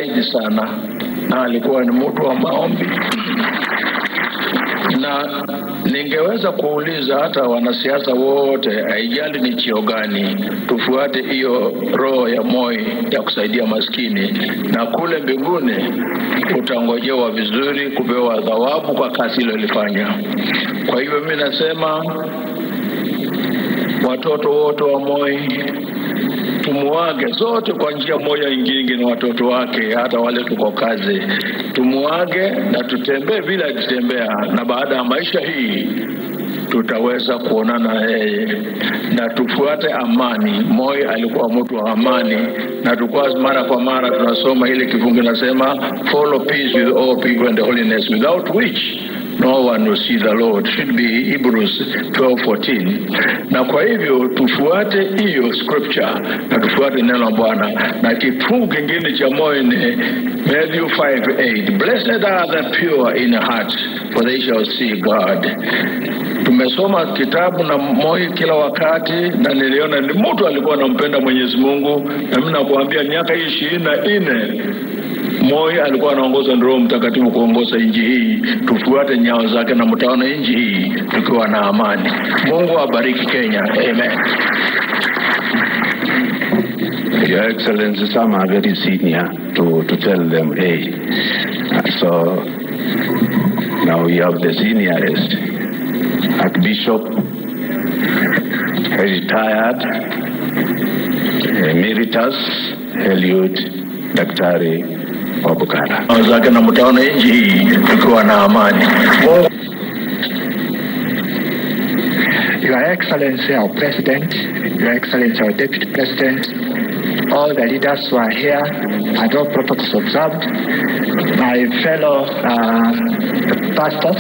sana na alikuwa ni mtu wa maombi, na ningeweza kuuliza hata wanasiasa wote, haijali ni cheo gani, tufuate hiyo roho ya MOI ya kusaidia maskini, na kule mbinguni utangojewa vizuri kupewa thawabu kwa kazi ile ilifanya. Kwa hivyo mimi nasema watoto wote wa MOI tumuage zote kwa njia moja nyingine, na watoto wake hata wale tuko kazi tumuage na tutembee vile alitembea, na baada ya maisha hii tutaweza kuonana yeye, na tufuate amani. MOI alikuwa mtu wa amani, na tulikuwa mara kwa mara tunasoma ile kifungu nasema follow peace with all people and holiness, without which no one will see the Lord. Should be Hebrews 12:14. Na kwa hivyo tufuate hiyo scripture na tufuate neno la Bwana. Na kifungu kingine cha MOI ni Matthew 5:8. Blessed are the pure in heart, for they shall see God. Tumesoma kitabu na MOI kila wakati, na niliona ni mtu alikuwa anampenda Mwenyezi Mungu, na mimi nakuambia miaka 24 MOI alikuwa anaongoza Roho Mtakatifu kuongoza nchi hii. Tufuate nyayo zake na mtaona nchi hii tukiwa na amani. Mungu abariki Kenya. Amen. Your Excellency, some are very senior to tell them, hey. So now we have the seniorest, Archbishop, retired, emeritus, Eliud, Daktari Wabukara. Zake na mtaona nchi hii tukiwa na amani. Your Excellency, our President, Your Excellency, our Deputy President, all the leaders who are here, and all protocols observed, my fellow pastors,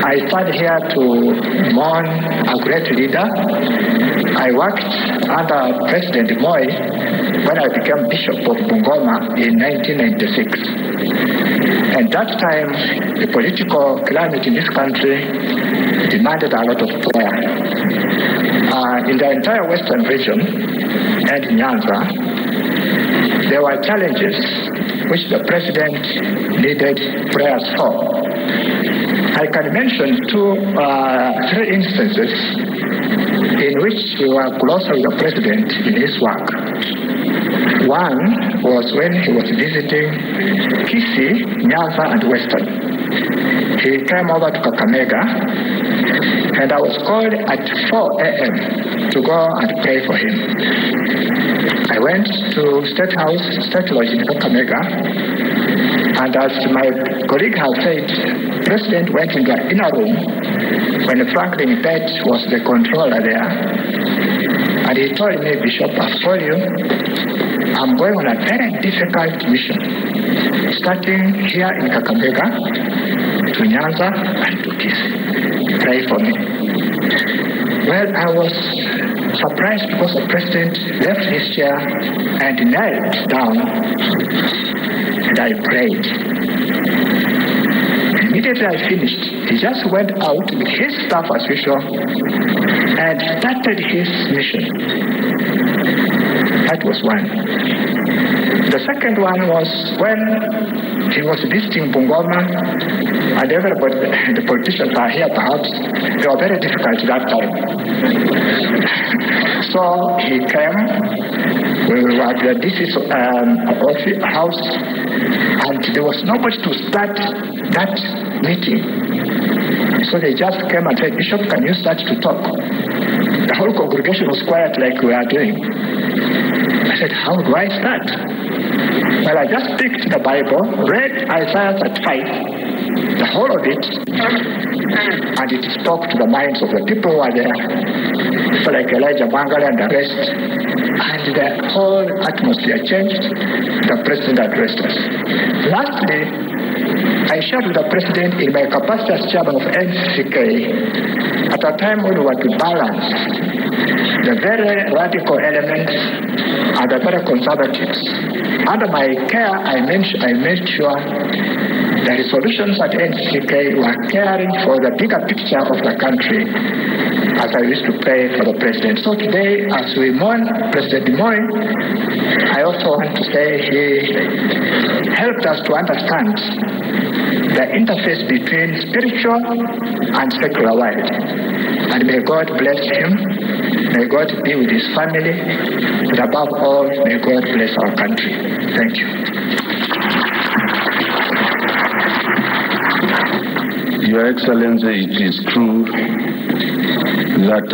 I stand here to mourn a great leader. I worked under President MOI when I became Bishop of Bungoma in 1996. At that time, the political climate in this country demanded a lot of prayer. In the entire western region and Nyanza, there were challenges which the President needed prayers for. I can mention three instances in which we were closer with the President in his work. One was when he was visiting Kisii, Nyanza, and Western. He came over to Kakamega, and I was called at 4 a.m. to go and pray for him. I went to State House, State Lodge in Kakamega, and as my colleague has said, President went into the inner room when Franklin Pett was the controller there, and he told me, Bishop, I told you, I'm going on a very difficult mission, starting here in Kakamega, to Nyanza, and to Kisii. Pray for me. Well, I was surprised because the President left his chair and knelt down, and I prayed. Immediately I finished, he just went out with his staff as usual and started his mission. That was one. The second one was when he was visiting Bungoma, and everybody, the politicians are here perhaps, they were very difficult that time. So he came, we were at the DC's house, and there was nobody to start that meeting. So they just came and said, Bishop, can you start to talk? The whole congregation was quiet like we are doing. I said, how do I start? Well, I just picked the Bible, read Isaiah 35, the whole of it, and it spoke to the minds of the people who were there, so like Elijah Bangal and the rest, and the whole atmosphere changed. The President addressed us. Lastly, I shared with the President in my capacity as chairman of NCK at a time when we were to balance the very radical elements and the very conservatives. Under my care, I made sure the resolutions at NCK were caring for the bigger picture of the country as I used to pray for the president. So today, as we mourn President MOI, I also want to say he helped us to understand the interface between spiritual and secular world. And may God bless him. May God be with his family. But above all, may God bless our country. Thank you. Your Excellency, it is true that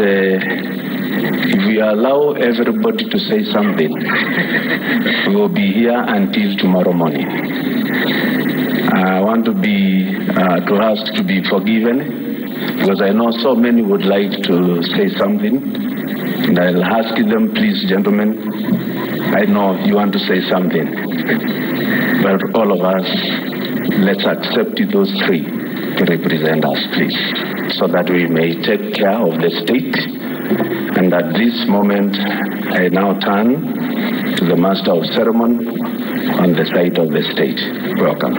if we allow everybody to say something, we will be here until tomorrow morning. I want to ask to be forgiven, because I know so many would like to say something, and I'll ask them, please, gentlemen, I know you want to say something, but all of us, let's accept those three to represent us, please, so that we may take care of the state. And at this moment, I now turn to the Master of Ceremony on the side of the state. Welcome.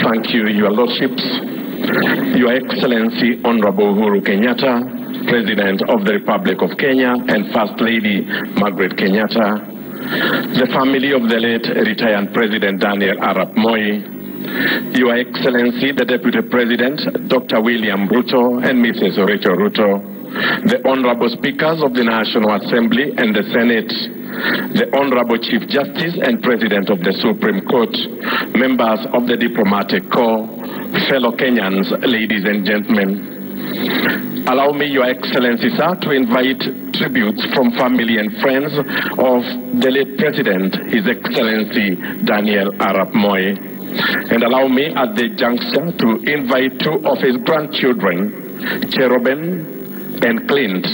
Thank you, Your Lordships. Your Excellency, Honorable Uhuru Kenyatta, President of the Republic of Kenya, and First Lady Margaret Kenyatta, the family of the late retired President Daniel Arap Moi, Your Excellency, the Deputy President, Dr. William Ruto and Mrs. Rachel Ruto, the Honorable Speakers of the National Assembly and the Senate, the Honorable Chief Justice and President of the Supreme Court, members of the Diplomatic Corps, fellow Kenyans, ladies and gentlemen. Allow me, Your Excellency, sir, to invite tributes from family and friends of the late President, His Excellency Daniel Arap Moi. And allow me at the juncture to invite two of his grandchildren, Cherubin and Clint,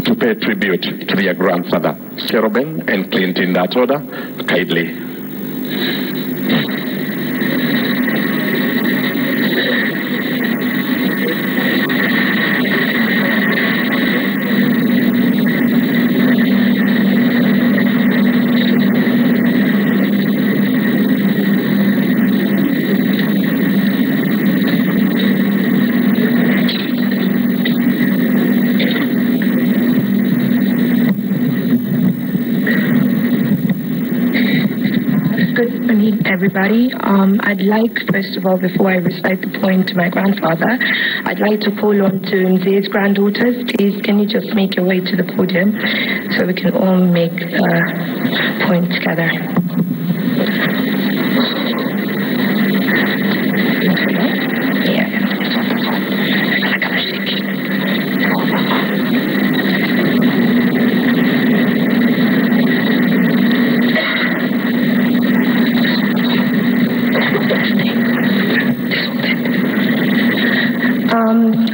to pay tribute to their grandfather. Cherubin and Clint, in that order, kindly. Everybody, I'd like, first of all, before I recite the poem to my grandfather, I'd like to call on to Mzee's granddaughters. Please, can you just make your way to the podium so we can all make a poem together.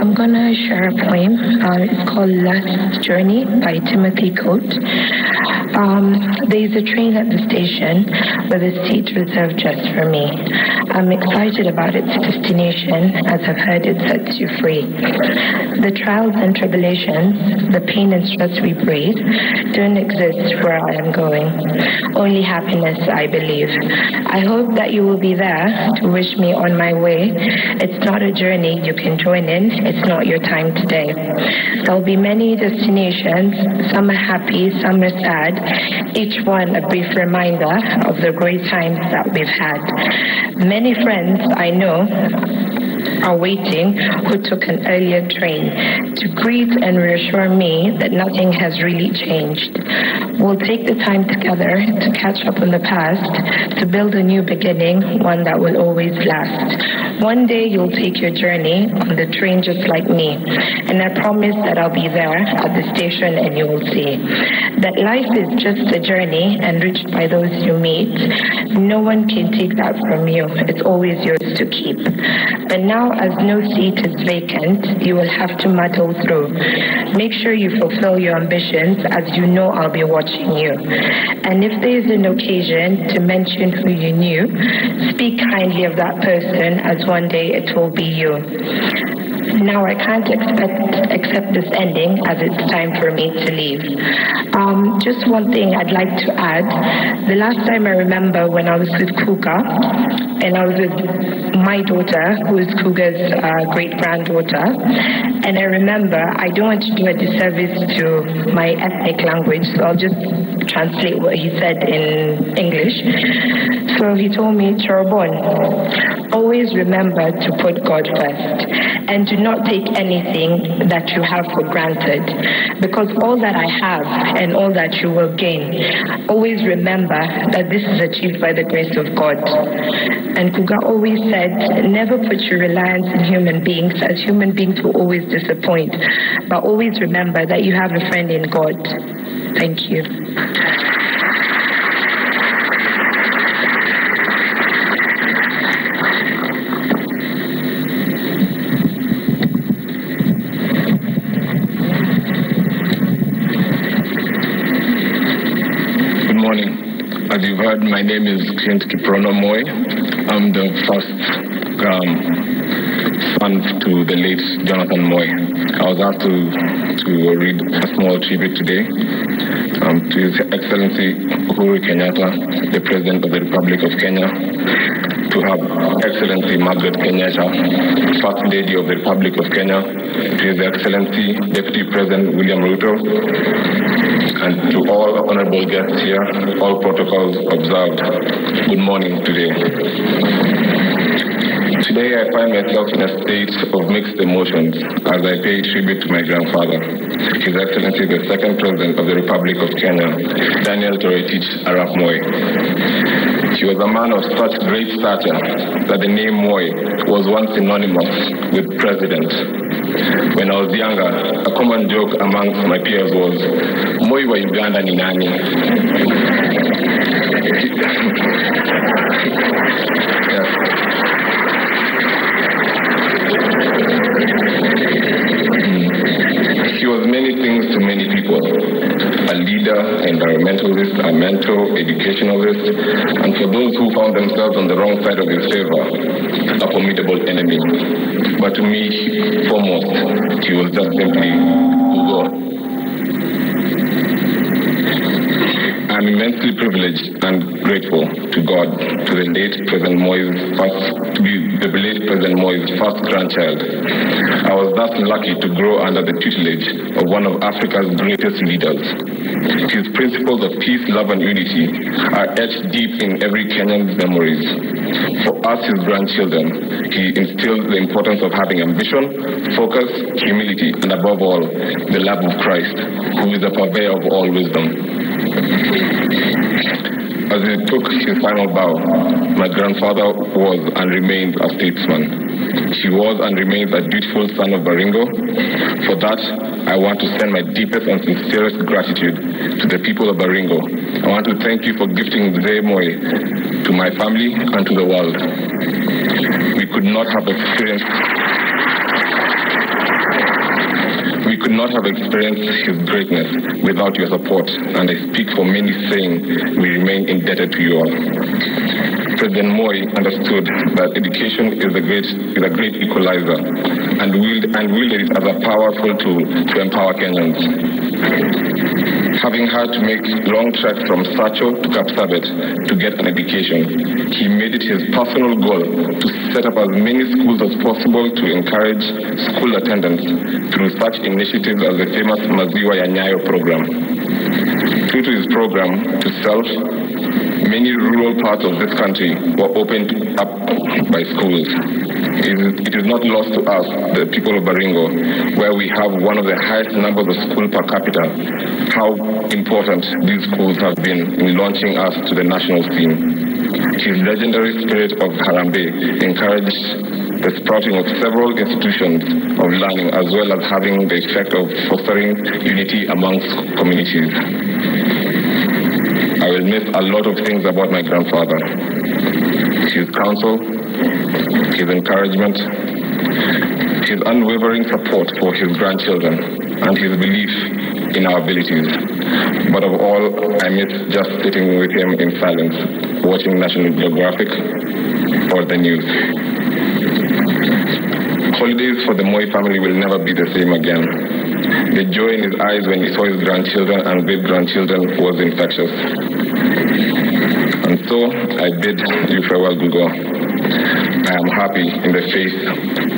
I'm going to share a poem. It's called Last Journey by Timothy Coate. There is a train at the station with a seat reserved just for me. I'm excited about its destination as I've heard it sets you free. The trials and tribulations, the pain and stress we breathe, don't exist where I am going. Only happiness, I believe. I hope that you will be there to wish me on my way. It's not a journey you can join in. It's not your time today. There'll be many destinations. Some are happy, some are sad. Each one a brief reminder of the great times that we've had. Many friends I know are waiting who took an earlier train to greet and reassure me that nothing has really changed. We'll take the time together to catch up on the past, to build a new beginning, one that will always last. One day you'll take your journey on the train just like me, and I promise that I'll be there at the station and you will see that life is just a journey enriched by those you meet. No one can take that from you. It's always yours to keep. But now, as no seat is vacant, you will have to muddle go through. Make sure you fulfill your ambitions, as you know I'll be watching you. And if there is an occasion to mention who you knew, speak kindly of that person, as one day it will be you. Now I can't accept this ending, as it's time for me to leave. Just one thing I'd like to add. The last time I remember when I was with Kuga, and I was with my daughter, who is Kuga's great-granddaughter, and I remember, I don't want to do a disservice to my ethnic language, so I'll just translate what he said in English. So he told me, Chorobon, always remember to put God first, and do not take anything that you have for granted, because all that I have and all that you will gain, always remember that this is achieved by the grace of God. And Kuga always said, never put your reliance in human beings, as human beings will always disappoint, but always remember that you have a friend in God. Thank you. As you've heard, my name is Clint Kiprono Moi. I'm the first son to the late Jonathan Moi. I was asked to read a small tribute today to His Excellency Uhuru Kenyatta, the President of the Republic of Kenya, to Her Excellency Margaret Kenyatta, First Lady of the Republic of Kenya, to His Excellency Deputy President William Ruto, and to all honorable guests here, all protocols observed. Good morning today. Today I find myself in a state of mixed emotions as I pay tribute to my grandfather, His Excellency the Second President of the Republic of Kenya, Daniel Toroitich Arap Moi. He was a man of such great stature that the name Moi was once synonymous with president. When I was younger, a common joke amongst my peers was, Moi wa Uganda ni nani? Yes. He was many things to many people. A leader, environmentalist, a mentor, educationalist, and for those who found themselves on the wrong side of his favor, a formidable enemy. But to me, foremost, he was just simply Ugo. I'm immensely privileged and grateful to God to be the late President Moi's first grandchild. I was thus lucky to grow under the tutelage of one of Africa's greatest leaders. His principles of peace, love, and unity are etched deep in every Kenyan's memories. For us, his grandchildren, he instilled the importance of having ambition, focus, humility, and above all, the love of Christ, who is the purveyor of all wisdom. As he took his final bow, my grandfather was and remains a statesman. He was and remains a dutiful son of Baringo. For that, I want to send my deepest and sincerest gratitude to the people of Baringo. I want to thank you for gifting Mzee Moi to my family and to the world. We could not have experienced his greatness without your support, and I speak for many saying we remain indebted to you all. President Moi understood that education is a great equalizer and wielded it as a powerful tool to empower Kenyans. Having had to make long treks from Sacho to Kapsabet to get an education, he made it his personal goal to set up as many schools as possible to encourage school attendance through such initiatives as the famous Maziwa ya Nyayo program. True to his program to self, many rural parts of this country were opened up by schools. It is not lost to us, the people of Baringo, where we have one of the highest numbers of schools per capita, how important these schools have been in launching us to the national scene. His legendary spirit of Harambe encouraged the sprouting of several institutions of learning, as well as having the effect of fostering unity amongst communities. I will miss a lot of things about my grandfather. His counsel, his encouragement, his unwavering support for his grandchildren, and his belief in our abilities. But of all, I miss just sitting with him in silence, watching National Geographic or the news. Holidays for the MOI family will never be the same again. The joy in his eyes when he saw his grandchildren and great-grandchildren was infectious. And so I bid you farewell, Gugo. I am happy in the faith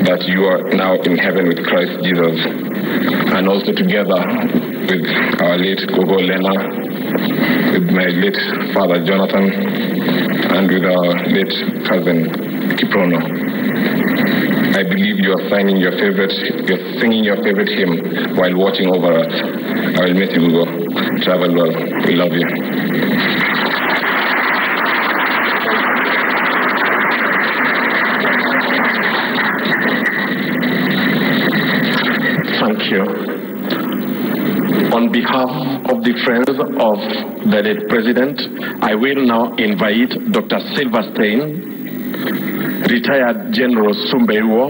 that you are now in heaven with Christ Jesus, and also together with our late Gugo Lena, with my late father Jonathan, and with our late cousin Kiprono. I believe you are singing your favorite hymn while watching over us. I will miss you, Gugo. Travel well. We love you. Thank you. On behalf of the friends of the late President, I will now invite Dr. Silverstein, retired General Sumbeiwo,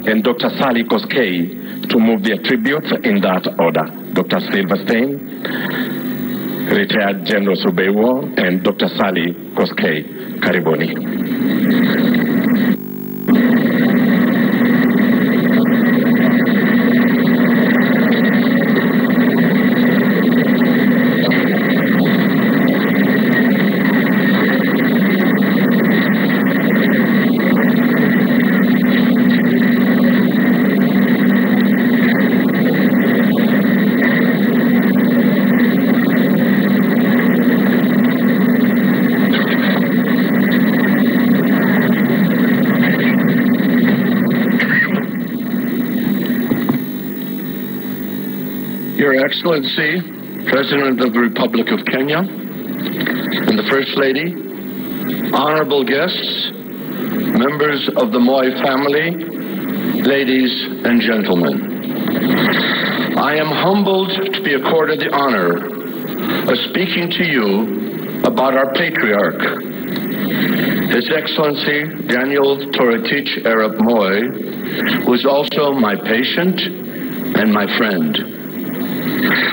and Dr. Sally Koskei to move their tributes in that order. Dr. Silverstein, retired General Sumbeiwo, and Dr. Sally Koskei. Karibuni. Your Excellency, President of the Republic of Kenya, and the First Lady, honorable guests, members of the MOI family, ladies and gentlemen. I am humbled to be accorded the honor of speaking to you about our patriarch, His Excellency Daniel Toroitich Arap Moi, who is also my patient and my friend.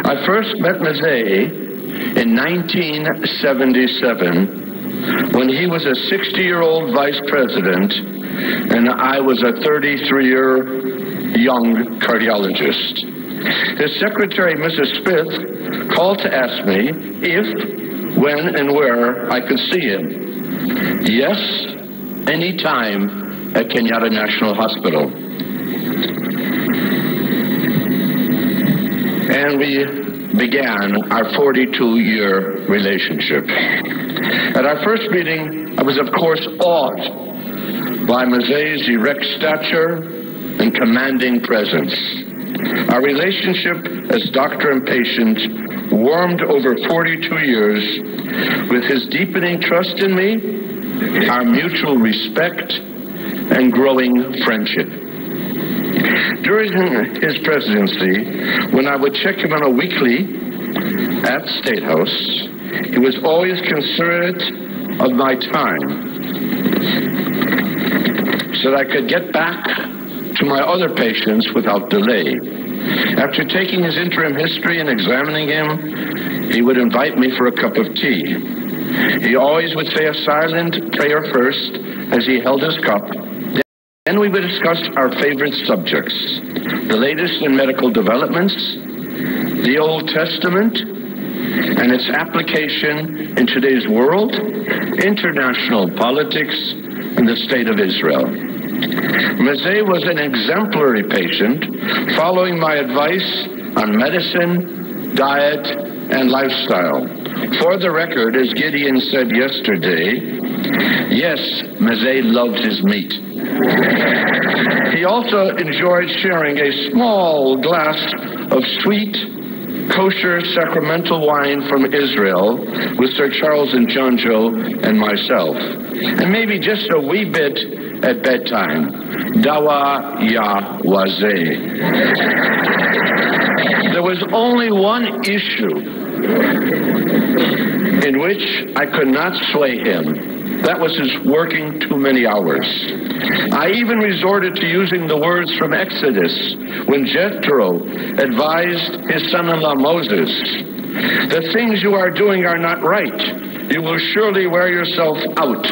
I first met Mazishi in 1977 when he was a 60-year-old vice president and I was a 33-year young cardiologist. His secretary, Mrs. Smith, called to ask me if, when, and where I could see him. Yes, any time at Kenyatta National Hospital. And we began our 42-year relationship. At our first meeting, I was, of course, awed by Mazishi's erect stature and commanding presence. Our relationship as doctor and patient warmed over 42 years with his deepening trust in me, our mutual respect, and growing friendship. During his presidency, when I would check him on a weekly at State House, he was always considerate of my time so that I could get back to my other patients without delay. After taking his interim history and examining him, he would invite me for a cup of tea. He always would say a silent prayer first as he held his cup. Then we would discuss our favorite subjects, the latest in medical developments, the Old Testament, and its application in today's world, international politics, and the state of Israel. Mazishi was an exemplary patient, following my advice on medicine, diet, and lifestyle. For the record, as Gideon said yesterday, yes, Mazishi loved his meat. He also enjoyed sharing a small glass of sweet, kosher sacramental wine from Israel with Sir Charles and John Joe and myself, and maybe just a wee bit at bedtime. Dawa ya wazeh. There was only one issue in which I could not sway him, That was his working too many hours. I even resorted to using the words from Exodus when Jethro advised his son-in-law Moses, "The things you are doing are not right. You will surely wear yourself out.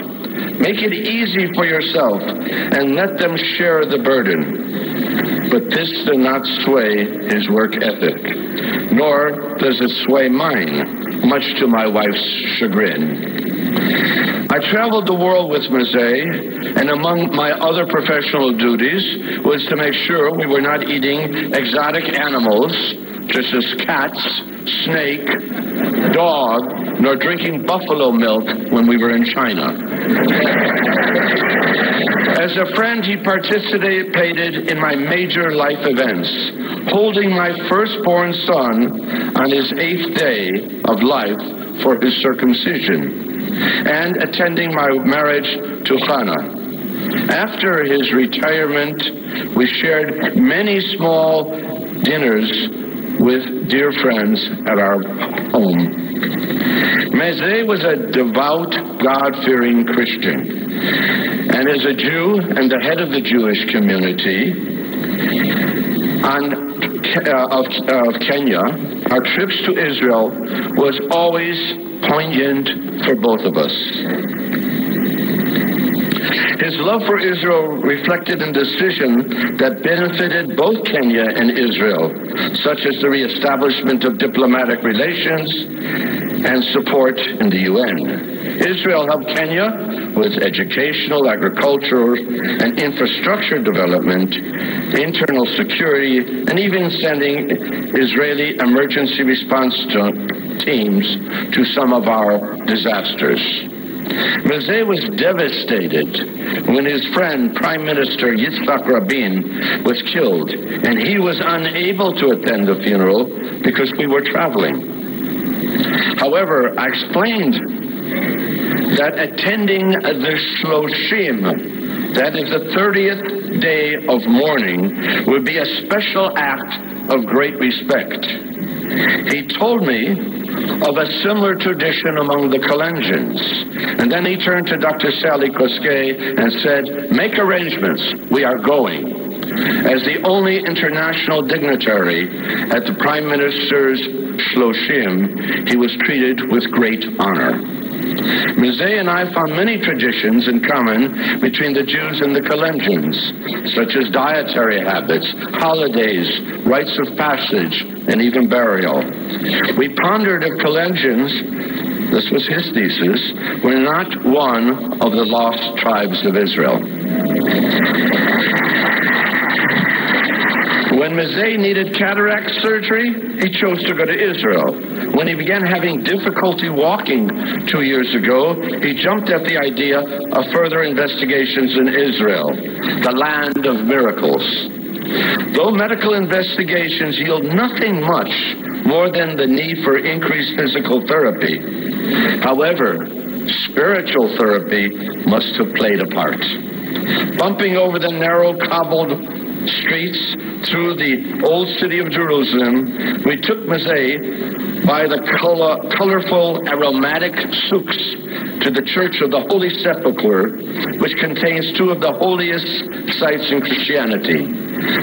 Make it easy for yourself and let them share the burden." But this did not sway his work ethic, nor does it sway mine, much to my wife's chagrin. I traveled the world with Mazishi, and among my other professional duties was to make sure we were not eating exotic animals, such as cats, snake, dog, nor drinking buffalo milk when we were in China. As a friend, he participated in my major life events, holding my firstborn son on his 8th day of life for his circumcision, and attending my marriage to Hannah. After his retirement, we shared many small dinners with dear friends at our home. Mazishi was a devout, God-fearing Christian, and as a Jew and the head of the Jewish community of Kenya, our trips to Israel was always poignant for both of us. His love for Israel reflected in decisions that benefited both Kenya and Israel, such as the reestablishment of diplomatic relations and support in the UN. Israel helped Kenya with educational, agricultural, and infrastructure development, internal security, and even sending Israeli emergency response teams to some of our disasters. Mazishi was devastated when his friend, Prime Minister Yitzhak Rabin, was killed, and he was unable to attend the funeral because we were traveling. However, I explained that attending the Shloshim, that is the 30th day of mourning, would be a special act of great respect. He told me of a similar tradition among the Kalenjins. And then he turned to Dr. Sally Koske and said, "Make arrangements, we are going." As the only international dignitary at the Prime Minister's Shloshim, he was treated with great honor. Mazishi and I found many traditions in common between the Jews and the Kalenjins, such as dietary habits, holidays, rites of passage, and even burial. We pondered if Kalenjins, this was his thesis, were not one of the lost tribes of Israel. When Mazishi needed cataract surgery, he chose to go to Israel. When he began having difficulty walking 2 years ago, he jumped at the idea of further investigations in Israel, the land of miracles. Though medical investigations yield nothing much more than the need for increased physical therapy, however, spiritual therapy must have played a part. Bumping over the narrow cobbled streets through the old city of Jerusalem, we took Mazishi by the colorful, aromatic souks to the Church of the Holy Sepulchre, which contains two of the holiest sites in Christianity.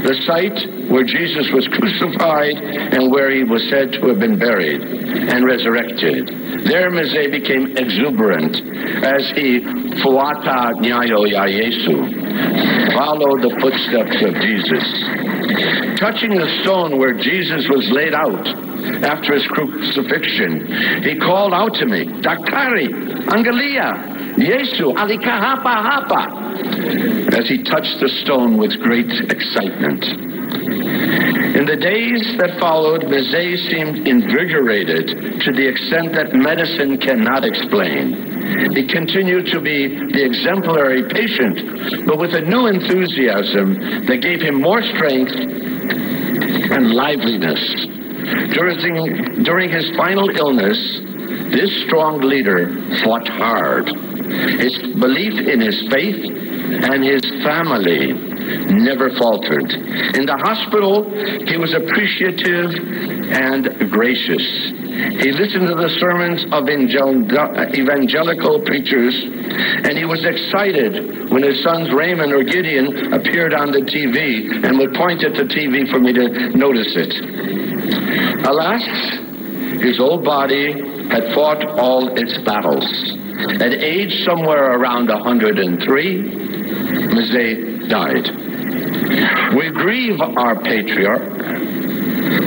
The site where Jesus was crucified and where he was said to have been buried and resurrected. There Mazishi became exuberant as he fuata nyayo ya Yesu, followed the footsteps of Jesus. Touching the stone where Jesus was laid out after his crucifixion, he called out to me, "Daktari, Angalia, Yesu, Alika hapa hapa," as he touched the stone with great excitement. In the days that followed, Mazishi seemed invigorated to the extent that medicine cannot explain. He continued to be the exemplary patient, but with a new enthusiasm that gave him more strength and liveliness. During his final illness, this strong leader fought hard. His belief in his faith and his family never faltered. In the hospital, he was appreciative and gracious. He listened to the sermons of evangelical preachers And he was excited when his sons Raymond or Gideon appeared on the TV and would point at the TV for me to notice it. Alas, his old body had fought all its battles. At age somewhere around 103, Mazei died. We grieve our patriarch,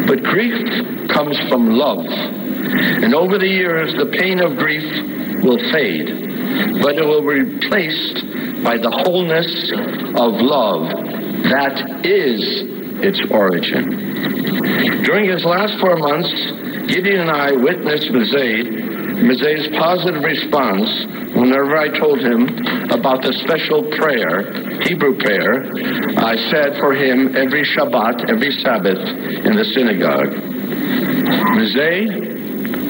but grief comes from love. And over the years, the pain of grief will fade, but it will be replaced by the wholeness of love that is its origin. During his last 4 months, Gideon and I witnessed Mazei's positive response whenever I told him about the special prayer, Hebrew prayer, I said for him every Shabbat, every Sabbath in the synagogue. Mazei,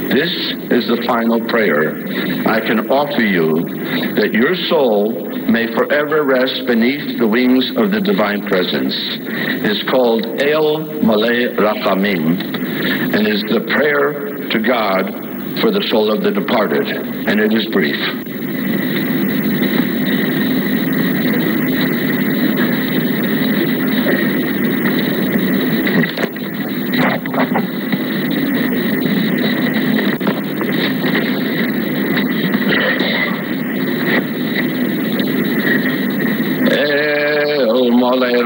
this is the final prayer I can offer you, that your soul may forever rest beneath the wings of the divine presence. It's called El Malei Rachamim, and is the prayer to God for the soul of the departed, and it is brief.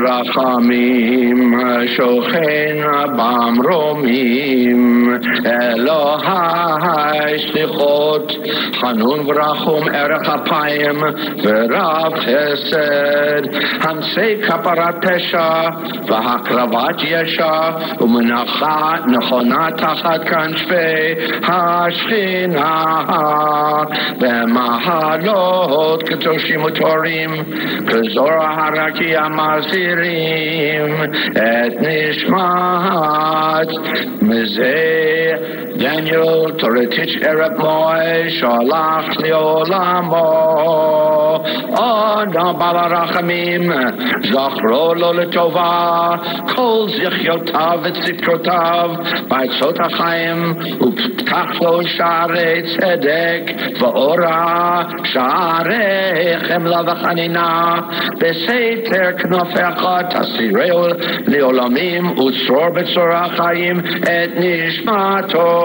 רחמים שוכן במרומים אלוהי שליחות חנון ורחום ערך אפיים ורב חסד המסי כפרת פשע והקרבת ישע ומנחה נכונה תחת כנפי השכינה במעלות קדושים וטהורים כזור הרקיע מזהירים את נשמת מזי דניאל תורתיץ' ערב מוי שהלך לעולמו אדם בעל הרחמים זכרו לו לטובה כל זכיותיו וצדקותיו בעצות החיים ופתח לו שערי צדק ואורה שערי חמלה וחנינה בסתר כנפיך תסירהו לעולמים וצרור בצרור החיים את נשמתו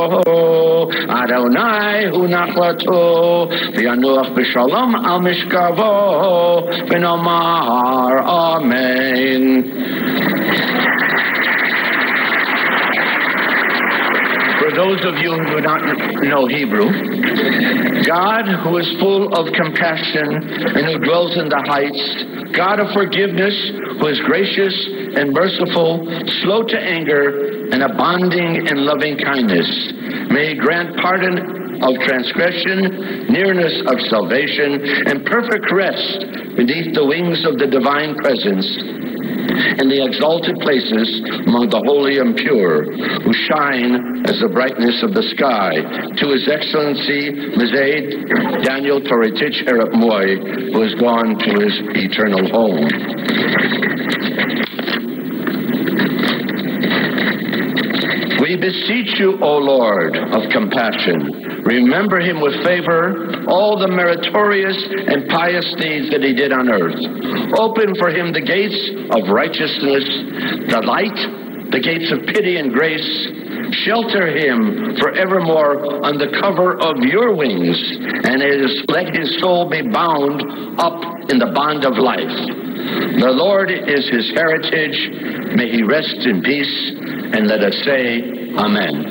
אדוני הוא נחלתו וינוח בשלום על משכבו ונאמר אמן. For those of you who do not know Hebrew, God, who is full of compassion and who dwells in the heights, God of forgiveness, who is gracious and merciful, slow to anger, and abounding in loving kindness, may He grant pardon of transgression, nearness of salvation, and perfect rest beneath the wings of the divine presence in the exalted places among the holy and pure, who shine as the brightness of the sky. To His Excellency, Mazei Daniel Toritich Arap Moi, who has gone to his eternal home. We beseech you, O Lord of compassion, remember him with favor, all the meritorious and pious deeds that he did on earth. Open for him the gates of righteousness, the light, the gates of pity and grace. Shelter him forevermore on the cover of your wings, and let his soul be bound up in the bond of life. The Lord is his heritage. May he rest in peace, and let us say, Amen.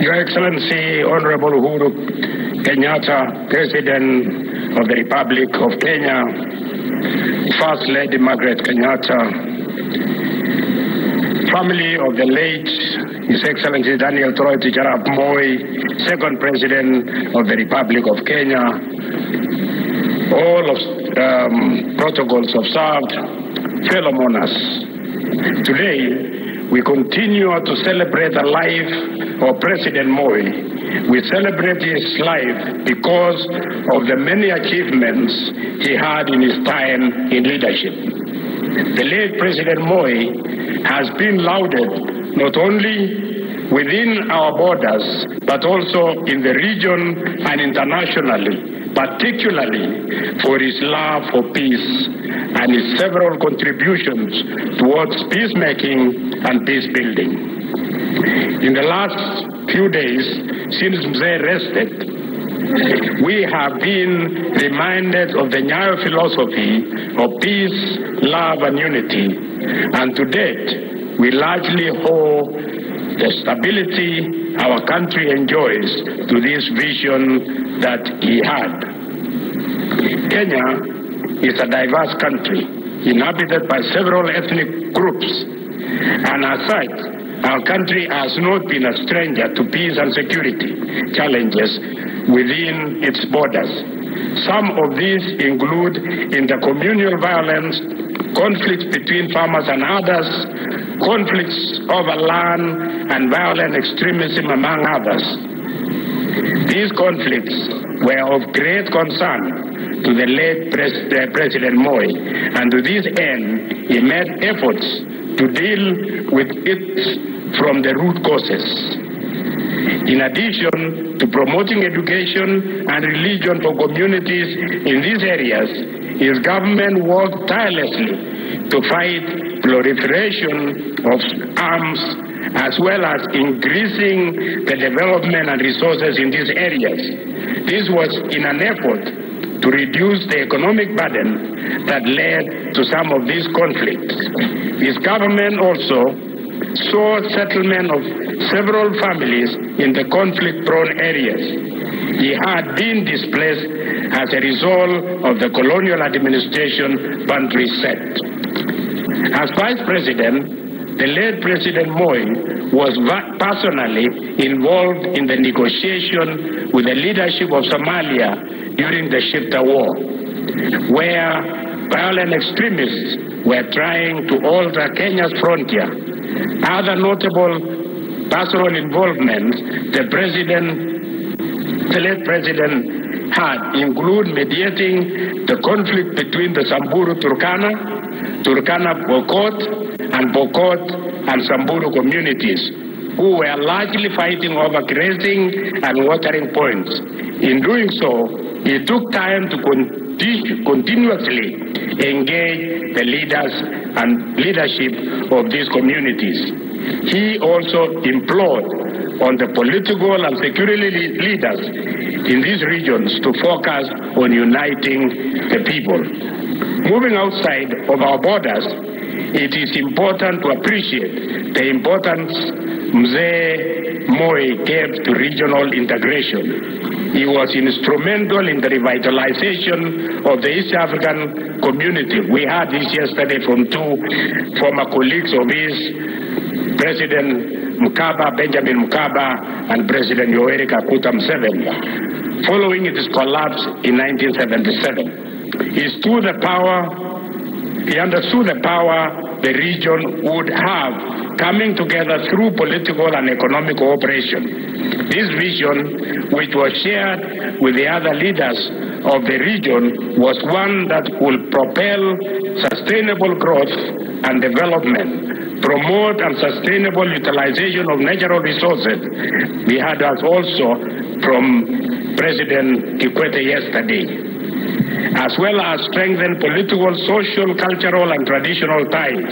Your Excellency, Honorable Uhuru Kenyatta, President of the Republic of Kenya, First Lady Margaret Kenyatta, family of the late His Excellency Daniel Toroitich Arap Moi, second President of the Republic of Kenya, all of protocols observed, fellow monarchs. Today, we continue to celebrate the life of President Moi we celebrate his life because of the many achievements he had in his time in leadership. The late President Moi has been lauded not only within our borders, but also in the region and internationally, particularly for his love for peace and his several contributions towards peacemaking and peace building. In the last few days, since Mzee rested, we have been reminded of the Nyayo philosophy of peace, love, and unity. And to date, we largely owe the stability our country enjoys to this vision that he had. Kenya is a diverse country inhabited by several ethnic groups, and as such, our country has not been a stranger to peace and security challenges within its borders. Some of these include intercommunal violence, conflicts between farmers and others, conflicts over land, and violent extremism, among others. These conflicts were of great concern to the late President Moi, and to this end, he made efforts to deal with it from the root causes. In addition to promoting education and religion for communities in these areas, his government worked tirelessly to fight proliferation of arms, as well as increasing the development and resources in these areas. This was in an effort to reduce the economic burden that led to some of these conflicts. His government also saw settlement of several families in the conflict-prone areas. He had been displaced as a result of the colonial administration boundary set. As Vice President, the late President Moi was personally involved in the negotiation with the leadership of Somalia during the Shifta War, where violent extremists were trying to alter Kenya's frontier. Other notable personal involvements the late president had include mediating the conflict between the Samburu Turkana Bokot, and Bokot and Samburu communities, who were largely fighting over grazing and watering points. In doing so, he took time to continuously engage the leaders and leadership of these communities. He also implored on the political and security leaders in these regions to focus on uniting the people. Moving outside of our borders, it is important to appreciate the importance Mzee Moi gave to regional integration. He was instrumental in the revitalization of the East African community. We heard this yesterday from two former colleagues of his, President Benjamin Mkaba, and President Yoweri Kaguta Museveni, following its collapse in 1977. He understood the power the region would have coming together through political and economic cooperation. This vision, which was shared with the other leaders of the region, was one that will propel sustainable growth and development, promote and sustainable utilization of natural resources. We had that also from President Kikwete yesterday, as well as strengthen political, social, cultural, and traditional ties.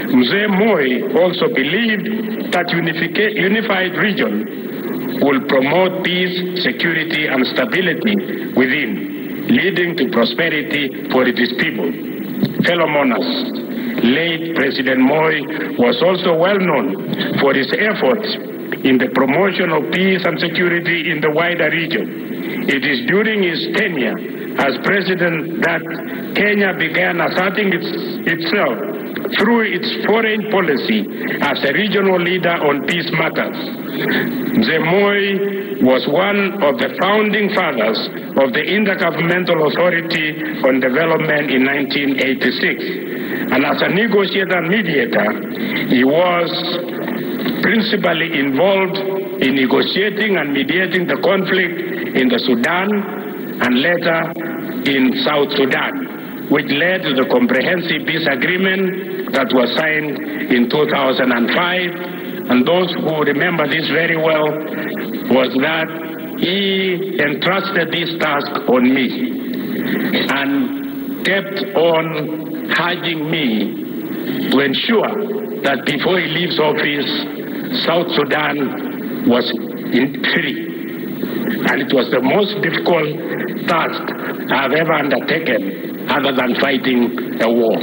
Mzee Moi also believed that unified region will promote peace, security, and stability within, leading to prosperity for its people. Fellow monarchs, late President Moi was also well known for his efforts in the promotion of peace and security in the wider region. It is during his tenure as president that Kenya began asserting itself through its foreign policy as a regional leader on peace matters. Mzee Moi was one of the founding fathers of the Intergovernmental Authority on Development in 1986. And as a negotiator and mediator, he was principally involved in negotiating and mediating the conflict in the Sudan and later in South Sudan, which led to the comprehensive peace agreement that was signed in 2005. And those who remember this very well was that he entrusted this task on me and kept on urging me to ensure that before he leaves office, South Sudan was free. And it was the most difficult task I've ever undertaken other than fighting a war.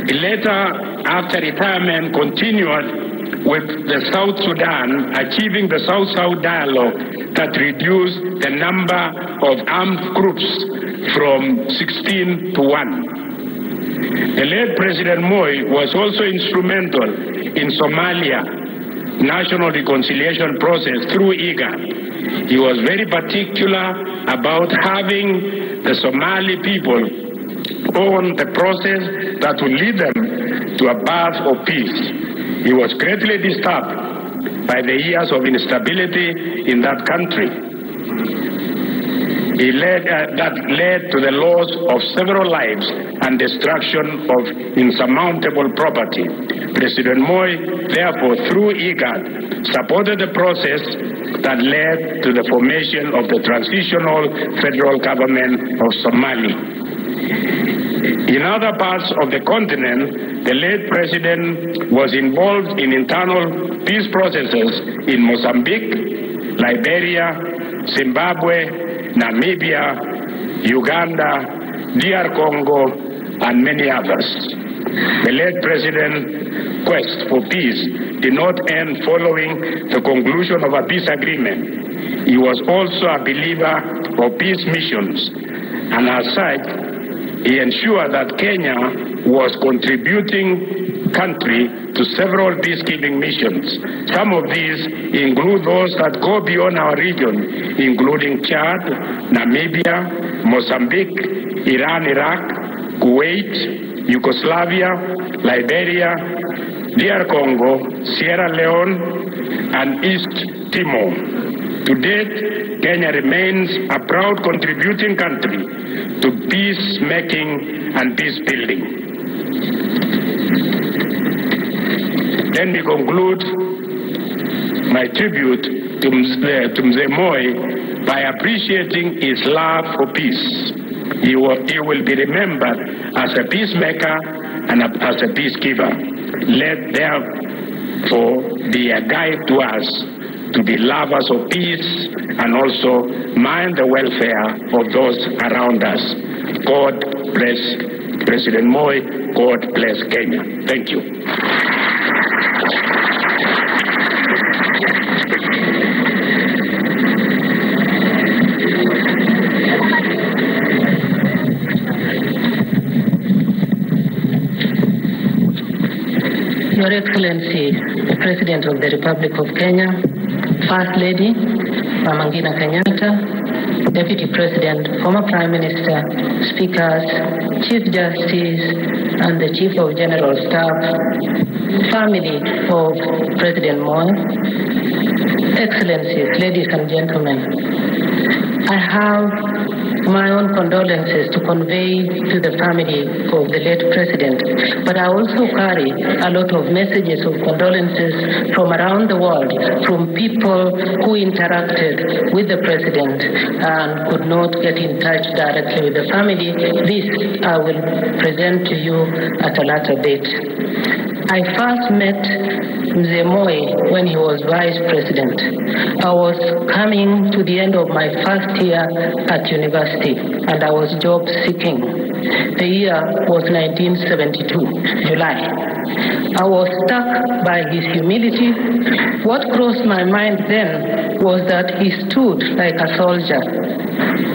He later, after retirement, continued with the South Sudan, achieving the South-South dialogue that reduced the number of armed groups from 16 to 1. The late President Moi was also instrumental in Somalia national reconciliation process through IGAD. He was very particular about having the Somali people on the process that would lead them to a path of peace. He was greatly disturbed by the years of instability in that country. That led to the loss of several lives and destruction of insurmountable property. President Moi, therefore, through IGAD, supported the process that led to the formation of the transitional federal government of Somalia. In other parts of the continent, the late president was involved in internal peace processes in Mozambique, Liberia, Zimbabwe, Namibia, Uganda, DR Congo, and many others. The late president's quest for peace did not end following the conclusion of a peace agreement. He was also a believer of peace missions, and as such, he ensured that Kenya was contributing country to several peacekeeping missions. Some of these include those that go beyond our region, including Chad, Namibia, Mozambique, Iran, Iraq, Kuwait, Yugoslavia, Liberia, DR Congo, Sierra Leone, and East Timor. To date, Kenya remains a proud contributing country to peacemaking and peace building. Let me conclude my tribute to Mzee Moi by appreciating his love for peace. He will be remembered as a peacemaker and as a peacekeeper. Let therefore be a guide to us to be lovers of peace and also mind the welfare of those around us. God bless President Moi. God bless Kenya. Thank you. Your Excellency, the President of the Republic of Kenya, First Lady, Mama Ngina Kenyatta, Deputy President, former Prime Minister, Speakers, Chief Justice, and the Chief of General Staff, family of President Moi, Excellencies, ladies and gentlemen, I have my own condolences to convey to the family of the late president, but I also carry a lot of messages of condolences from around the world, from people who interacted with the president and could not get in touch directly with the family. This I will present to you at a later date. I first met Mzee Moi when he was vice president. I was coming to the end of my first year at university and I was job seeking. The year was 1972, July. I was struck by his humility. What crossed my mind then was that he stood like a soldier.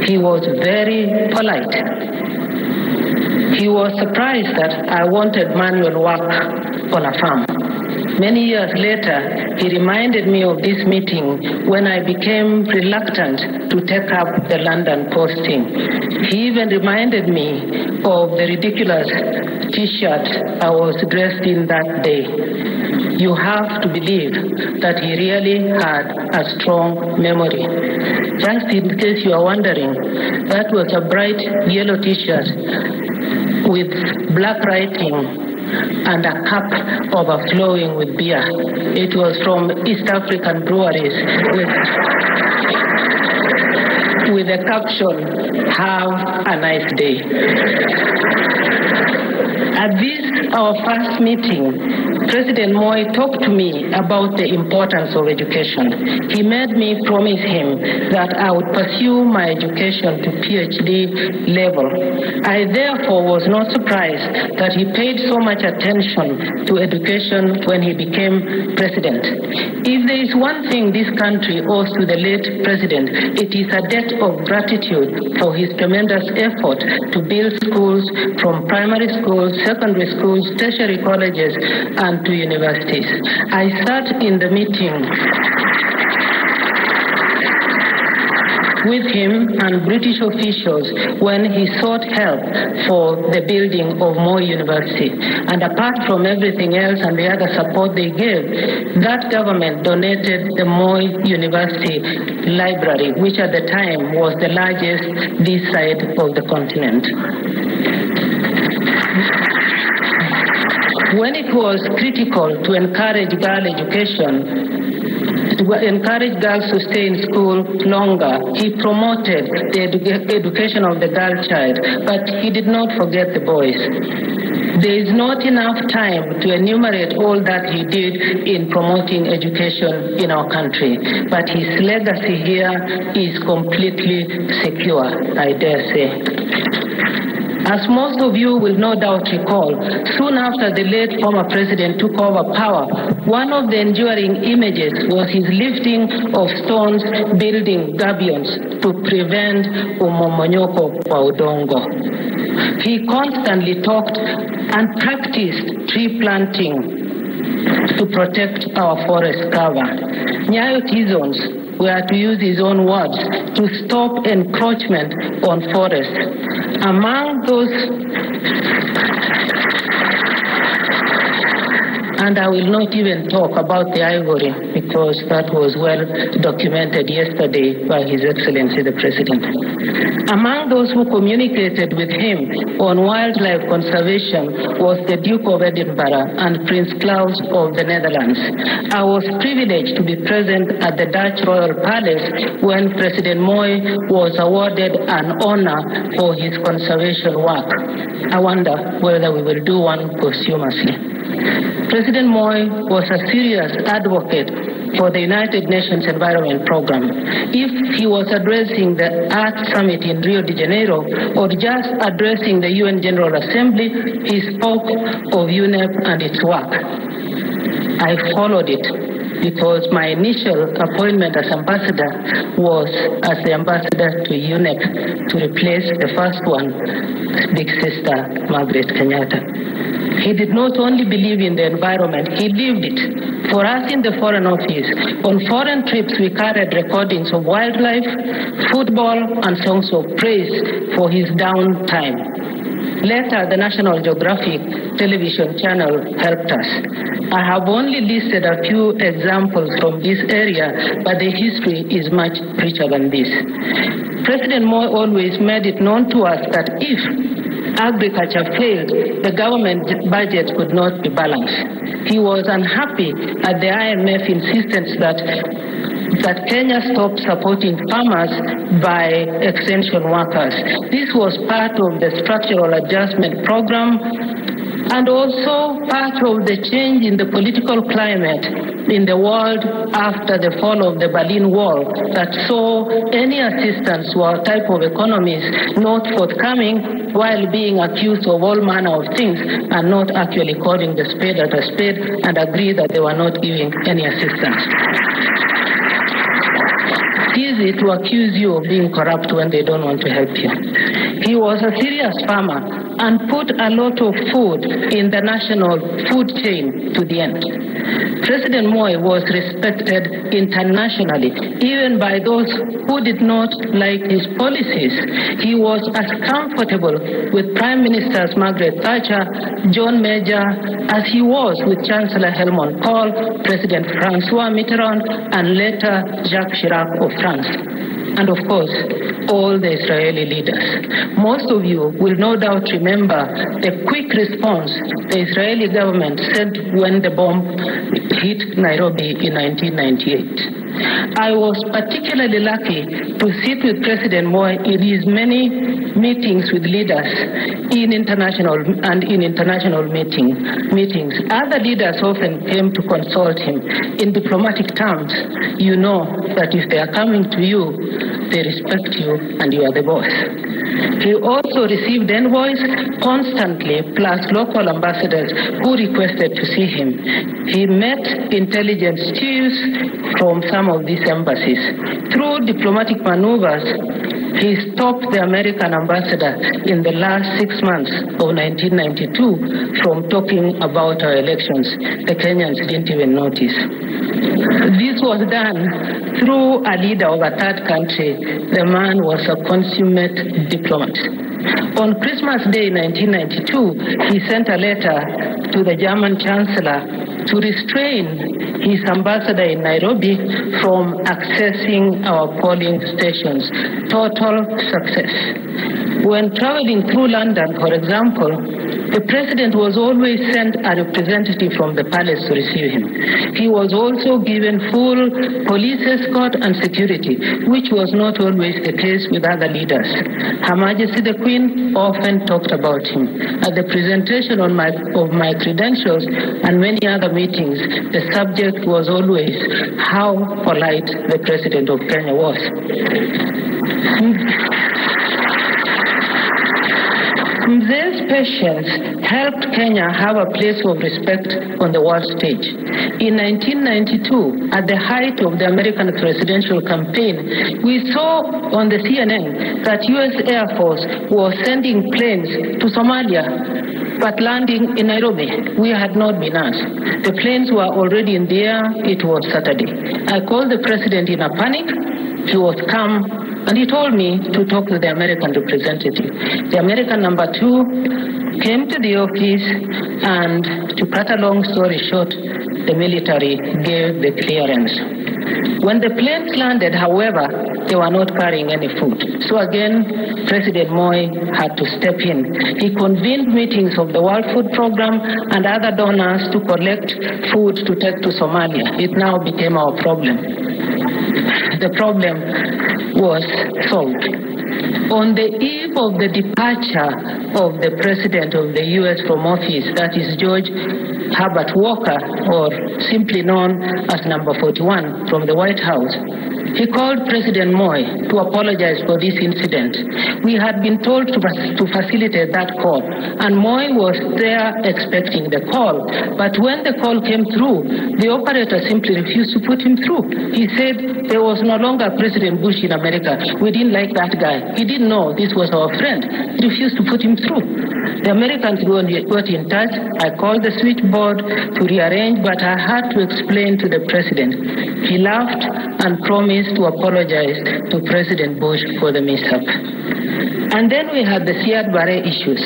He was very polite. He was surprised that I wanted manual work on a farm. Many years later, he reminded me of this meeting when I became reluctant to take up the London posting. He even reminded me of the ridiculous T-shirt I was dressed in that day. You have to believe that he really had a strong memory. Just in case you are wondering, that was a bright yellow T-shirt with black writing and a cup overflowing with beer. It was from East African breweries with the caption, "Have a nice day." At this, our first meeting, President Moi talked to me about the importance of education. He made me promise him that I would pursue my education to PhD level. I therefore was not surprised that he paid so much attention to education when he became president. If there is one thing this country owes to the late president, it is a debt of gratitude for his tremendous effort to build schools from primary schools, secondary schools, tertiary colleges, and to universities. I sat in the meeting with him and British officials when he sought help for the building of Moi University. And apart from everything else and the other support they gave, that government donated the Moi University library, which at the time was the largest this side of the continent. When it was critical to encourage girl education, to encourage girls to stay in school longer, he promoted the education of the girl child, but he did not forget the boys. There is not enough time to enumerate all that he did in promoting education in our country, but his legacy here is completely secure, I dare say. As most of you will no doubt recall, soon after the late former president took over power, one of the enduring images was his lifting of stones building gabions to prevent umomonyoko wa udongo. He constantly talked and practiced tree planting to protect our forest cover. Nyayo T-zones were, to use his own words, to stop encroachment on forests. Among those, and I will not even talk about the ivory because that was well documented yesterday by His Excellency the President. Among those who communicated with him on wildlife conservation was the Duke of Edinburgh and Prince Claus of the Netherlands. I was privileged to be present at the Dutch Royal Palace when President Moi was awarded an honor for his conservation work. I wonder whether we will do one posthumously. President Moi was a serious advocate for the United Nations Environment Program. If he was addressing the Earth Summit in Rio de Janeiro or just addressing the UN General Assembly, he spoke of UNEP and its work. I followed it because my initial appointment as ambassador was as the ambassador to UNEP to replace the first one, Big Sister Margaret Kenyatta. He did not only believe in the environment, he lived it. For us in the Foreign Office, on foreign trips we carried recordings of wildlife, football, and songs of praise for his downtime. Later, the National Geographic television channel helped us. I have only listed a few examples from this area, but the history is much richer than this. President Moi always made it known to us that if agriculture failed, the government budget could not be balanced. He was unhappy at the IMF insistence that Kenya stopped supporting farmers by extension workers. This was part of the structural adjustment program and also part of the change in the political climate in the world after the fall of the Berlin Wall that saw any assistance to our type of economies not forthcoming while being accused of all manner of things and not actually calling the spade at a spade and agree that they were not giving any assistance. It's easy to accuse you of being corrupt when they don't want to help you. He was a serious farmer and put a lot of food in the national food chain to the end. President Moi was respected internationally, even by those who did not like his policies. He was as comfortable with Prime Ministers Margaret Thatcher, John Major, as he was with Chancellor Helmut Kohl, President Francois Mitterrand, and later Jacques Chirac of France. And of course, all the Israeli leaders. Most of you will no doubt remember the quick response the Israeli government sent when the bomb hit Nairobi in 1998. I was particularly lucky to sit with President Moi in his many meetings with leaders in international meetings. Other leaders often came to consult him. In diplomatic terms, you know that if they are coming to you, they respect you and you are the boss. He also received envoys constantly, plus local ambassadors who requested to see him. He met intelligence chiefs from some of these embassies. Through diplomatic maneuvers, he stopped the American ambassador in the last 6 months of 1992 from talking about our elections. The Kenyans didn't even notice. This was done through a leader of a third country. The man was a consummate diplomat. On Christmas Day 1992, he sent a letter to the German Chancellor to restrain his ambassador in Nairobi from accessing our polling stations. Total success. When traveling through London, for example, the president was always sent a representative from the palace to receive him. He was also given full police escort and security, which was not always the case with other leaders. Her Majesty the Queen often talked about him. At the presentation of my credentials and many other meetings, the subject was always how polite the President of Kenya was. Mzee's patience helped Kenya have a place of respect on the world stage. In 1992, at the height of the American presidential campaign, we saw on the CNN that U.S. Air Force was sending planes to Somalia, but landing in Nairobi. We had not been asked. The planes were already in the air. It was Saturday. I called the president in a panic. He was calm, and he told me to talk to the American representative. The American number 2 came to the office, and to cut a long story short, the military gave the clearance. When the planes landed, however, they were not carrying any food. So again, President Moi had to step in. He convened meetings of the World Food Program and other donors to collect food to take to Somalia. It now became our problem. The problem was solved. On the eve of the departure of the President of the U.S. from office, that is George Herbert Walker, or simply known as Number 41 from the White House, he called President Moi to apologize for this incident. We had been told to facilitate that call, and Moi was there expecting the call. But when the call came through, the operator simply refused to put him through. He said there was no longer President Bush in America. We didn't like that guy. He didn't know this was our friend. He refused to put him through. The Americans got in touch. I called the switchboard to rearrange, but I had to explain to the president. He laughed and promised to apologize to President Bush for the mishap. And then we had the Siad Barre issues.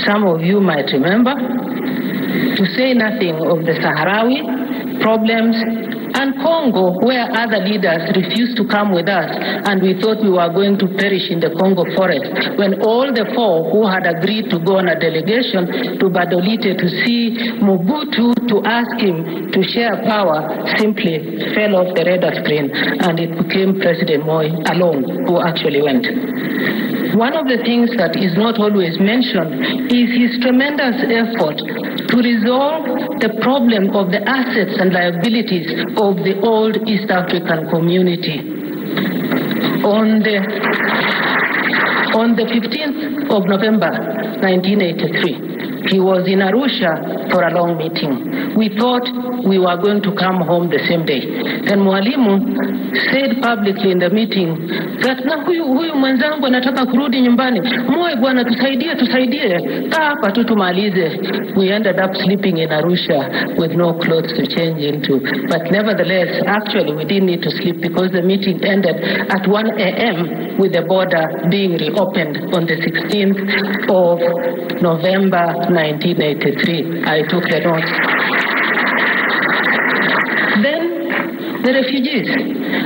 Some of you might remember, to say nothing of the Sahrawi problems, and Congo, where other leaders refused to come with us, and we thought we were going to perish in the Congo forest, when all the 4 who had agreed to go on a delegation to Badolite to see Mobutu, to ask him to share power, simply fell off the radar screen, and it became President Moi alone who actually went. One of the things that is not always mentioned is his tremendous effort to resolve the problem of the assets and liabilities of the old East African community. On the 15th of November 1983, he was in Arusha for a long meeting. We thought we were going to come home the same day. Then Mwalimu said publicly in the meeting that na huyu mwenzangu anataka kurudi nyumbani. Moi bwana tusaidie. Hapa tu tumalize. We ended up sleeping in Arusha with no clothes to change into. But nevertheless, actually we didn't need to sleep because the meeting ended at 1 a.m. with the border being reopened on the 16th of November 1983. I took the notes. Then the refugees.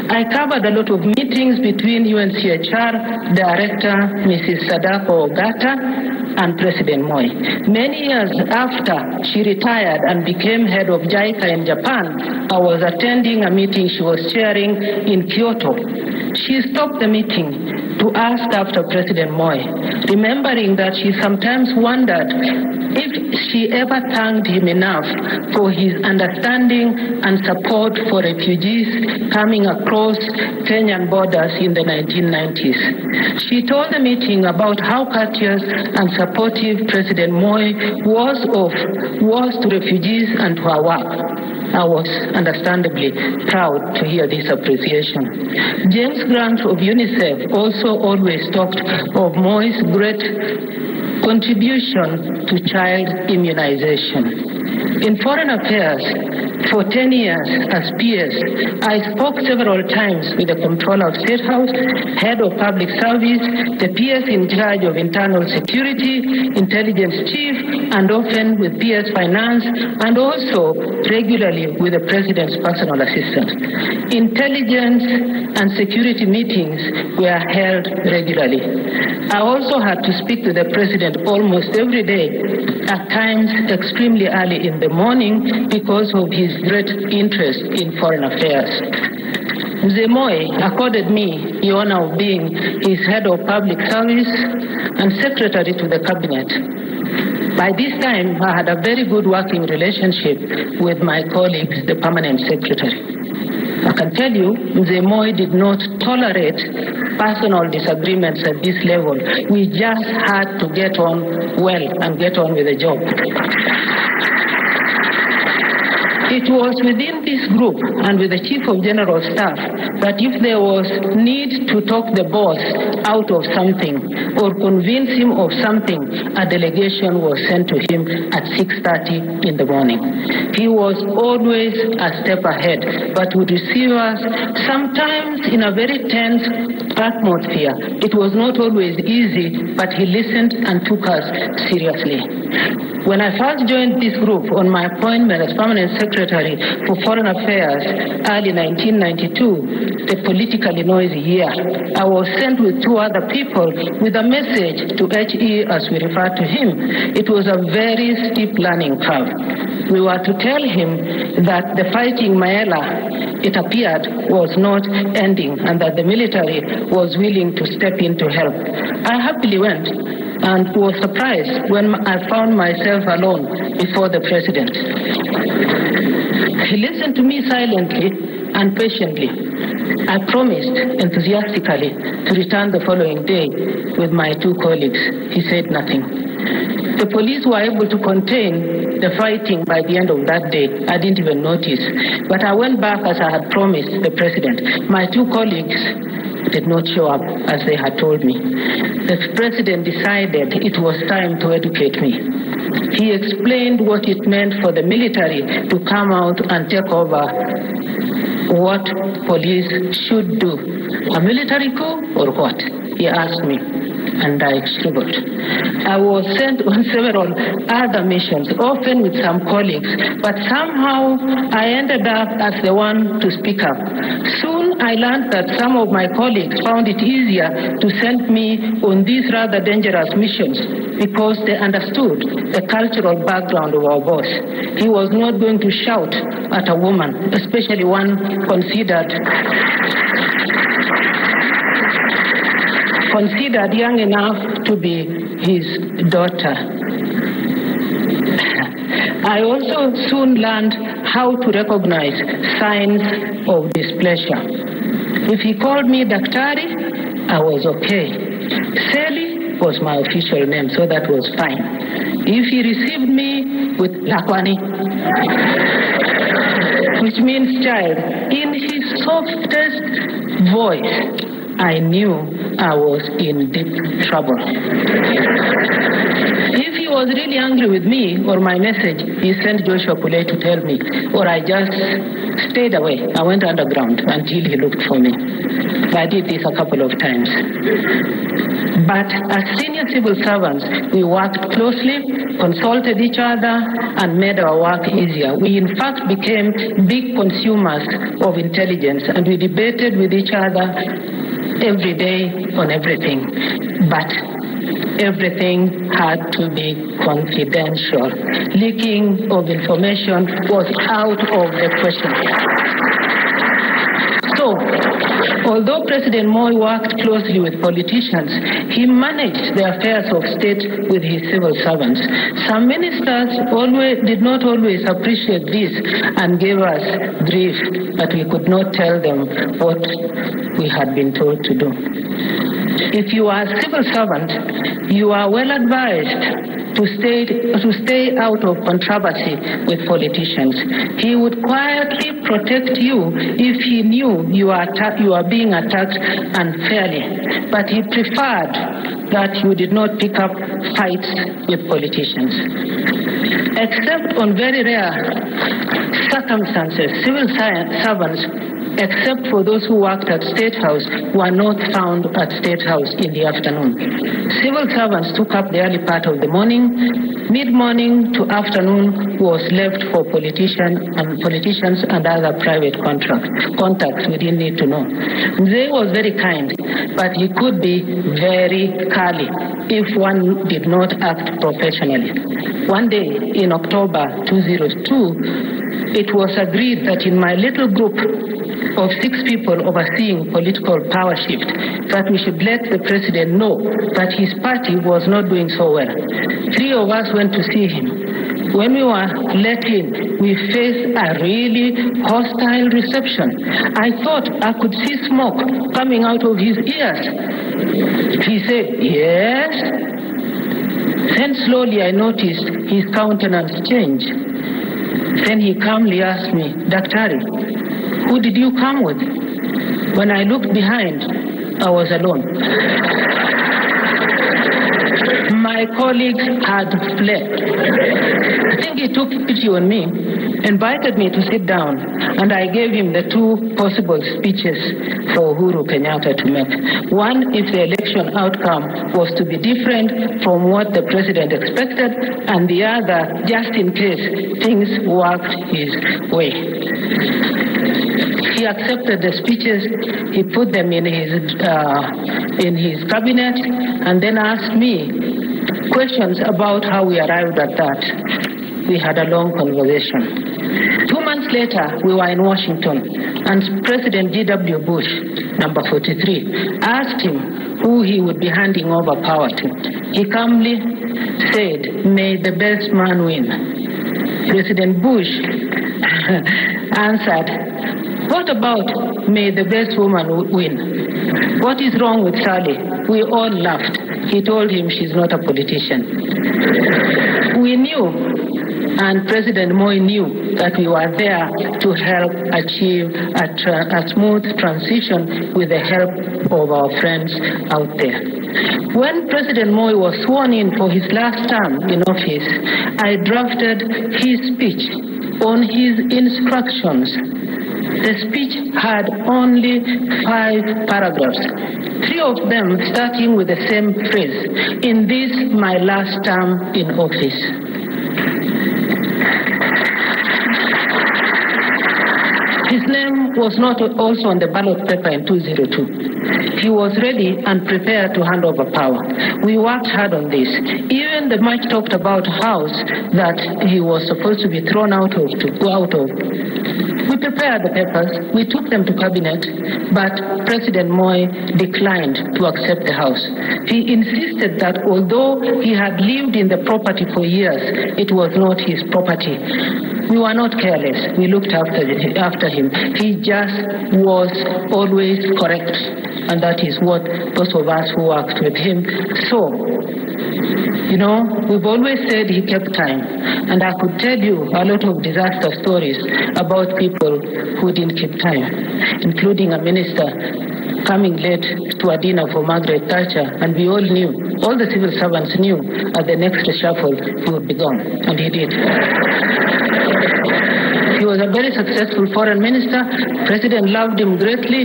I covered a lot of meetings between UNCHR Director Mrs. Sadako Ogata and President Moi. Many years after she retired and became head of JICA in Japan, I was attending a meeting she was chairing in Kyoto. She stopped the meeting to ask after President Moi, remembering that she sometimes wondered if she ever thanked him enough for his understanding and support for refugees coming across Kenyan borders in the 1990s. She told the meeting about how courteous and supportive President Moi was to refugees and to her work. I was understandably proud to hear this appreciation. James Grant of UNICEF also always talked of Moi's great contribution to child immunization. In foreign affairs, for 10 years as PS, I spoke several times with the Comptroller of State House, Head of Public Service, the PS in charge of Internal Security, Intelligence Chief, and often with PS Finance, and also regularly with the President's personal assistant. Intelligence and security meetings were held regularly. I also had to speak to the President almost every day, at times extremely early in the morning because of his great interest in foreign affairs. Mzee Moi accorded me the honor of being his head of public service and secretary to the cabinet. By this time, I had a very good working relationship with my colleagues, the permanent secretary. I can tell you, Mzee Moi did not tolerate personal disagreements at this level. We just had to get on well and get on with the job. It was within this group and with the Chief of General Staff that if there was need to talk the boss out of something or convince him of something, a delegation was sent to him at 6:30 in the morning. He was always a step ahead, but would receive us sometimes in a very tense atmosphere. It was not always easy, but he listened and took us seriously. When I first joined this group on my appointment as permanent secretary for foreign affairs early 1992, the politically noisy year, I was sent with two other people with a message to HE as we refer to him. It was a very steep learning curve. We were to tell him that the fighting Maela, it appeared, was not ending and that the military was willing to step in to help. I happily went and was surprised when I found myself alone before the President. He listened to me silently and patiently. I promised enthusiastically to return the following day with my two colleagues. He said nothing. The police were able to contain the fighting by the end of that day. I didn't even notice. But I went back as I had promised the President. My two colleagues did not show up as they had told me. The President decided it was time to educate me. He explained what it meant for the military to come out and take over what police should do. A military coup or what? He asked me, and I struggled. I was sent on several other missions, often with some colleagues, but somehow I ended up as the one to speak up. Soon I learned that some of my colleagues found it easier to send me on these rather dangerous missions because they understood the cultural background of our boss. He was not going to shout at a woman, especially one considered young enough to be his daughter. I also soon learned how to recognize signs of displeasure. If he called me Daktari, I was okay. Seli was my official name, so that was fine. If he received me with Lakwani, which means child. In his softest voice, I knew I was in deep trouble. If he was really angry with me or my message, he sent Joshua Pule to tell me, or I just stayed away. I went underground until he looked for me. I did this a couple of times. But as senior civil servants, we worked closely, consulted each other, and made our work easier. We in fact became big consumers of intelligence, and we debated with each other every day on everything. But everything had to be confidential. Leaking of information was out of the question. So, although President Moi worked closely with politicians, he managed the affairs of state with his civil servants. Some ministers did not always appreciate this and gave us grief, but we could not tell them what we had been told to do. If you are a civil servant, you are well advised to stay out of controversy with politicians. He would quietly protect you if he knew you are being attacked unfairly, but he preferred that you did not pick up fights with politicians. Except on very rare circumstances, civil servants, except for those who worked at State House, were not found at State House in the afternoon. Civil servants took up the early part of the morning. Mid-morning to afternoon was left for politicians and other private contacts we didn't need to know. They was very kind, but he could be very curly if one did not act professionally. One day in October 2002, it was agreed that in my little group of 6 people overseeing political power shift, that we should let the president know that his party was not doing so well. 3 of us went to see him. When we were let in, we faced a really hostile reception. I thought I could see smoke coming out of his ears. He said, yes. Then slowly I noticed his countenance change. Then he calmly asked me, Daktari, who did you come with? When I looked behind, I was alone. My colleagues had fled. I think he took pity on me, invited me to sit down, and I gave him the 2 possible speeches for Uhuru Kenyatta to make. One, if the election outcome was to be different from what the president expected, and the other, just in case things worked his way. He accepted the speeches, he put them in his cabinet, and then asked me questions about how we arrived at that. We had a long conversation. 2 months later, we were in Washington, and President G.W. Bush, number 43, asked him who he would be handing over power to. He calmly said, may the best man win. President Bush answered, what about may the best woman win? What is wrong with Sally? We all laughed. He told him she's not a politician. We knew, and President Moi knew, that we were there to help achieve a smooth transition with the help of our friends out there. When President Moi was sworn in for his last term in office, I drafted his speech on his instructions. The speech had only 5 paragraphs, 3 of them starting with the same phrase, in this my last term in office. His name was not also on the ballot paper in 2002. He was ready and prepared to hand over power. We worked hard on this. Even the much talked about house that he was supposed to be thrown out of. We prepared the papers, we took them to cabinet, but President Moi declined to accept the house. He insisted that although he had lived in the property for years, it was not his property. We were not careless. We looked after him. He just was always correct, and that is what those of us who worked with him saw. You know, we've always said he kept time, and I could tell you a lot of disaster stories about people who didn't keep time, including a minister coming late to a dinner for Margaret Thatcher, and we all knew, all the civil servants knew at the next reshuffle he would be gone, and he did. He was a very successful foreign minister. President loved him greatly.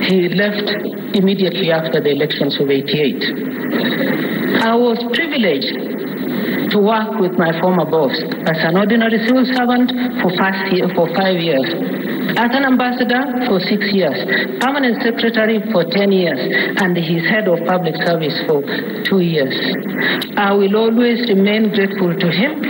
He left immediately after the elections of '88. I was privileged to work with my former boss as an ordinary civil servant for 5 years, as an ambassador for 6 years, permanent secretary for 10 years, and his head of public service for 2 years. I will always remain grateful to him.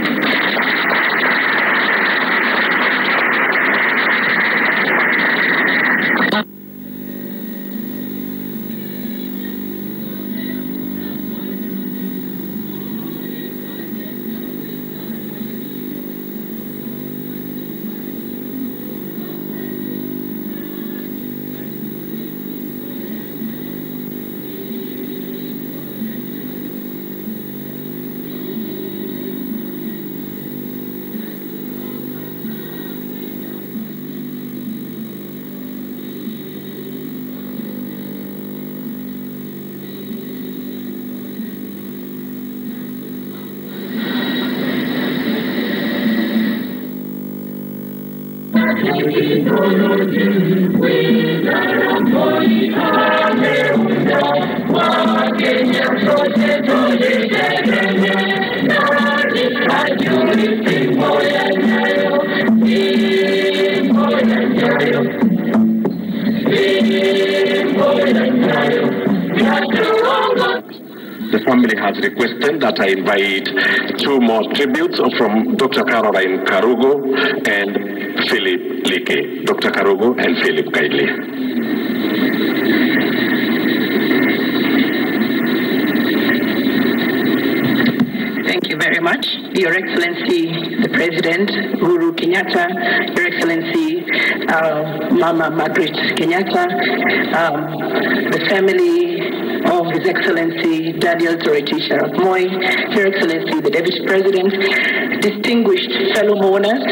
The family has requested that I invite 2 more tributes from Dr. Caroline Karugo and Philip Like. Dr. Karugo and Philip, kindly. Thank you very much. Your Excellency, the President, Uhuru Kenyatta, Your Excellency, Mama Margaret Kenyatta, the family of His Excellency Daniel Toreti Arap Moi, Your Excellency, the Deputy President, distinguished fellow mourners,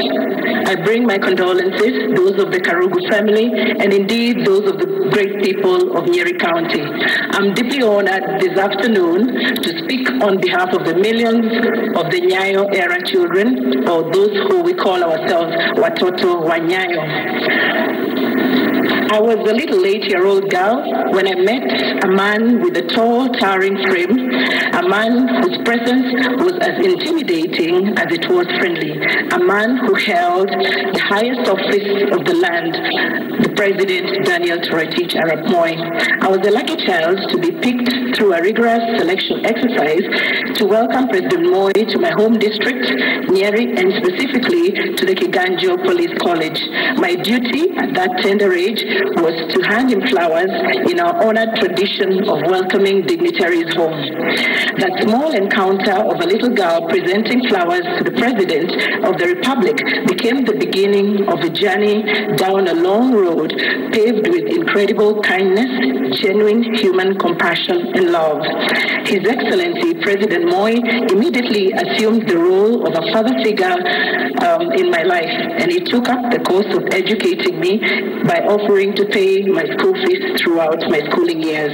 I bring my condolences, those of the Karugu family, and indeed those of the great people of Nyeri County. I'm deeply honored this afternoon to speak on behalf of the millions of the Nyayo era children, or those who we call ourselves Watoto wa Nyayo. I was a little 8-year-old girl when I met a man with a tall, towering frame, a man whose presence was as intimidating as it was friendly, a man who held the highest office of the land, the President Daniel Toreti Arap Moi. I was a lucky child to be picked through a rigorous selection exercise to welcome President Moi to my home district, Nyeri, and specifically to the Kiganjo Police College. My duty at that tender age was to hand him flowers in our honored tradition of welcoming dignitaries home. That small encounter of a little girl presenting flowers to the President of the Republic became the beginning of a journey down a long road paved with incredible kindness, genuine human compassion and love. His Excellency President Moi immediately assumed the role of a father figure in my life, and he took up the course of educating me by offering to pay my school fees throughout my schooling years.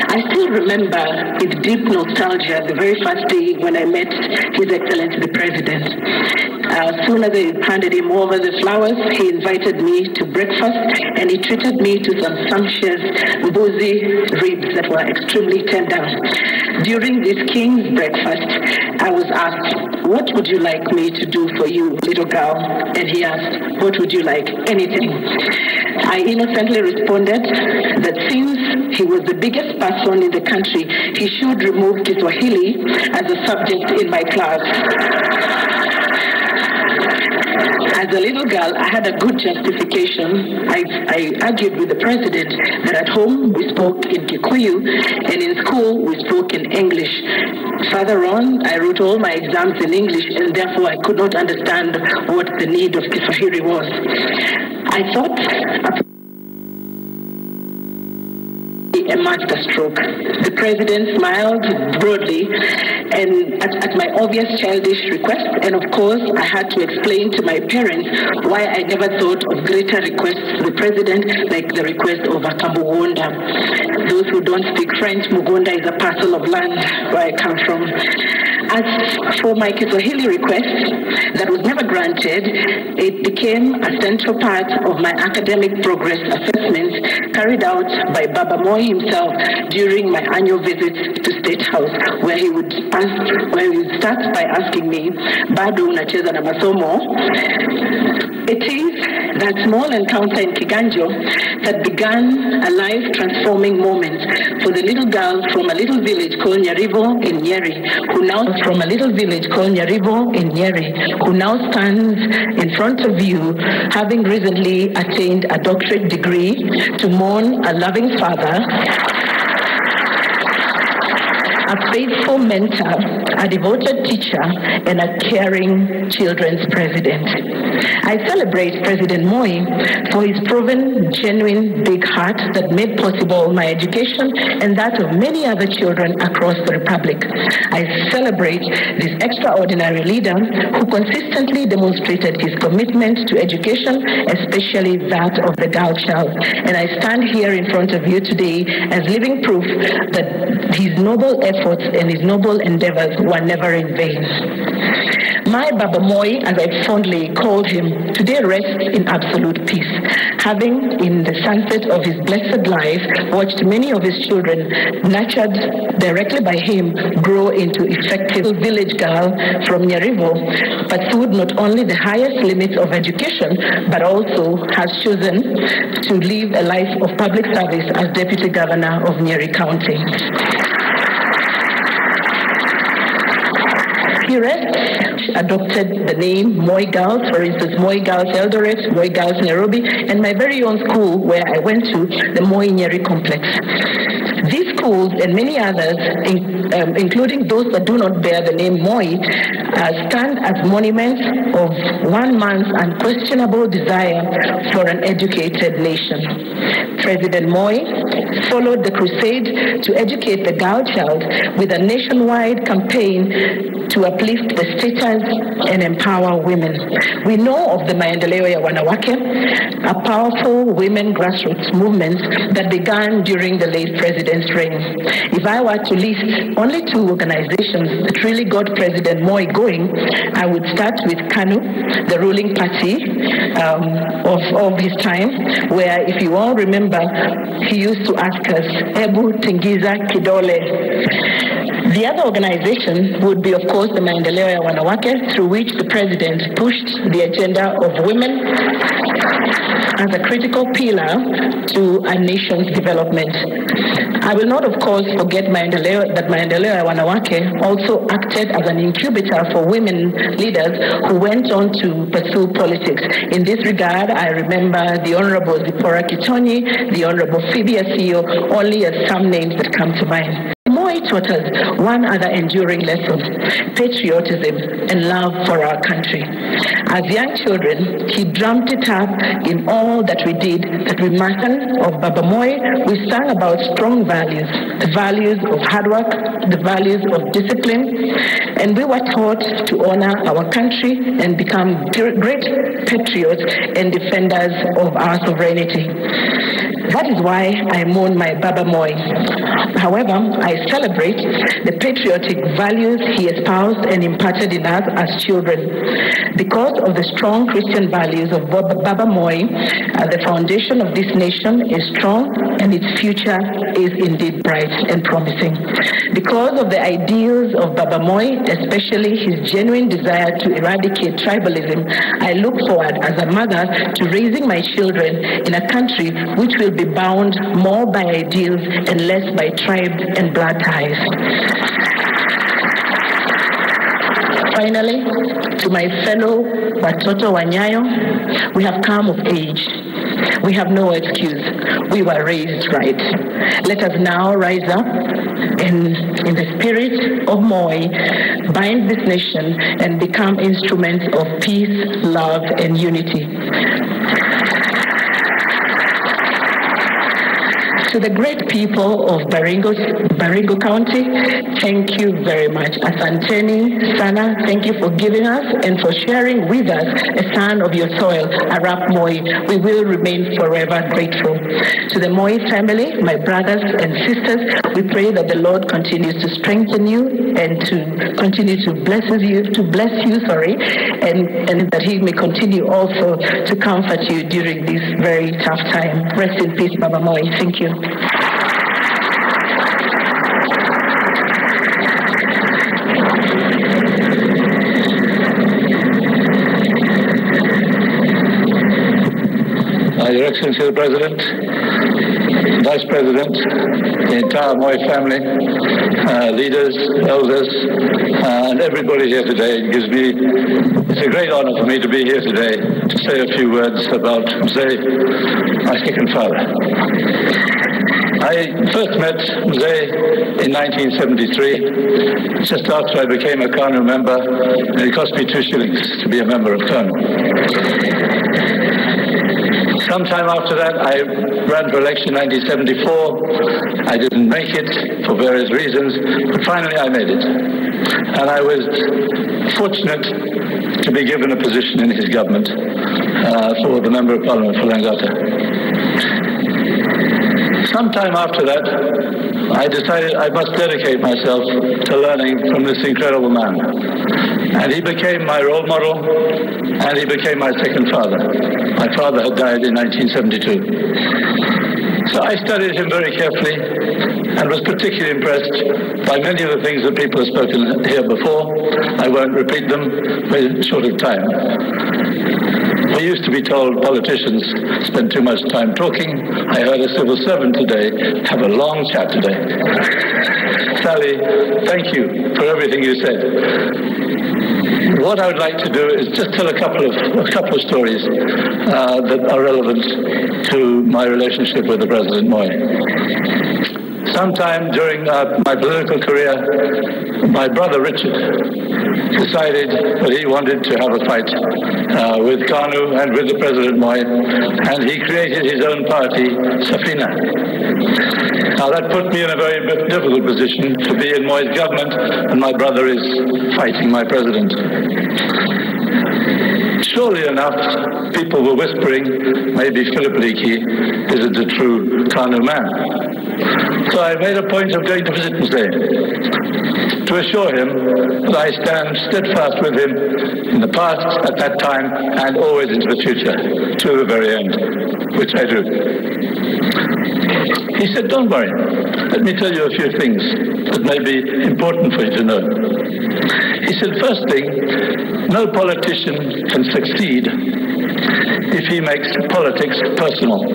I still remember with deep nostalgia the very first day when I met His Excellency the President. As soon as I handed him over the flowers, he invited me to breakfast and he treated me to some sumptuous mbuzi ribs that were extremely tender. During this king's breakfast, I was asked, "What would you like me to do for you, little girl?" And he asked, "What would you like?" "Anything." I innocently responded that since he was the biggest person in the country, he should remove Kiswahili as a subject in my class. As a little girl, I had a good justification. I argued with the President that at home we spoke in Kikuyu and in school we spoke in English. Further on, I wrote all my exams in English and therefore I could not understand what the need of Kiswahili was. I thought be a masterstroke. The president smiled broadly and at my obvious childish request, and of course I had to explain to my parents why I never thought of greater requests to the president like the request of Akambugonda. Those who don't speak French, Mugonda is a parcel of land where I come from. As for my Kiswahili request that was never granted, it became a central part of my academic progress assessments carried out by Baba Moi himself during my annual visits to State House, where he would start by asking me, "Bado unacheza na masomo?" It is that small encounter in Kiganjo that began a life-transforming moment for the little girl from a little village called Nyarivo in Nyeri, who now stands in front of you, having recently attained a doctorate degree, to mourn a loving father, a faithful mentor, a devoted teacher, and a caring children's president. I celebrate President Moi for his proven, genuine, big heart that made possible my education and that of many other children across the Republic. I celebrate this extraordinary leader who consistently demonstrated his commitment to education, especially that of the girl child. And I stand here in front of you today as living proof that his noble efforts and his noble endeavors were never in vain. My Baba Moi, as I fondly called him, today rests in absolute peace, having in the sunset of his blessed life watched many of his children, nurtured directly by him, grow into effective village girl from Nyarivo, pursued not only the highest limits of education, but also has chosen to live a life of public service as Deputy Governor of Nyeri County. He adopted the name Moi Girls, for instance, Moi Girls Eldoret, Moi Girls Nairobi, and my very own school where I went to, the Moi Nyeri Complex. These schools and many others, including those that do not bear the name Moi, stand as monuments of one man's unquestionable desire for an educated nation. President Moi followed the crusade to educate the girl child with a nationwide campaign to uplift the status and empower women. We know of the Maendeleo ya Wanawake, a powerful women grassroots movement that began during the late president's reign. If I were to list only two organizations that really got President Moi going, I would start with KANU, the ruling party of his time, where, if you all remember, he used to ask us, "Ebu tingiza kidole." The other organization would be, of course, the Maendeleo ya Wanawake, through which the president pushed the agenda of women as a critical pillar to a nation's development. I will not, of course, forget that Maendeleo ya Wanawake also acted as an incubator for women leaders who went on to pursue politics. In this regard, I remember the Honorable Zipporah Kitonyi, the Honorable Phoebe Asio, only as some names that come to mind. Moi taught us one other enduring lesson: patriotism and love for our country. As young children, he drummed it up in all that we did, that we mastered of Baba Moi. We sang about strong values, the values of hard work, the values of discipline, and we were taught to honor our country and become great patriots and defenders of our sovereignty. That is why I mourn my Baba Moi. However, I celebrate the patriotic values he espoused and imparted in us as children. Because of the strong Christian values of Baba Moi, the foundation of this nation is strong and its future is indeed bright and promising. Because of the ideals of Baba Moi, especially his genuine desire to eradicate tribalism, I look forward as a mother to raising my children in a country which will be bound more by ideals and less by tribe and blood ties. Finally, to my fellow Watoto Wanyayo, we have come of age. We have no excuse. We were raised right. Let us now rise up and, in the spirit of Moi, bind this nation and become instruments of peace, love, and unity. To the great people of Baringo County, thank you very much. Asanteni Sana, thank you for giving us and for sharing with us a son of your soil, Arap Moi. We will remain forever grateful. To the Moi family, my brothers and sisters, we pray that the Lord continues to strengthen you and to continue to bless you, and that He may continue also to comfort you during this very tough time. Rest in peace, Baba Moi. Thank you. Your Excellency the President, Vice President, the entire Moi family, leaders, elders, and everybody here today. It's a great honor for me to be here today to say a few words about Mzee, my second father. I first met Mzee in 1973, just after I became a KANU member, and it cost me 2 shillings to be a member of KANU. Sometime after that, I ran for election in 1974. I didn't make it for various reasons, but finally I made it. And I was fortunate to be given a position in his government for the Member of Parliament for Langata. Sometime after that, I decided I must dedicate myself to learning from this incredible man. And he became my role model, and he became my second father. My father had died in 1972. So I studied him very carefully and was particularly impressed by many of the things that people have spoken here before. I won't repeat them, very short of time. We used to be told politicians spend too much time talking. I heard a civil servant today have a long chat today. Sally, thank you for everything you said. What I would like to do is just tell a couple of stories that are relevant to my relationship with the President Moi. Sometime during my political career, my brother Richard decided that he wanted to have a fight with KANU and with the President Moi, and he created his own party, Safina. Now that put me in a very difficult position to be in Moi's government, and my brother is fighting my president. Surely enough, people were whispering, maybe Philip Leakey isn't a true KANU man. So I made a point of going to visit Mzee to assure him that I stand steadfast with him in the past, at that time, and always into the future, to the very end, which I do. He said, don't worry, let me tell you a few things that may be important for you to know. He said, first thing, no politician can succeed if he makes politics personal.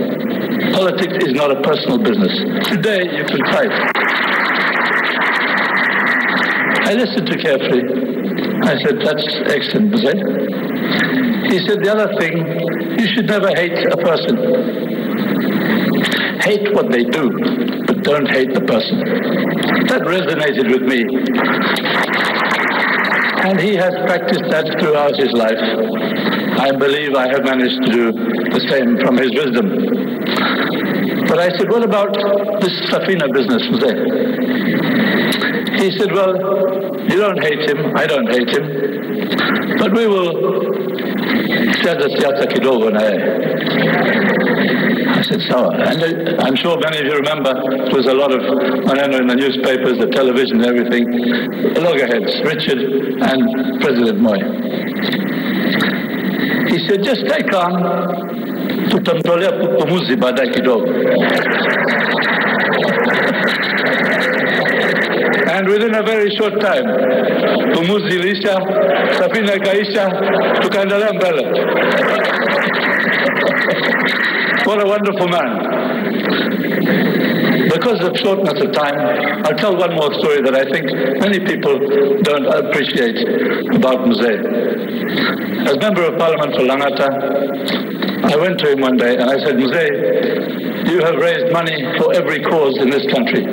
Politics is not a personal business. Today, you can fight. I listened to carefully. I said, that's excellent, Mzee. He said, the other thing, you should never hate a person. Hate what they do, but don't hate the person. That resonated with me. And he has practiced that throughout his life. I believe I have managed to do the same from his wisdom. But I said, what about this Safina business, Mzee? He said, well, you don't hate him, I don't hate him, but we will cheza siasa kidogo na yeye. I said, sawa. And I'm sure many of you remember there was a lot of maneno in the newspapers, the television, everything. Loggerheads, Richard and President Moi. He said, just stay calm, tutamtolea pumuzi baadaye kidogo. And within a very short time, pumuzi ilisha, Safina ikaisha, tukaendelea mbele. What a wonderful man. Because of shortness of time, I'll tell one more story that I think many people don't appreciate about Mzee. As Member of Parliament for Langata, I went to him one day and I said, Mzee, you have raised money for every cause in this country.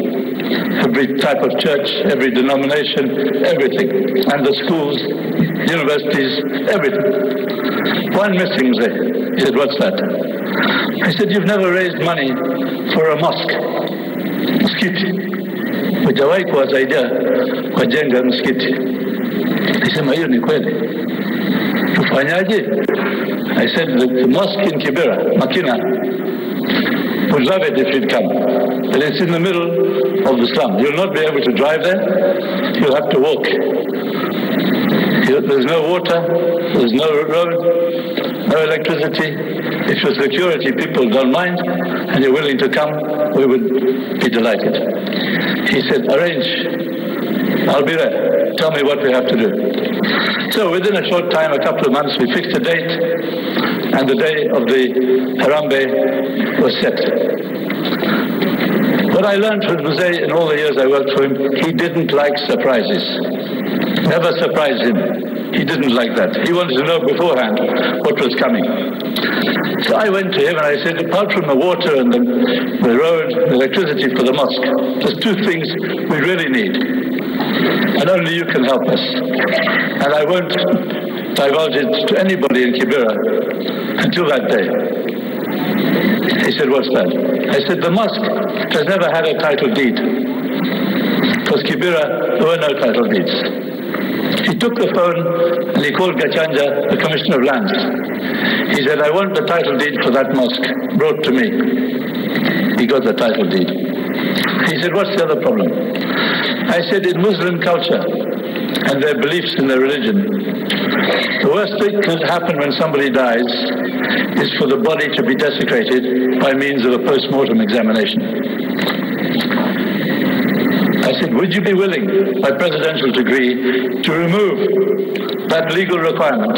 Every type of church, every denomination, everything. And the schools, universities, everything. One missing, Mzee. He said, what's that? I said, you've never raised money for a mosque. msikiti, hujawahi kuwasaidia kujenga msikiti. Nisema hiyo ni kweli, tufanyaje? I said the mosque in Kibera, Makina, would love it if you'd come. But it's in the middle of the slum. You'll not be able to drive there. You'll have to walk. There's no water. There's no road. No electricity. If your security people don't mind and you're willing to come, we would be delighted. He said, arrange. I'll be there. Tell me what we have to do. So within a short time, a couple of months, we fixed a date, and the day of the Harambe was set. What I learned from Jose in all the years I worked for him, he didn't like surprises. Never surprised him. He didn't like that. He wanted to know beforehand what was coming. So I went to him and I said, apart from the water and the road, the electricity for the mosque, there's two things we really need. And only you can help us. And I won't divulge it to anybody in Kibera until that day. He said, what's that? I said, the mosque has never had a title deed. Because Kibera, there were no title deeds. He took the phone and he called Gachanja, the Commissioner of Lands. He said, I want the title deed for that mosque brought to me. He got the title deed. He said, what's the other problem? I said, in Muslim culture and their beliefs in their religion, the worst thing that can happen when somebody dies is for the body to be desecrated by means of a post-mortem examination. I said, would you be willing, by presidential decree, to remove that legal requirement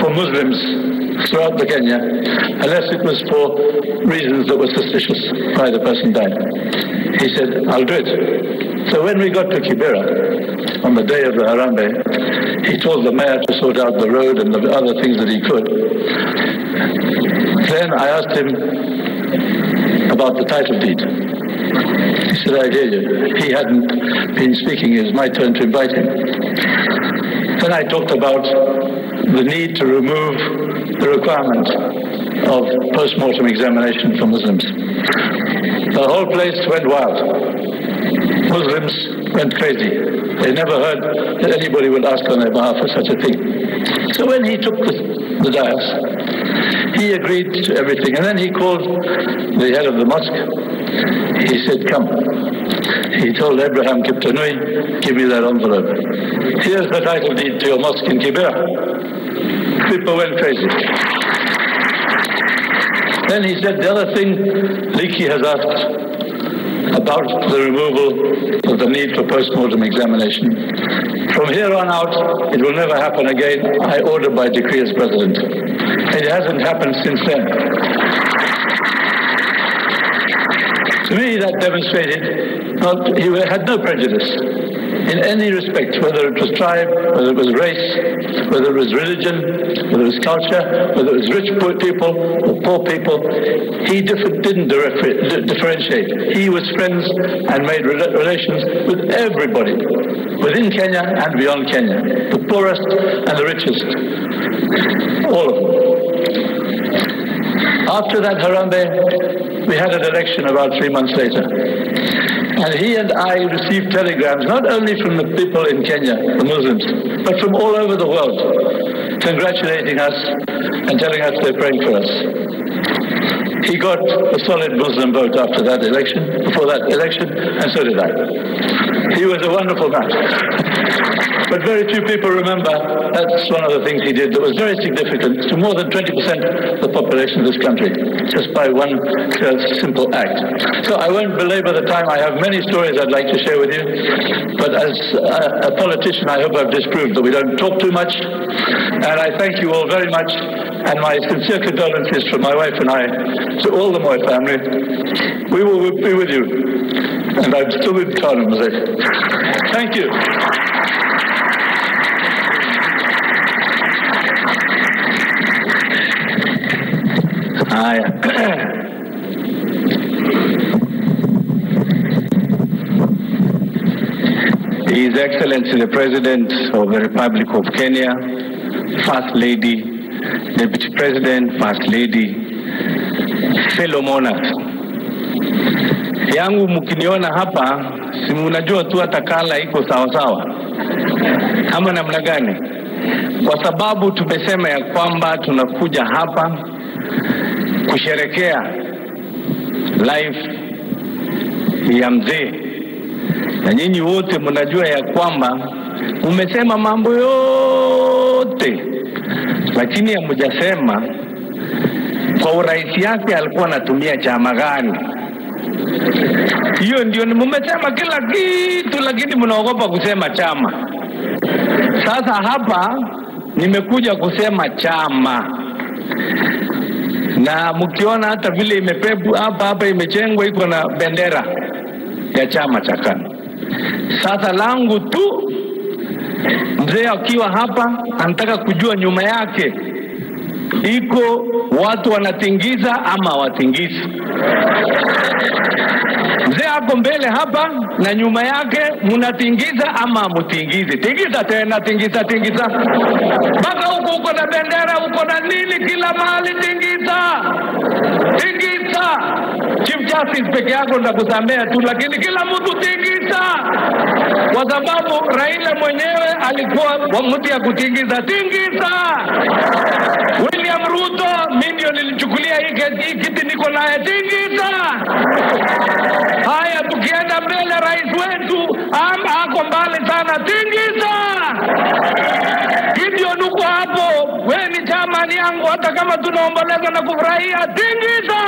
for Muslims throughout the Kenya, unless it was for reasons that were suspicious why the person died? He said, I'll do it. So when we got to Kibera, on the day of the Harambe, he told the mayor to sort out the road and the other things that he could. Then I asked him about the title deed. He said, I hear you. He hadn't been speaking. It was my turn to invite him. Then I talked about the need to remove the requirement of post-mortem examination for Muslims. The whole place went wild. Muslims went crazy. They never heard that anybody would ask on their behalf for such a thing. So when he took the dais, he agreed to everything. And then he called the head of the mosque. He said, come. He told Abraham Kiptanui, give me that envelope. Here's the title deed to your mosque in Kibera. People went crazy. Then he said, the other thing Leakey has asked about the removal of the need for post-mortem examination. From here on out, it will never happen again. I order by decree as president. It hasn't happened since then. To me, that demonstrated he had no prejudice in any respect, whether it was tribe, whether it was race, whether it was religion, whether it was culture, whether it was rich people or poor people. He didn't differentiate. He was friends and made relations with everybody, within Kenya and beyond Kenya, the poorest and the richest, all of them. After that Harambe, we had an election about 3 months later. And he and I received telegrams, not only from the people in Kenya, the Muslims, but from all over the world, congratulating us and telling us they're praying for us. He got a solid Muslim vote after that election, before that election, and so did I. He was a wonderful man. But very few people remember that's one of the things he did that was very significant to more than 20% of the population of this country, just by one simple act. So I won't belabor the time. I have many stories I'd like to share with you. But as a politician, I hope I've disproved that we don't talk too much. And I thank you all very much. And my sincere condolences from my wife and I to all the MOI family. We will be with you. And I'm still in town, Mazishi. Thank you. His Excellency the President of the Republic of Kenya, First Lady, Deputy President, First Lady, fellow monarchs. yangu mkiniona hapa, si mnajua tu hata kala iko sawa sawa ama namna gani? Kwa sababu tumesema ya kwamba tunakuja hapa kusherekea life ya mzee, na nyinyi wote mnajua ya kwamba umesema mambo yote, lakini hamjasema kwa urais yake alikuwa anatumia chama gani. Hiyo ndio mmesema kila kitu, lakini mnaogopa kusema chama. Sasa hapa nimekuja kusema chama, na mkiona hata vile imepepu hapa imechengwa iko na bendera ya chama cha KANU. Sasa langu tu, mzee akiwa hapa anataka kujua nyuma yake iko watu wanatingiza ama watingizi. Mzee hapo mbele hapa na nyuma yake mnatingiza ama mutingizi. Tingiza tena, tingiza. Baka huko na bendera, huko na nini, kila mahali tingiza. Chief Justice peke yako ndakusamea tu, lakini kila mtu tingiza. Kwa sababu Raila mwenyewe alikuwa mtu ya kutingiza. William Ruto, mimi ndio nilichukulia hii kiti niko naye, tingiza. Haya, tukienda mbele rais wetu ako mbali sana, tingiza. Hivyo nuko hapo, wewe ni chamani yangu, hata kama tunaomboleza na kufurahia, tingiza.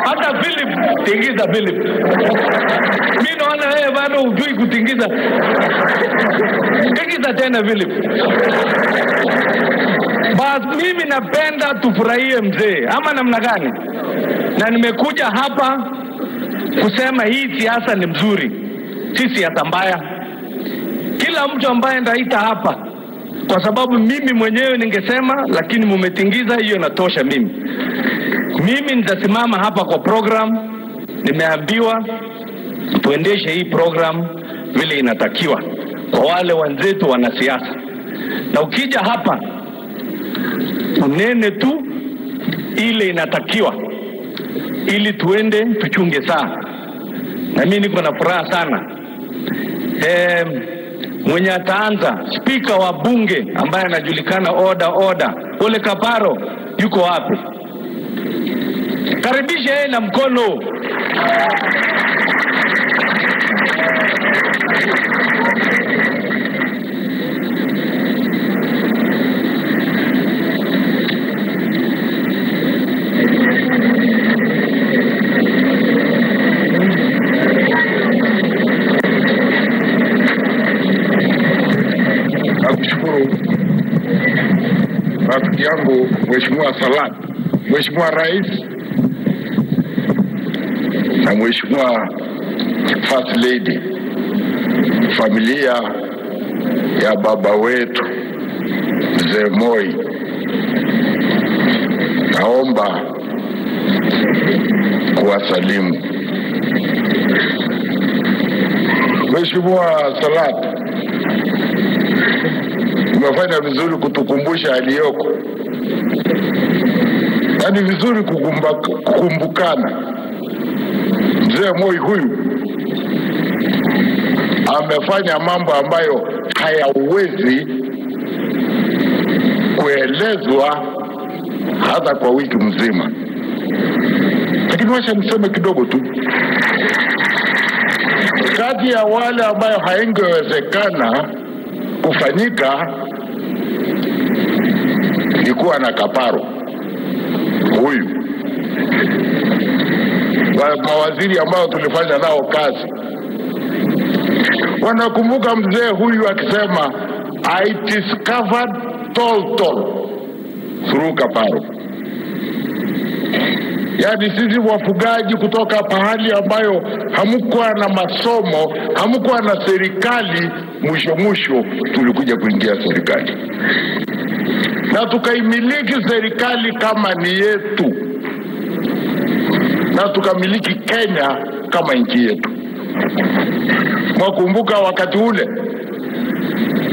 Hata Philip, tingiza Philip. Mimi naona wewe bado hujui kutingiza. Tingiza tena Philip. Bas mimi napenda tufurahie mzee, ama namna gani? Na nimekuja hapa kusema hii siasa ni mzuri, si siasa mbaya. Kila mtu ambaye ndaita hapa, kwa sababu mimi mwenyewe ningesema, lakini mumetingiza, hiyo natosha mimi. Mimi nitasimama hapa kwa program, nimeambiwa tuendeshe hii program vile inatakiwa kwa wale wenzetu wanasiasa. Na ukija hapa unene tu ile inatakiwa, ili tuende tuchunge saa. Na mimi niko na furaha sana. Mwenye ataanza speaker wa bunge ambaye anajulikana order Ole Kaparo yuko wapi? Karibisha yeye na mkono. Nakushukuru rafiki yangu Mheshimiwa Salat, Mheshimiwa Rais na Mheshimiwa First Lady, familia ya baba wetu Mzee Moi, naomba kuwasalimu. Mheshimiwa Salat, umefanya vizuri kutukumbusha aliyoko. Yaani vizuri kukumbukana. Mzee Moi huyu amefanya mambo ambayo hayawezi kuelezwa hata kwa wiki mzima. Lakini wacha niseme kidogo tu. Kati ya wale ambayo haingewezekana kufanyika ni kuwa na Kaparo huyu, mawaziri ambao tulifanya nao kazi. Wanakumbuka mzee huyu akisema I discovered toll through Kaparo. Yaani sisi wafugaji kutoka pahali ambayo hamkuwa na masomo, hamkuwa na serikali, mwisho tulikuja kuingia serikali. Na tukaimiliki serikali kama ni yetu. Na tukamiliki Kenya kama nchi yetu. Mwakumbuka wakati ule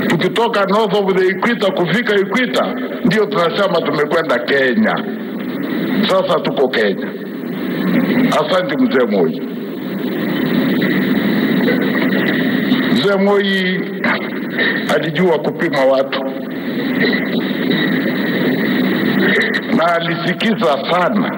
tukitoka north of the equator kufika equator, ndio tunasema tumekwenda Kenya. Sasa tuko Kenya. Asante mzee Moi. Mzee Moi alijua kupima watu na alisikiza sana,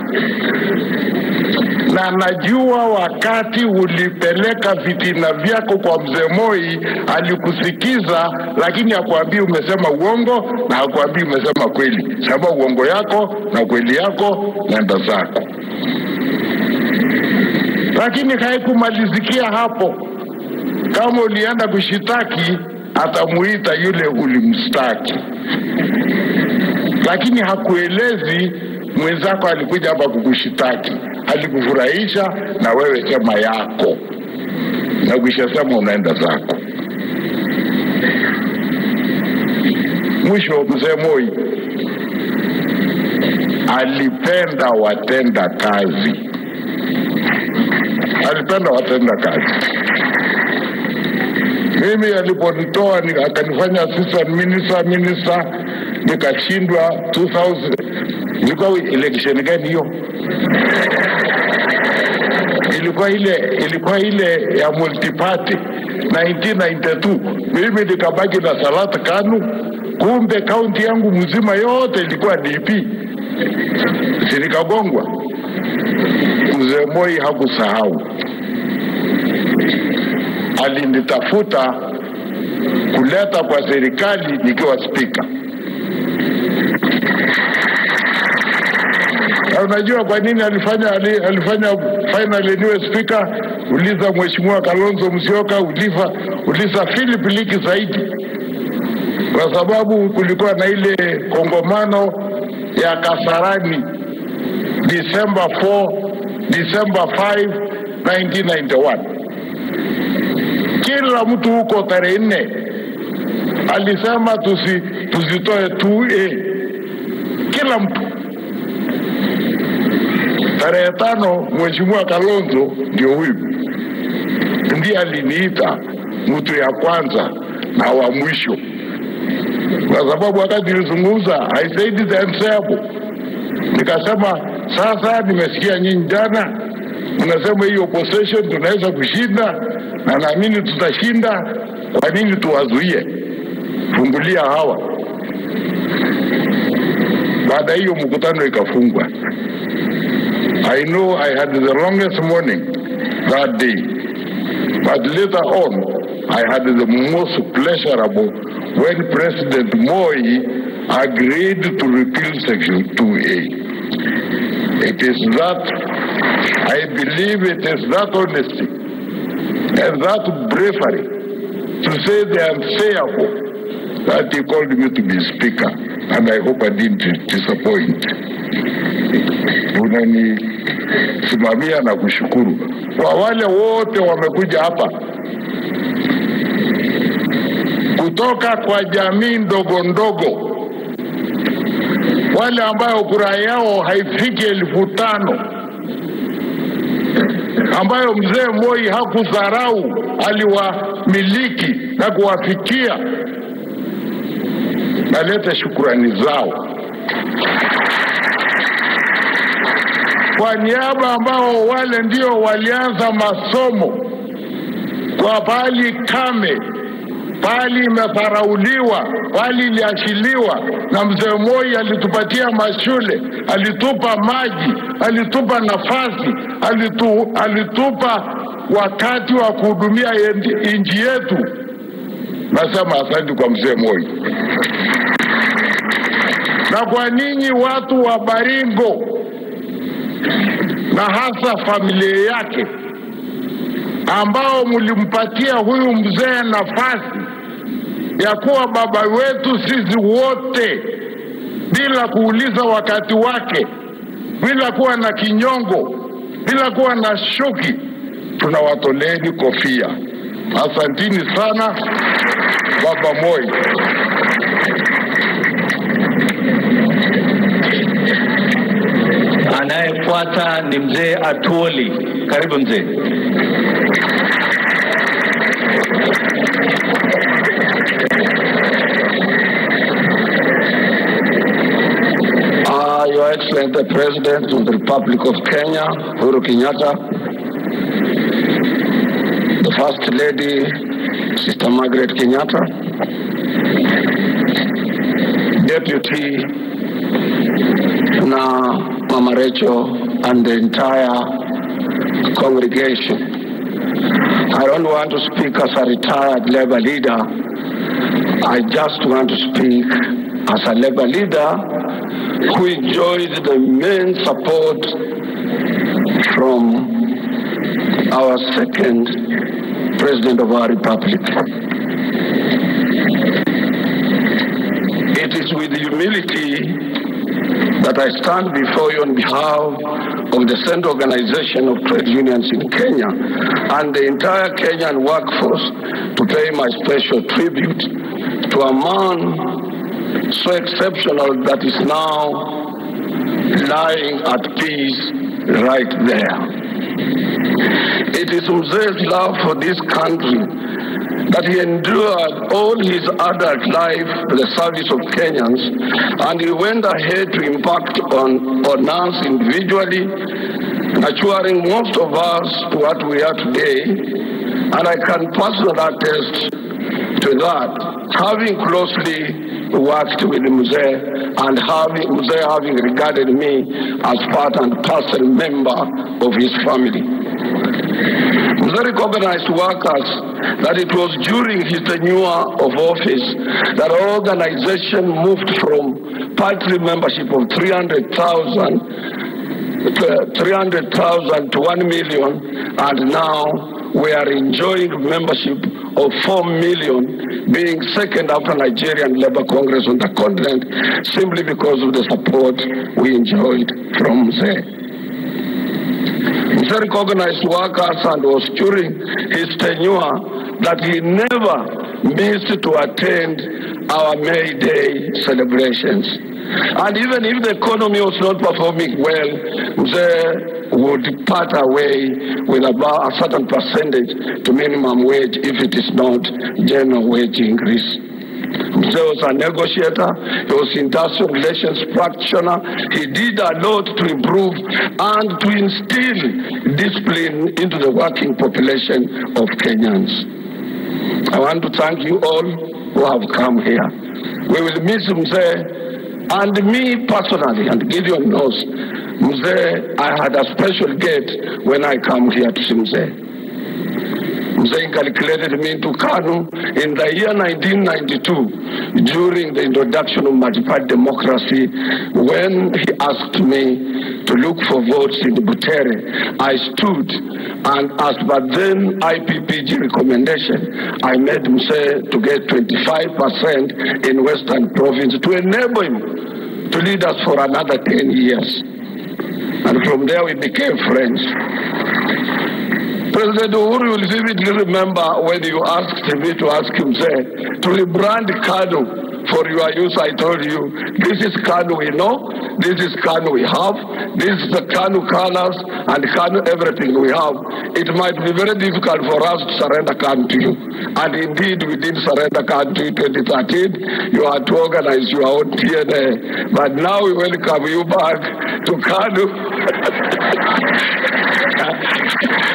na najua wakati ulipeleka vitina vyako kwa mzee Moi alikusikiza, lakini hakuambii umesema uongo na hakuambii umesema kweli. Sema uongo yako na kweli yako, nenda zako. Lakini haikumalizikia hapo. Kama ulienda kushitaki, atamuita yule ulimstaki. Lakini hakuelezi mwenzako alikuja hapa kukushitaki. Alikufurahisha na wewe sema yako, na ukishasema unaenda zako. Mwisho, mzee Moi alipenda watenda kazi. Alipenda watenda kazi. Mimi aliponitoa akanifanya assistant minister, nikashindwa 2000. Ilikuwa election gani hiyo? Ilikuwa ile ya multiparty 1992. Mimi nikabaki na Salat Kanu, kumbe kaunti yangu mzima yote ilikuwa DP. Sinikagongwa. Mzee Moi hakusahau. Alinitafuta kuleta kwa serikali nikiwa speaker. Unajua kwa nini alifanya finally niwe speaker? Uliza Mheshimiwa Kalonzo Musyoka, uliza Philip Liki zaidi. Kwa sababu kulikuwa na ile kongomano ya Kasarani December 5, 1991. Kila mtu huko tarehe 4 alisema tuzitoe 2A. Kila mtu. Tarehe 5 Mheshimiwa Kalonzo ndio huyu ndiye aliniita mtu ya kwanza na wa mwisho, kwa sababu wakati nilizungumza I said the unsayable. Nikasema sasa nimesikia nyinyi jana mnasema hii opposition tunaweza kushinda na naamini tutashinda, kwa nini tuwazuie? Fungulia hawa. Baada hiyo mkutano ikafungwa. I know I had the longest morning that day, but later on I had the most pleasurable when President Moi agreed to repeal Section 2A. It is that, I believe it is that honesty and that bravery to say the unsayable that he called me to be speaker, and I hope I didn't disappoint. Unanisimamia na kushukuru. Kwa wale wote wamekuja hapa kutoka kwa jamii ndogo ndogo, wale ambao kura yao haifiki 5,000, ambayo mzee Moi hakudharau, aliwamiliki na kuwafikia, naleta shukrani zao. Kwa niaba ambao wale ndio walianza masomo kwa pali kame, pali imedharauliwa, pali iliachiliwa, na mzee Moi alitupatia mashule, alitupa maji, alitupa nafasi, alitupa wakati wa kuhudumia nchi yetu. Nasema asante kwa mzee Moi. Na kwa ninyi watu wa Baringo na hasa familia yake ambao mlimpatia huyu mzee nafasi ya kuwa baba wetu sisi wote, bila kuuliza wakati wake, bila kuwa na kinyongo, bila kuwa na shuki, tunawatoleni kofia. Asantini sana Baba Moi. Anayefuata ni mzee Atuoli. Karibu mzee. Your Excellency the President of the Republic of Kenya, Uhuru Kenyatta, the First Lady, Sister Margaret Kenyatta, Deputy Mama Rachel, and the entire congregation. I don't want to speak as a retired Labour leader. I just want to speak as a Labour leader who enjoyed the main support from our second President of our Republic. It is with humility that I stand before you on behalf of the Central Organization of Trade Unions in Kenya and the entire Kenyan workforce to pay my special tribute to a man so exceptional that is now lying at peace right there. It is Mzee's love for this country that he endured all his adult life for the service of Kenyans, and he went ahead to impact on us individually, nurturing most of us to what we are today. And I can personally attest to that, having closely worked with Mzee and Mzee having regarded me as part and parcel member of his family. Mzee recognized workers that it was during his tenure of office that our organization moved from party membership of 300,000 to 1 million, and now we are enjoying membership of 4 million, being second after Nigerian Labour Congress on the continent, simply because of the support we enjoyed from Mzee. Mzee recognized workers and was during his tenure that he never missed to attend our May Day celebrations. And even if the economy was not performing well, Mzee would part away with about a certain percentage to minimum wage if it is not general wage increase. Mzee was a negotiator, he was industrial relations practitioner. He did a lot to improve and to instill discipline into the working population of Kenyans. I want to thank you all who have come here. We will miss Mzee, and me personally, and Gideon knows, Mzee, I had a special gate when I come here to see Mzee. Mzee calculated me into KANU in the year 1992 during the introduction of multi-party democracy. When he asked me to look for votes in Butere, I stood and asked, but then IPPG recommendation, I made Mzee to get 25% in Western Province to enable him to lead us for another 10 years. And from there we became friends. President Uhuru will vividly remember when you asked me to ask him, say, to rebrand KANU for your use. I told you, this is KANU we know, this is KANU we have, this is the KANU colors and KANU everything we have. It might be very difficult for us to surrender KANU to you. And indeed, we did surrender KANU to you in 2013. You had to organize your own DNA. But now we welcome you back to KANU.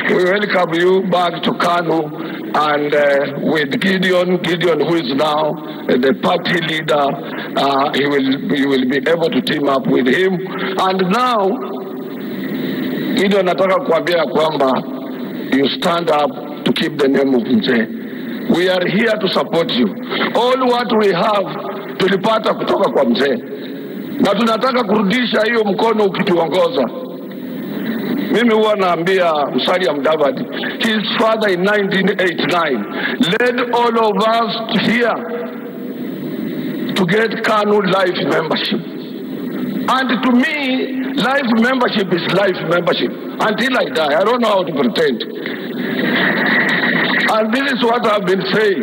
We welcome you back to KANU, and with Gideon, who is now the party leader, you will be able to team up with him. And now, Gideon, nataka kuambia kwamba you stand up to keep the name of Mzee. We are here to support you. All what we have tulipata kutoka kwa Mzee, na tunataka kurudisha hiyo mkono ukituongoza. Mimi huwa naambia Musalia Mudavadi, his father in 1989 led all of us here to get KANU life membership. And to me, life membership is life membership. Until I die, I don't know how to pretend. And this is what I've been saying.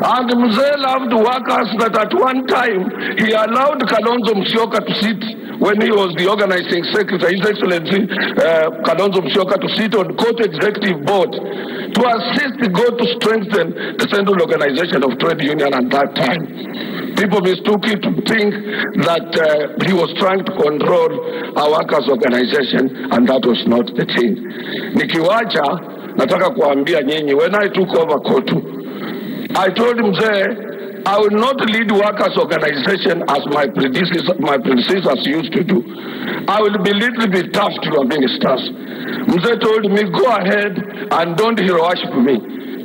And Mzee loved workers that at one time, he allowed Kalonzo Musyoka to sit when he was the organizing secretary, His Excellency Kalonzo Musyoka, to sit on court executive board to assist the God to strengthen the central organization of trade union at that time. People mistook it to think that he was trying to control our workers' organization, and that was not the thing. Nikiwacha, nataka kuambia nyinyi, when I took over Kotu, I told him there, I will not lead workers' organization as my predecessors used to do. I will be a little bit tough to your ministers. Mzee told me, go ahead and don't hero worship me.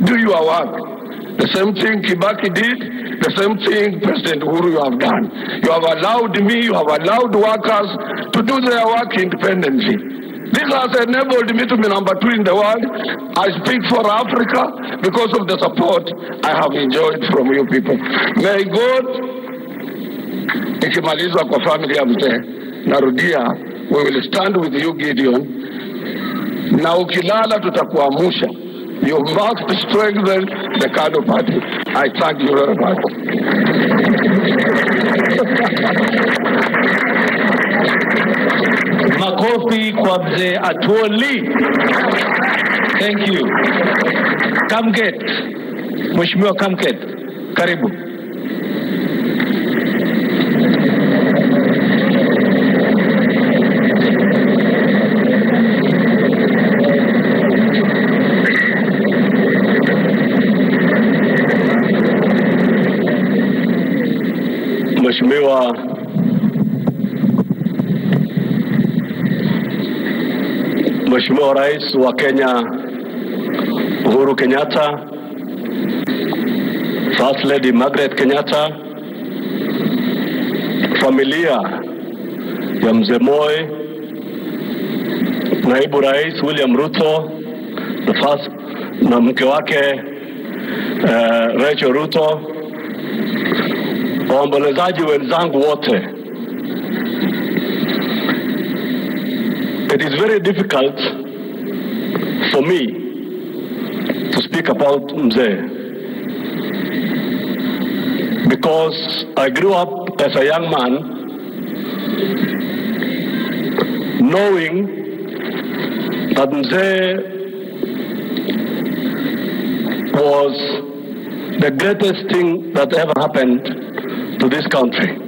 Do your work. The same thing Kibaki did, the same thing President Uhuru you have done. You have allowed me, you have allowed workers to do their work independently. This has enabled me to be number 2 in the world. I speak for Africa because of the support I have enjoyed from you people. May God, ikimaliza kwa family ya mzee, narudia, we will stand with you Gideon, na ukilala tutakuamusha. You must strengthen the Kano party. I thank you very much. Makofi kwa mzee Atuoli. Thank you. Kamket. Mheshimiwa Kamket. Karibu. Mheshimiwa Rais wa Kenya Uhuru Kenyatta, First Lady Margaret Kenyatta, familia ya Mzee Moi, Naibu Rais William Ruto, na mke wake Rachel Ruto, waombolezaji wenzangu wote. It is very difficult for me to speak about Mzee because I grew up as a young man knowing that Mzee was the greatest thing that ever happened to this country.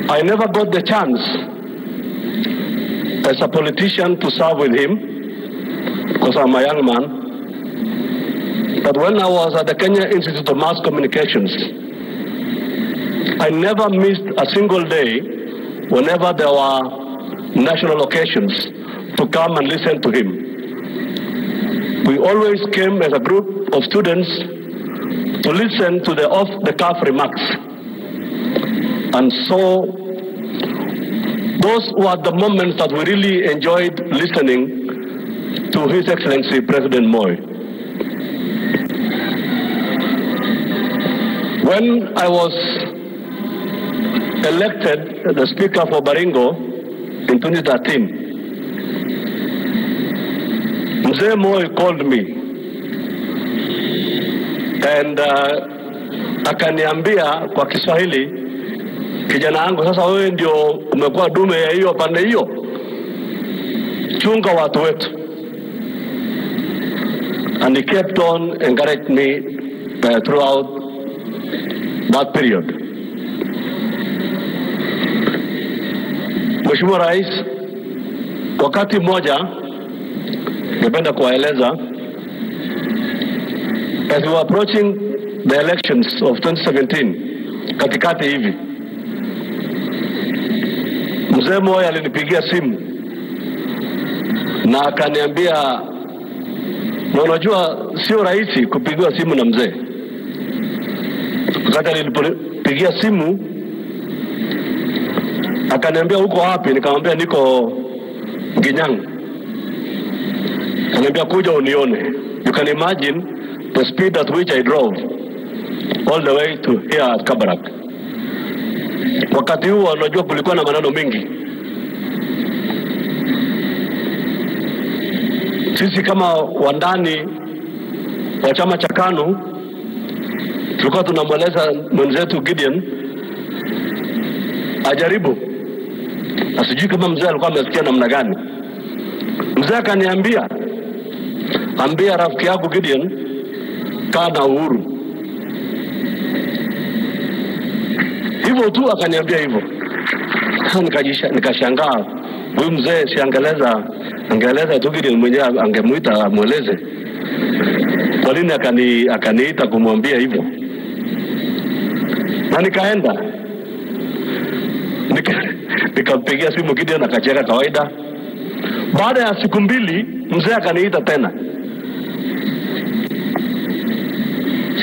I never got the chance as a politician to serve with him because I'm a young man. But when I was at the Kenya Institute of Mass Communications, I never missed a single day whenever there were national occasions to come and listen to him. We always came as a group of students to listen to the off-the-cuff remarks. And so those were the moments that we really enjoyed listening to His Excellency President Moi. When I was elected the Speaker for Baringo in 2013, Mzee Moi called me and akaniambia kwa Kiswahili, kijana wangu, sasa wewe ndio umekuwa dume ya hiyo pande hiyo, chunga watu wetu. And he kept on encouraging me throughout that period. Mheshimiwa Rais, wakati mmoja napenda kuwaeleza, as we were approaching the elections of 2017, katikati hivi, Mzee Moi alinipigia simu na akaniambia, na unajua sio rahisi kupigiwa simu na mzee. Wakati alinipigia simu akaniambia uko wapi? Nikamwambia niko Ginyang. Akaniambia kuja unione. You can imagine the speed at which I drove all the way to here at Kabarak. Wakati huo unajua kulikuwa na maneno mengi. Sisi kama wandani wa chama cha KANU tulikuwa tunamweleza mwenzetu Gideon ajaribu. Asijui kama mzee alikuwa amesikia namna gani. Mzee akaniambia, ambia rafiki yako Gideon kaa na Uhuru. Hivyo tu akaniambia hivyo. Nikashangaa, huyu mzee si angeleza tu Gideon mwenyewe angemuita amweleze. Kwa nini akaniita kumwambia hivyo? Na nikaenda. Nikampigia simu Gideon akacheka kawaida. Baada ya siku 2 mzee akaniita tena.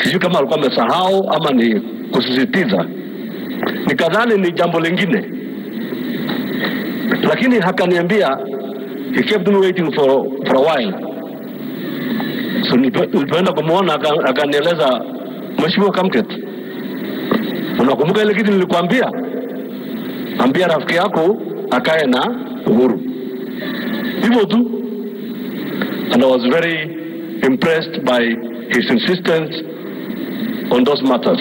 Sijui kama alikuwa amesahau ama ni kusisitiza. Nikadhani ni jambo lingine. Lakini akaniambia, he kept me waiting for a while. So nilipoenda kumuona akanieleza, Mheshimiwa Kamket, unakumbuka ile kitu nilikwambia? Ambia rafiki yako akae na Uhuru. Hivyo tu. And I was very impressed by his insistence on those matters.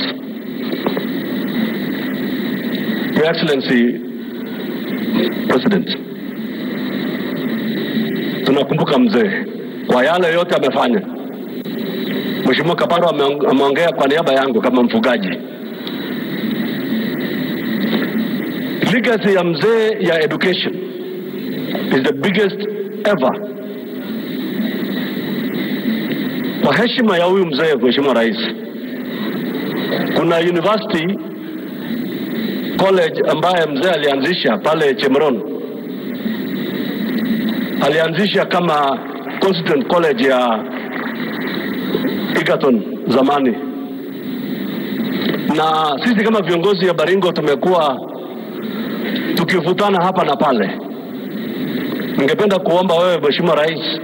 Your Excellency President, tunakumbuka mzee kwa yale yote amefanya. Mheshimiwa Kaparo ameongea kwa niaba yangu kama mfugaji. Legacy ya mzee ya education is the biggest ever. Kwa heshima ya huyu mzee, Mheshimiwa Rais, kuna university college ambaye mzee alianzisha pale Chemron. Alianzisha kama constituent college ya Egerton zamani. Na sisi kama viongozi ya Baringo tumekuwa tukivutana hapa na pale. Ningependa kuomba wewe Mheshimiwa Rais,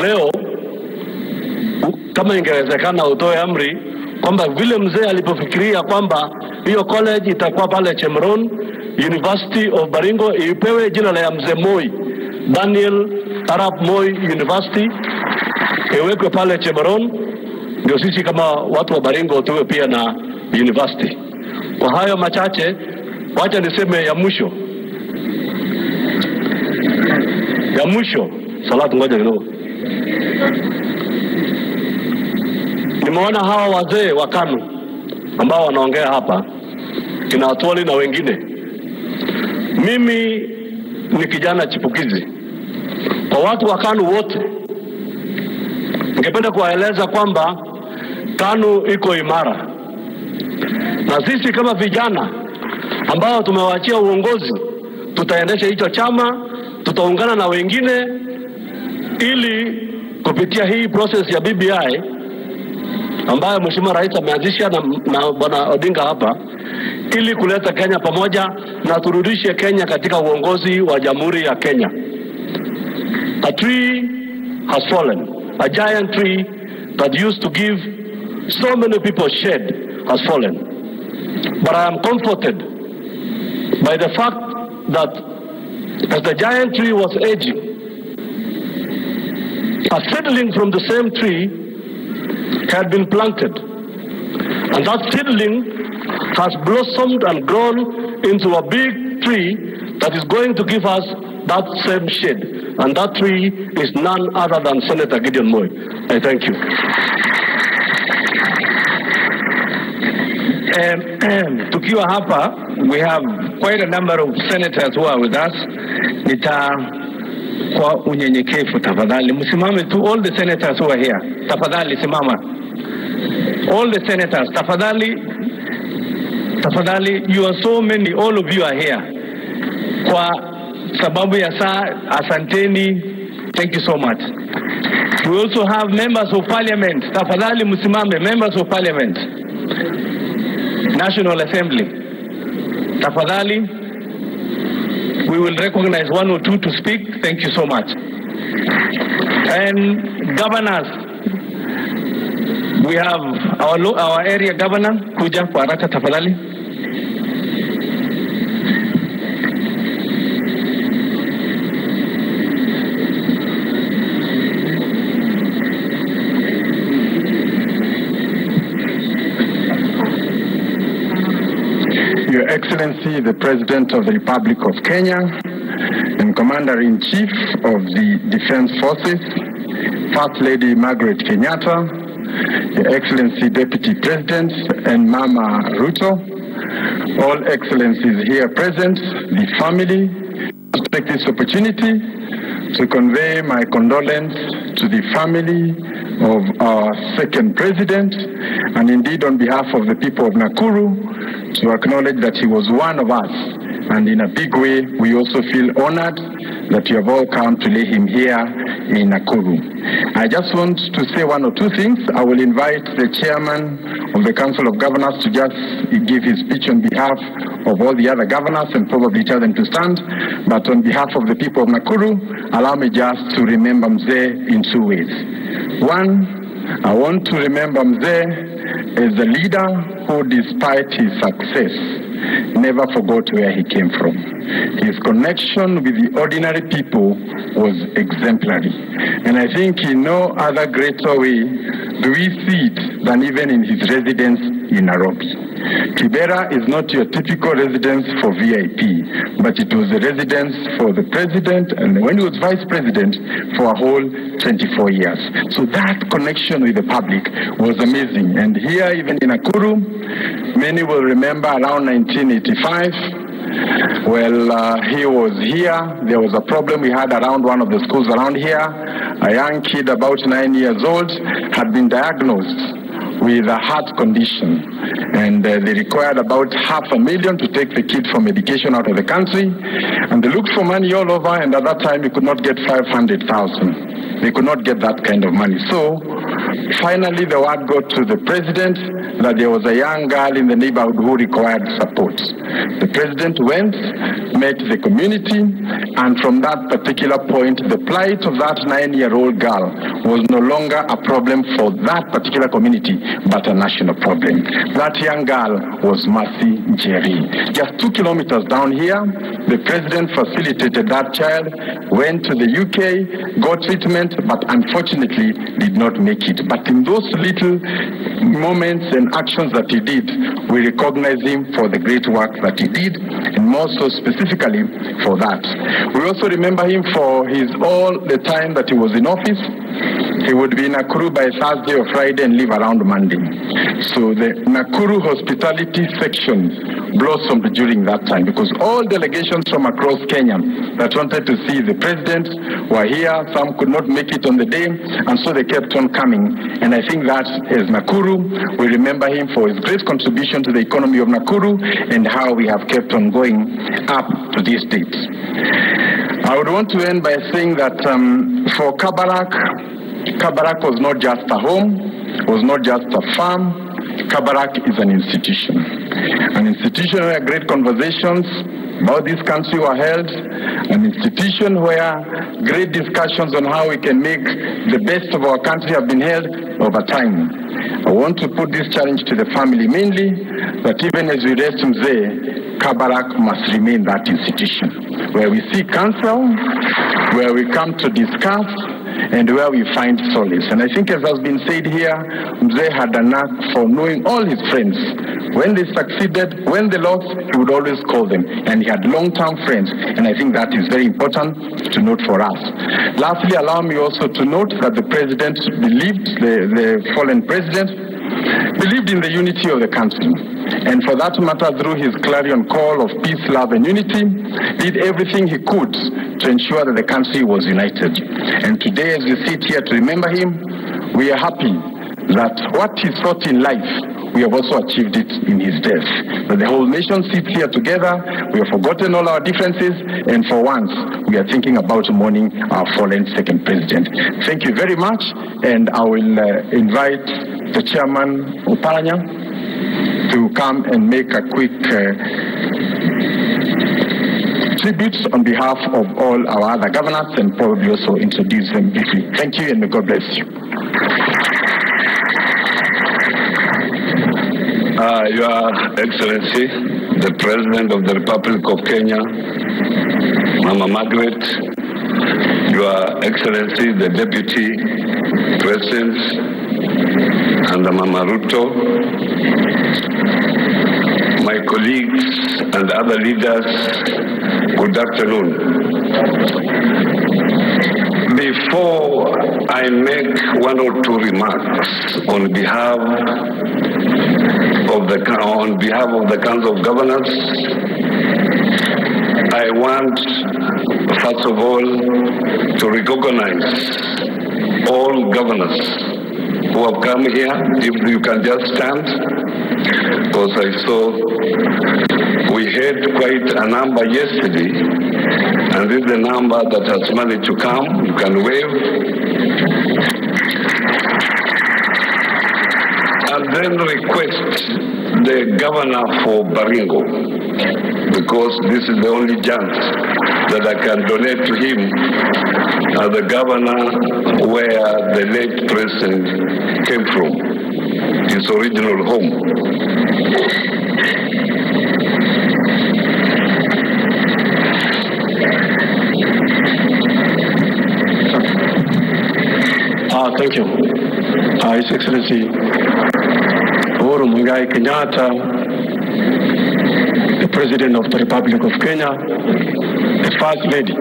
leo kama ingewezekana utoe amri kwamba vile mzee alipofikiria kwamba hiyo college itakuwa pale Chemron, University of Baringo ipewe jina la mzee Moi, Daniel Arap Moi University, iwekwe pale Chemron, ndio sisi kama watu wa Baringo tuwe pia na university. Kwa hayo machache, wacha niseme ya mwisho. Salatu ngoja kidogo. Nimeona hawa wazee wa KANU ambao wanaongea hapa, kina Atwoli na wengine. Mimi ni kijana chipukizi. Kwa watu wa KANU wote, ningependa kuwaeleza kwamba KANU iko imara. Na sisi kama vijana ambao tumewaachia uongozi, tutaendesha hicho chama, tutaungana na wengine ili kupitia hii process ya BBI ambayo Mheshimiwa Rais ameanzisha na Bwana Odinga hapa, ili kuleta Kenya pamoja na turudishe Kenya katika uongozi wa Jamhuri ya Kenya. A tree has fallen. A giant tree that used to give so many people shade has fallen. But I am comforted by the fact that as the giant tree was aging, a seedling from the same tree had been planted. And that seedling has blossomed and grown into a big tree that is going to give us that same shade. And that tree is none other than Senator Gideon Moi. I thank you. Tukiwa hapa, we have quite a number of senators who are with us. Kwa unyenyekevu tafadhali msimame tu, all the senators who are here. Tafadhali simama. All the senators, tafadhali, you are so many, all of you are here. Kwa sababu ya saa, asanteni, thank you so much. We also have members of parliament, tafadhali msimame, members of parliament. National Assembly, tafadhali, we will recognize 1 or 2 to speak, thank you so much. And governors, we have our area governor, kuja kwa haraka tafadhali. Your Excellency, Excellency, the President of the Republic of Kenya and Commander-in-Chief of the Defense Forces, First Lady Margaret Kenyatta, Your Excellency Deputy President and Mama Ruto, all excellencies here present, the family, to take this opportunity to convey my condolence to the family of our second president, and indeed on behalf of the people of Nakuru, to acknowledge that he was one of us. And in a big way, we also feel honored that you have all come to lay him here in Nakuru. I just want to say one or two things. I will invite the chairman of the Council of Governors to just give his speech on behalf of all the other governors and probably tell them to stand. But on behalf of the people of Nakuru, allow me just to remember Mzee in two ways. One, I want to remember Mzee as a leader who, despite his success, never forgot where he came from. His connection with the ordinary people was exemplary. And I think in no other greater way do we see it than even in his residence in Nairobi. Kibera is not your typical residence for VIP, but it was a residence for the president, and when he was vice president, for a whole 24 years. So that connection with the public was amazing. And here, even in Nakuru, many will remember around 1985, he was here. There was a problem we had around one of the schools around here. A young kid about 9 years old had been diagnosed with a heart condition, and they required about $500,000 to take the kid for medication out of the country, and they looked for money all over, and at that time they could not get 500,000. They could not get that kind of money. So finally the word got to the president that there was a young girl in the neighborhood who required support. The president went, met the community, and from that particular point, the plight of that 9-year-old girl was no longer a problem for that particular community, but a national problem. That young girl was Mercy Njeri. Just 2 kilometers down here, the president facilitated that child, went to the UK, got treatment, but unfortunately did not make it. But in those little moments and actions that he did, we recognize him for the great work that he did, and more so specifically for that. We also remember him for all the time that he was in office. He would be in Nakuru by Thursday or Friday and leave around Monday. So the Nakuru hospitality section blossomed during that time, because all delegations from across Kenya that wanted to see the president were here. Some could not make it on the day, and so they kept on coming. And I think that as Nakuru, we remember him for his great contribution to the economy of Nakuru and how we have kept on going up to this date. I would want to end by saying that for Kabarak was not just a home, was not just a farm. Kabarak is an institution where great conversations about this country were held, an institution where great discussions on how we can make the best of our country have been held over time. I want to put this challenge to the family mainly, that even as we rest Mzee, Kabarak must remain that institution, where we seek counsel, where we come to discuss, and where we find solace. And I think, as has been said here, Mzee had a knack for knowing all his friends. When they succeeded, when they lost, he would always call them. And he had long-term friends. And I think that is very important to note for us. Lastly, allow me also to note that the president believed, the fallen president, believed in the unity of the country. And for that matter, through his clarion call of peace, love, and unity, did everything he could to ensure that the country was united. And today, as we sit here to remember him, we are happy that what he sought in life, we have also achieved it in his death. That the whole nation sits here together, we have forgotten all our differences, and for once, we are thinking about mourning our fallen second president. Thank you very much, and I will invite the chairman, Oparanya, to come and make a quick tribute on behalf of all our other governors, and probably also introduce them briefly. Thank you, and may God bless you. Your Excellency, the President of the Republic of Kenya, Mama Margaret, Your Excellency, the Deputy President, and the Mama Ruto, my colleagues and other leaders, good afternoon. Before I make one or two remarks on behalf of the Council of Governors, I want, first of all, to recognize all governors who have come here. If you can just stand, because I saw we had quite a number yesterday, and this is the number that has managed to come. You can wave. And then request the governor for Baringo, because this is the only chance that I can donate to him as the governor where the late president came from, his original home. Thank you. His Excellency Uhuru Muigai Kenyatta, the President of the Republic of Kenya, the First Lady,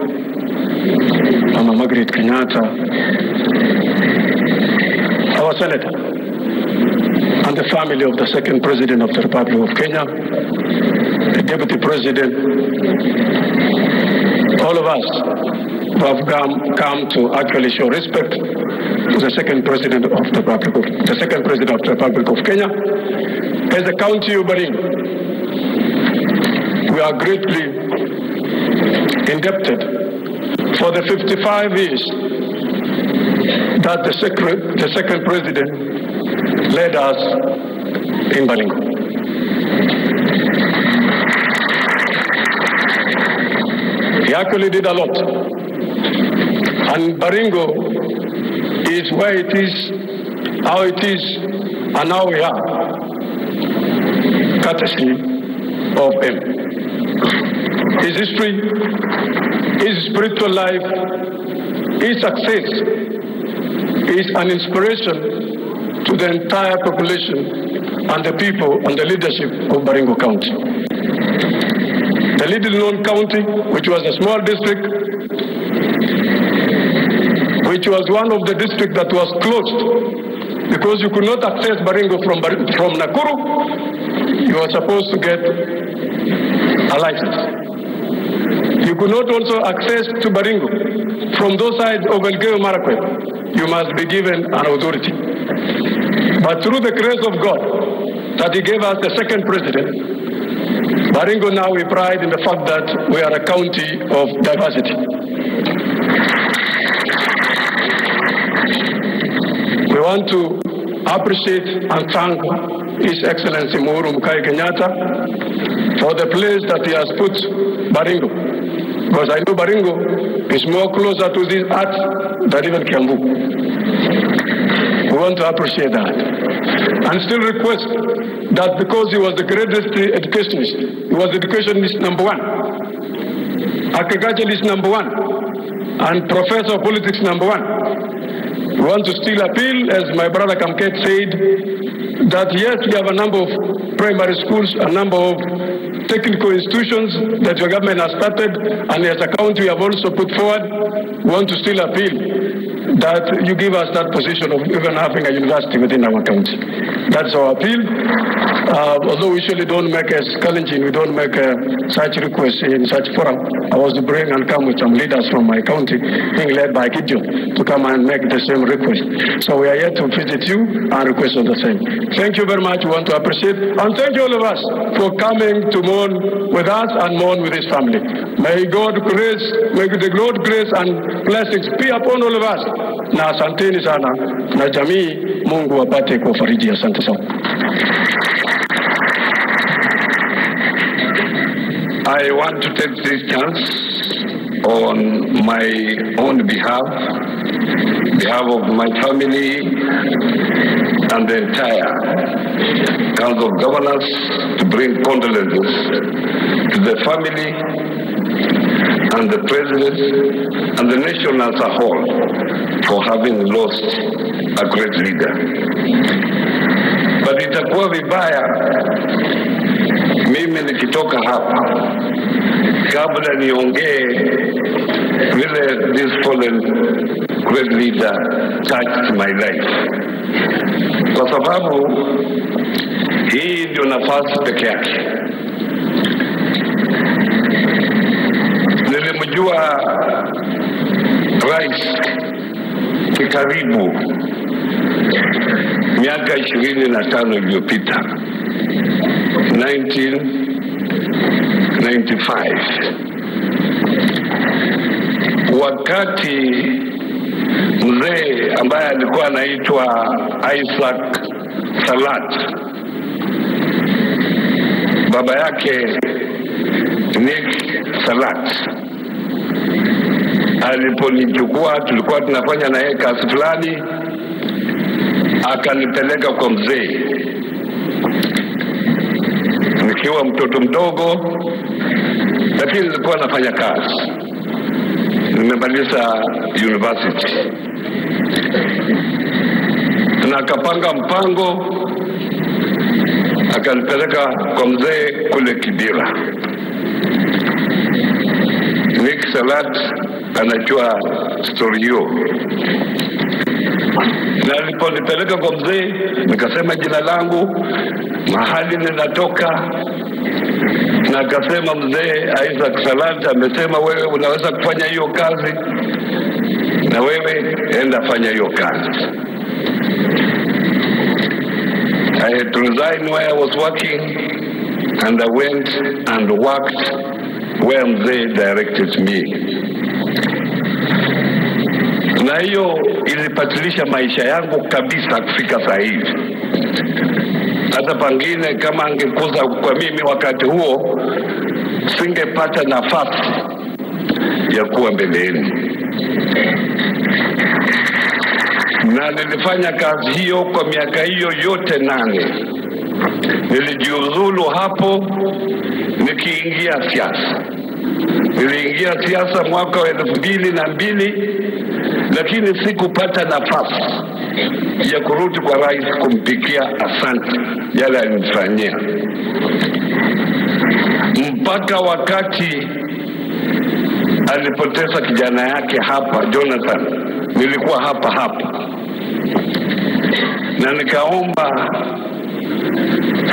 Mama Margaret Kenyatta, our Senator, and the family of the second President of the Republic of Kenya, the Deputy President, all of us who have come to actually show respect to the second President of the Republic of Kenya. As the County of Baringo, we are greatly indebted for the 55 years that the second President led us in Baringo. He actually did a lot. And Baringo is where it is, how it is, and how we are, courtesy of him. His history, his spiritual life, his success is an inspiration to the entire population and the people and the leadership of Baringo County. The little-known county, which was a small district, which was one of the districts that was closed because you could not access Baringo from Nakuru. You were supposed to get a license. You could not also access to Baringo from those sides of Elgeyo Marakwet. You must be given an authority. But through the grace of God that He gave us the second president, Baringo now we pride in the fact that we are a county of diversity. We want to appreciate and thank His Excellency Uhuru Muigai Kenyatta for the place that he has put Baringo. Because I know Baringo is more closer to this art than even Kiambu. We want to appreciate that. And still request that because he was the greatest educationist, he was educationist number one, agriculturalist number one, and professor of politics number one. We want to still appeal, as my brother Kamket said, that yes, we have a number of primary schools, a number of technical institutions that your government has started, and as a county we have also put forward. We want to still appeal that you give us that position of even having a university within our county. That's our appeal. Although we usually don't make a challenging, we don't make such requests in such forum. I was to bring and come with some leaders from my county, being led by Gideon, to come and make the same request. So we are here to visit you and request of the same. Thank you very much. We want to appreciate, and thank you all of us for coming to mourn with us and mourn with his family. May God grace, may the Lord grace and blessings be upon all of us. Na asanteni sana, na jamii Mungu apate kuwafariji. Asante sana. I want to take this chance on my own behalf of my family and the entire Council of Governors to bring condolences to the family and the President and the nation as a whole for having lost a great leader. But itakuwa vibaya mimi nikitoka hapa, kabla niongee vile this fallen great leader touched my life, kwa sababu hii ndio nafasi peke yake. Nilimjua Rais kikaribu miaka 25 iliyopita, 1995, wakati mzee ambaye alikuwa anaitwa Isaac Salat, baba yake Nick Salat, aliponichukua, tulikuwa tunafanya na yeye kazi fulani, akanipeleka kwa mzee nikiwa mtoto mdogo, lakini nilikuwa nafanya kazi. Nimemaliza university, na akapanga mpango, akanipeleka kwa mzee kule Kibira. Nick Salat anajua story hiyo. Na aliponipeleka kwa mzee, nikasema jina langu, mahali ninatoka, na akasema mzee Isaac Salat amesema wewe unaweza kufanya hiyo kazi, na wewe enda fanya hiyo kazi. I had to resign where I was working, and I went and worked where mzee directed me. Na hiyo ilipatilisha maisha yangu kabisa kufika saa hivi. Hata pengine kama angekuza kwa mimi wakati huo, singepata nafasi ya kuwa mbeleni. Na nilifanya kazi hiyo kwa miaka hiyo yote 8. Nilijiuzulu hapo nikiingia siasa. Niliingia siasa mwaka wa 2002, lakini sikupata nafasi ya kurudi kwa rais kumpikia asante yale alinifanyia, mpaka wakati alipoteza kijana yake hapa Jonathan. Nilikuwa hapa na nikaomba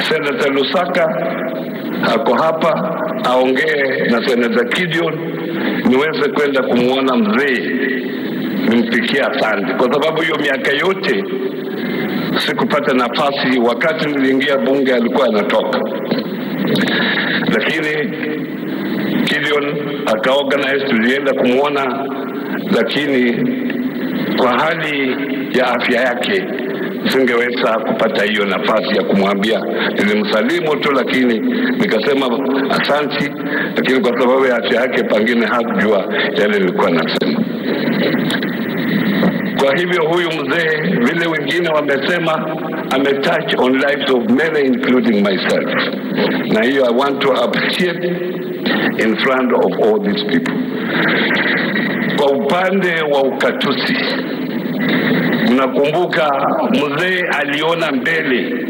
Senator Lusaka ako hapa aongee na Senator Gideon niweze kwenda kumuona mzee nimpikia asante, kwa sababu hiyo miaka yote sikupata nafasi. Wakati niliingia bunge alikuwa anatoka, lakini Gideon akaorganize, tulienda kumuona, lakini kwa hali ya afya yake singeweza kupata hiyo nafasi ya kumwambia. Nilimsalimu tu, lakini nikasema asante, lakini kwa sababu ya afya yake pengine hakujua yale nilikuwa nasema. Kwa hivyo huyu mzee, vile wengine wamesema, touch on lives of many including myself. Na hiyo I want to appreciate in front of all these people. Kwa upande wa ukatusi, mnakumbuka mzee aliona mbele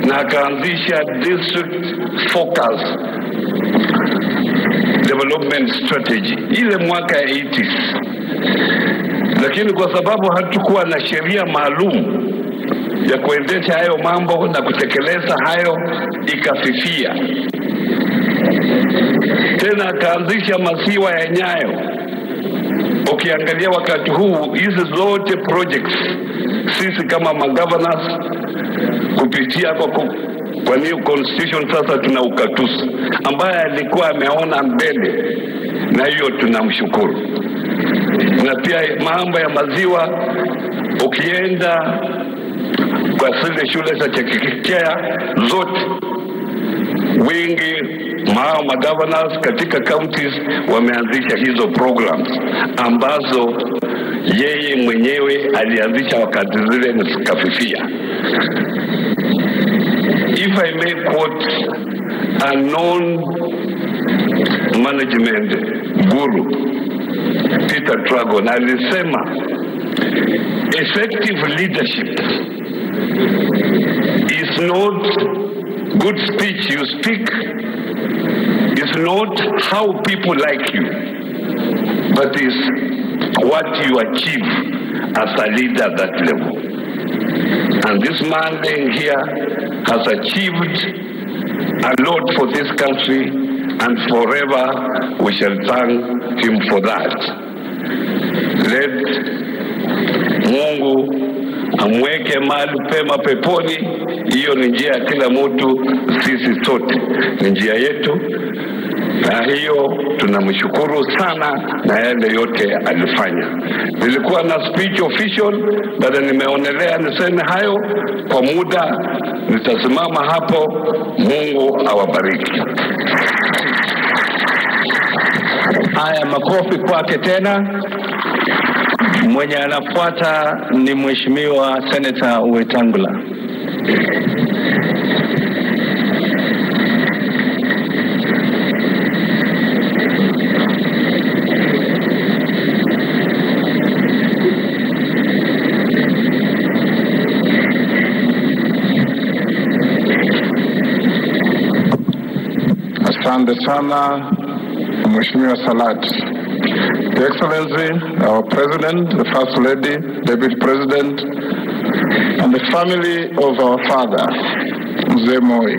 na akaanzisha district focus development strategy ile mwaka ya 80s. Lakini kwa sababu hatukuwa na sheria maalum ya kuendesha hayo mambo na kutekeleza hayo, ikafifia. Tena akaanzisha masiwa ya Nyayo. Ukiangalia wakati huu, hizi zote projects sisi kama magovernors kupitia kwa new constitution sasa tuna ukatusi ambaye alikuwa ameona mbele, na hiyo tunamshukuru. Na pia mambo ya maziwa, ukienda kwa zile shule za chekechea zote, wingi magovernors katika counties wameanzisha hizo programs ambazo yeye mwenyewe alianzisha wakati zile na zikafifia. If I may quote a non-management guru, Peter Dragon, alisema effective leadership is not good speech you speak is not how people like you, but is what you achieve as a leader at that level. And this man laying here has achieved a lot for this country, and forever we shall thank him for that. Let Mungu amweke mahali pema peponi. Hiyo ni njia ya kila mtu, sisi sote ni njia yetu, na hiyo tunamshukuru sana na yale yote alifanya. Nilikuwa na speech official, baada nimeonelea niseme hayo kwa muda, nitasimama hapo. Mungu awabariki. Haya, makofi kwake tena. Mwenye anafuata ni Mheshimiwa Senator Wetangula. Asante sana Mheshimiwa Salat. Your Excellency, our President, the First Lady, Deputy President, and the family of our father, Mzee MOI.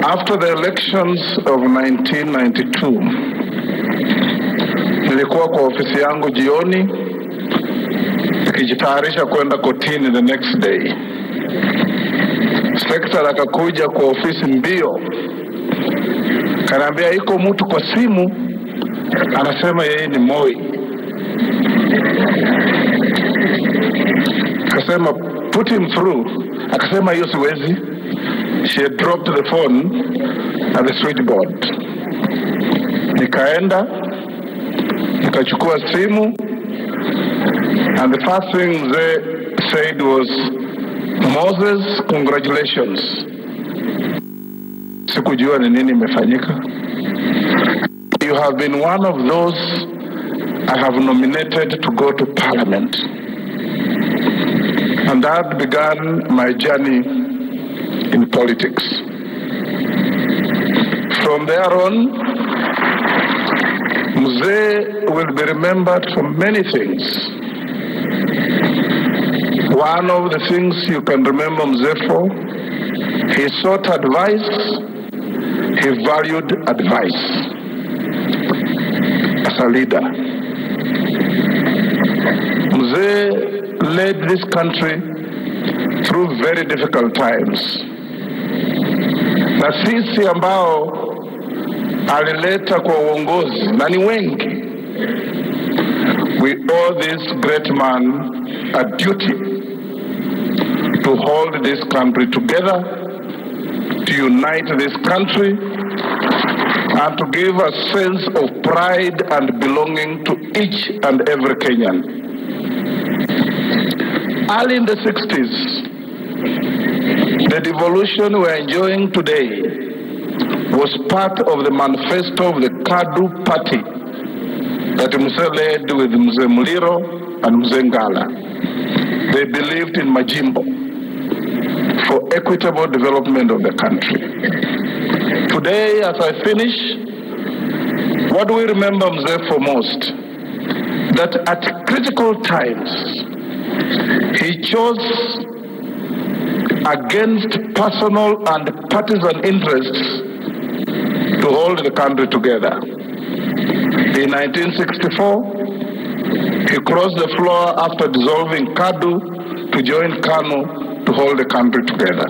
After the elections of 1992, nilikuwa kwa ofisi yangu jioni, nikijitayarisha kwenda kotini the next day. Secretary akakuja kwa ofisi mbio, kaniambia iko mtu kwa simu anasema yeye ni MOI. Akasema put him through. Akasema hiyo siwezi. She had dropped the phone at the switchboard. Nikaenda, nikachukua simu, and the first thing they said was, Moses, congratulations. Sikujua ni nini imefanyika. You have been one of those I have nominated to go to Parliament. And that began my journey in politics. From there on, Mzee will be remembered for many things. One of the things you can remember Mzee for, he sought advice, he valued advice as a leader. Mzee led this country through very difficult times. Na sisi ambao alileta kwa uongozi, na ni wengi, we owe this great man a duty to hold this country together, to unite this country, and to give a sense of pride and belonging to each and every Kenyan. Early in the 60s, the devolution we're enjoying today was part of the manifesto of the KADU party that Mzee led with Mzee Muliro and Mzee Ngala. They believed in Majimbo for equitable development of the country. Today, as I finish, what do we remember Mzee for most? That at critical times, he chose against personal and partisan interests to hold the country together. In 1964, he crossed the floor after dissolving KADU to join KANU to hold the country together.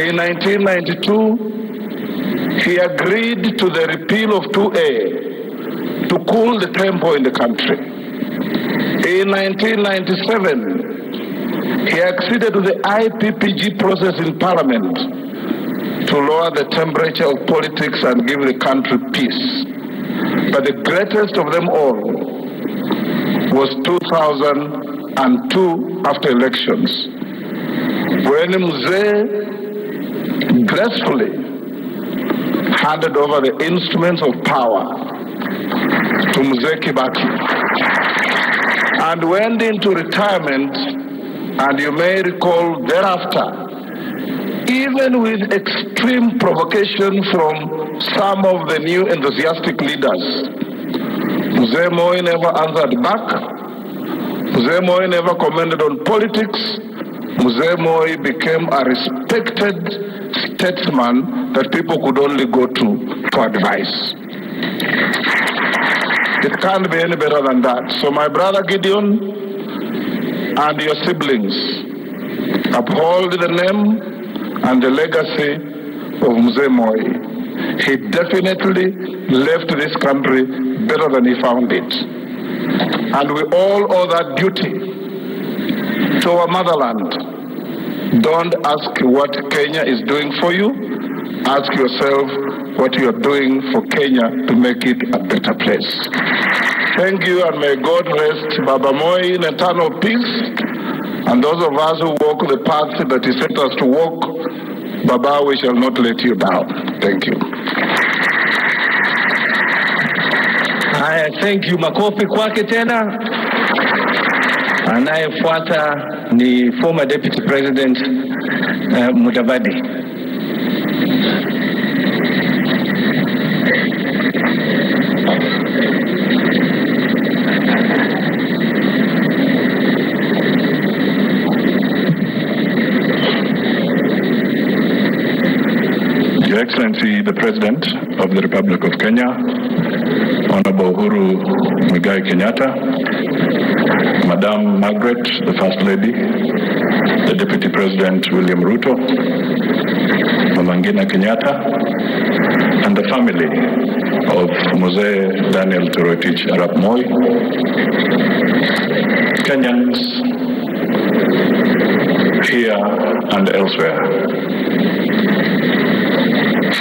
In 1992, he agreed to the repeal of 2A to cool the tempo in the country. In 1997, he acceded to the IPPG process in Parliament to lower the temperature of politics and give the country peace. But the greatest of them all was 2002 after elections, when Mzee gracefully handed over the instruments of power to Mzee Kibaki and went into retirement And you may recall thereafter, even with extreme provocation from some of the new enthusiastic leaders, Mzee Moi never answered back. Mzee Moi never commented on politics. Mzee Moi became a respected statesman that people could only go to for advice. It can't be any better than that. So my brother Gideon and your siblings, uphold the name and the legacy of Mzee Moi. He definitely left this country better than he found it. And we all owe that duty to our motherland. Don't ask what Kenya is doing for you. Ask yourself what you are doing for Kenya to make it a better place. Thank you, and may God rest Baba Moi in eternal peace. And those of us who walk the path that he set us to walk, Baba, we shall not let you down. Thank you. Thank you. Makofi kwake tena. Anayefuata ni former Deputy President Mudavadi. Your Excellency, the President of the Republic of Kenya, Honorable Uhuru Muigai Kenyatta, Madam Margaret, the First Lady, the Deputy President William Ruto, Mama Ngina Kenyatta, and the family of Mzee Daniel Toroitich Arap Moi, Kenyans here and elsewhere.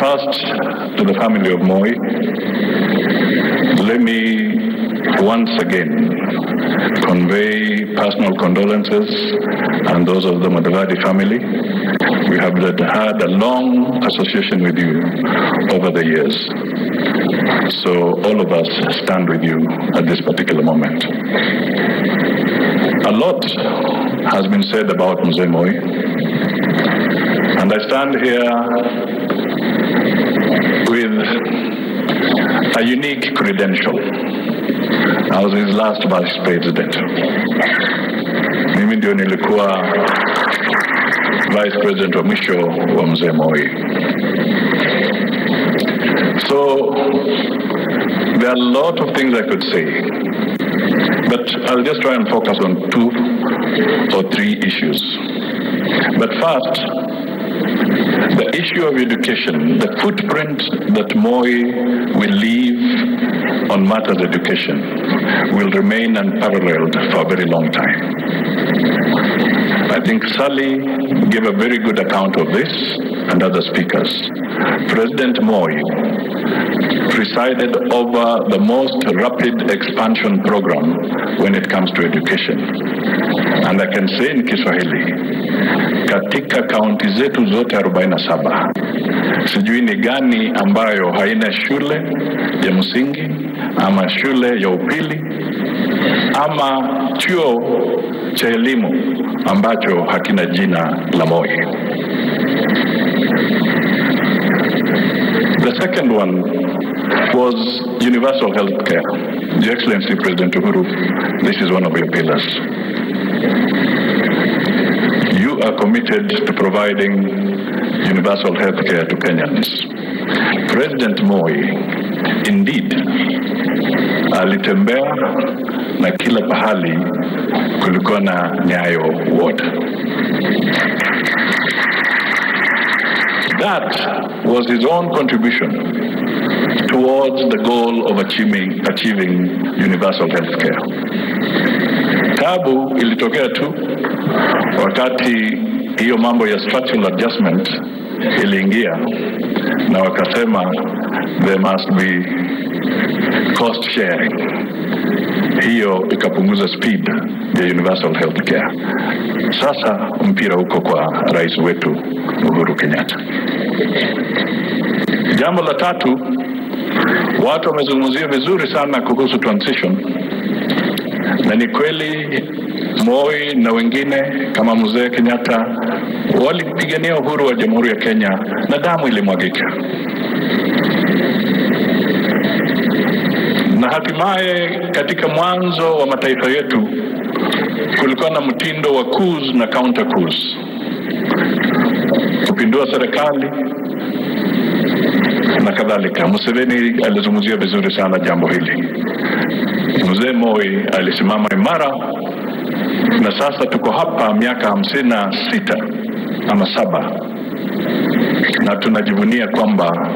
First, to the family of Moi, let me once again convey personal condolences and those of the Mudavadi family. We have had a long association with you over the years. So all of us stand with you at this particular moment. A lot has been said about Mzee Moi, and I stand here with a unique credential. I was his last vice president. Mimi ndio nilikuwa vice president wa mwisho wa Mzee Moi. So there are a lot of things I could say, but I'll just try and focus on 2 or 3 issues. But first, the issue of education, the footprint that Moi will leave on matters of education will remain unparalleled for a very long time. I think Sally gave a very good account of this and other speakers. President Moi presided over the most rapid expansion program when it comes to education. And I can say in Kiswahili, katika kaunti zetu zote 47, sijui ni gani ambayo haina shule ya msingi, ama shule ya upili, ama chuo cha elimu ambacho hakina jina la Moi. The second one was universal health care. Your Excellency President Uhuru, this is one of your pillars. You are committed to providing universal health care to Kenyans. President Moi, indeed, alitembea na kila pahali kulikuwa na Nyayo ward. That was his own contribution towards the goal of achieving universal health care. Tabu ilitokea tu wakati hiyo mambo ya structural adjustment iliingia na wakasema there must be cost sharing. Hiyo ikapunguza speed ya universal health care. Sasa mpira uko kwa rais wetu Uhuru Kenyatta. Jambo la tatu, watu wamezungumzia vizuri sana kuhusu transition, na ni kweli Moi na wengine kama mzee Kenyatta walipigania uhuru wa Jamhuri ya Kenya na damu ilimwagika. Na hatimaye katika mwanzo wa mataifa yetu kulikuwa na mtindo wa coups na counter coups, kupindua serikali na kadhalika. Museveni alizungumzia vizuri sana jambo hili. Mzee Moi alisimama imara, na sasa tuko hapa miaka 56 ama 7, na tunajivunia kwamba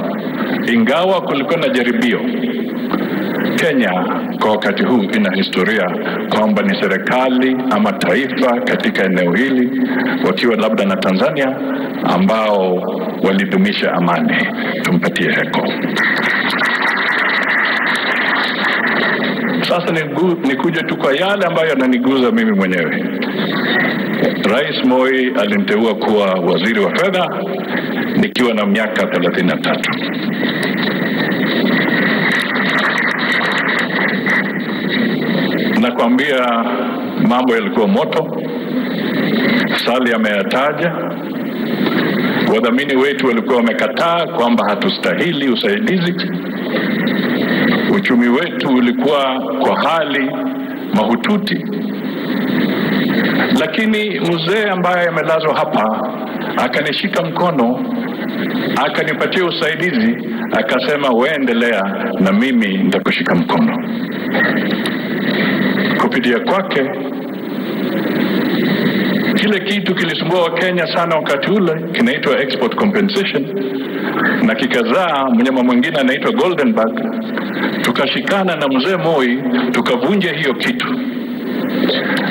ingawa kulikuwa na jaribio, Kenya kwa wakati huu ina historia kwamba ni serikali ama taifa katika eneo hili, wakiwa labda na Tanzania, ambao walidumisha amani. Tumpatie heko. Sasa nikuje tu kwa yale ambayo yananiguza mimi mwenyewe. Rais Moi aliniteua kuwa waziri wa fedha nikiwa na miaka 33. Nakwambia mambo yalikuwa moto. Sali ameyataja. Wadhamini wetu walikuwa wamekataa kwamba hatustahili usaidizi. Uchumi wetu ulikuwa kwa hali mahututi. Lakini mzee ambaye amelazwa hapa akanishika mkono, akanipatia usaidizi, akasema weendelea na mimi nitakushika mkono. Kupitia kwake kile kitu kilisumbua wa Kenya sana wakati ule kinaitwa export compensation, na kikazaa mnyama mwingine anaitwa golden bug. Tukashikana na mzee Moi tukavunja hiyo kitu.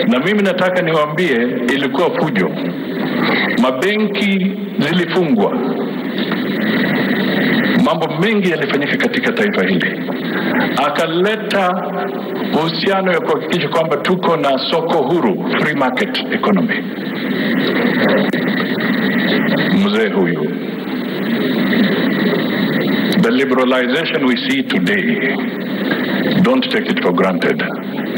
Na mimi nataka niwaambie ilikuwa fujo. Mabenki zilifungwa. Mambo mengi yalifanyika katika taifa hili. Akaleta uhusiano ya kuhakikisha kwamba tuko na soko huru, free market economy. Mzee huyu. The liberalization we see today, don't take it for granted.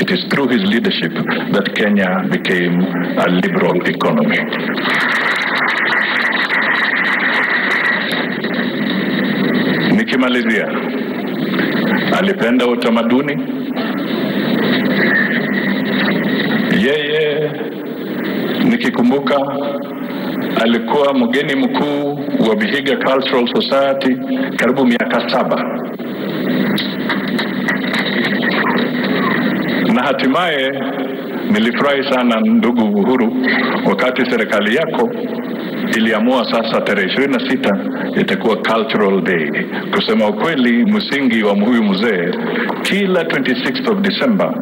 It is through his leadership that Kenya became a liberal economy. Nikimalizia, alipenda utamaduni. Yeye nikikumbuka alikuwa mgeni mkuu wa Vihiga Cultural Society karibu miaka 7. Na hatimaye nilifurahi sana ndugu Uhuru wakati serikali yako iliamua sasa tarehe 26 itakuwa Cultural Day. Kusema ukweli, msingi wa huyu mzee kila 26th of December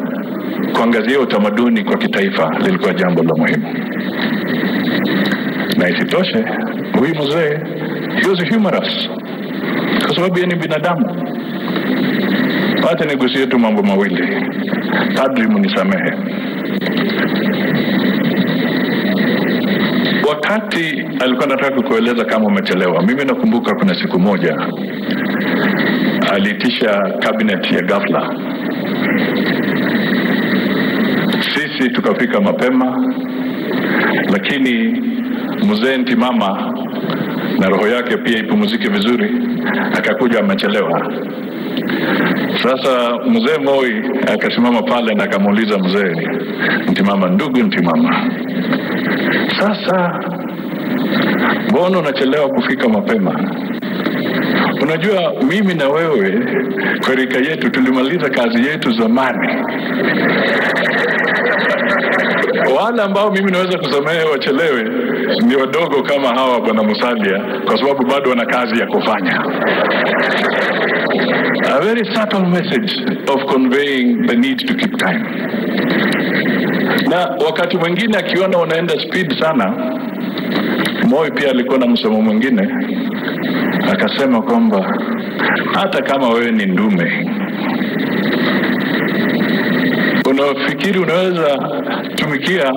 kuangazia utamaduni kwa kitaifa lilikuwa jambo la muhimu. Na isitoshe, huyu mzee he was humorous kwa sababu yeye ni binadamu. Wacha nigusie tu mambo mawili. Padri, munisamehe. Wakati alikuwa anataka kueleza kama umechelewa, mimi nakumbuka kuna siku moja aliitisha cabinet ya ghafla. Sisi tukafika mapema, lakini mzee ntimama na roho yake pia ipumzike vizuri, akakuja amechelewa. Sasa mzee Moi akasimama pale na akamuuliza mzee Ntimama, ndugu Ntimama, sasa mbona unachelewa kufika mapema? Unajua mimi na wewe kwa rika yetu tulimaliza kazi yetu zamani. Wale ambao mimi naweza kusamehe wachelewe ni wadogo kama hawa bwana Musalia, kwa sababu bado wana kazi ya kufanya. A very subtle message of conveying the need to keep time. Na wakati mwingine akiona unaenda speed sana, Moi pia alikuwa na msemo mwingine, akasema kwamba hata kama wewe ni ndume, unafikiri unaweza tumikia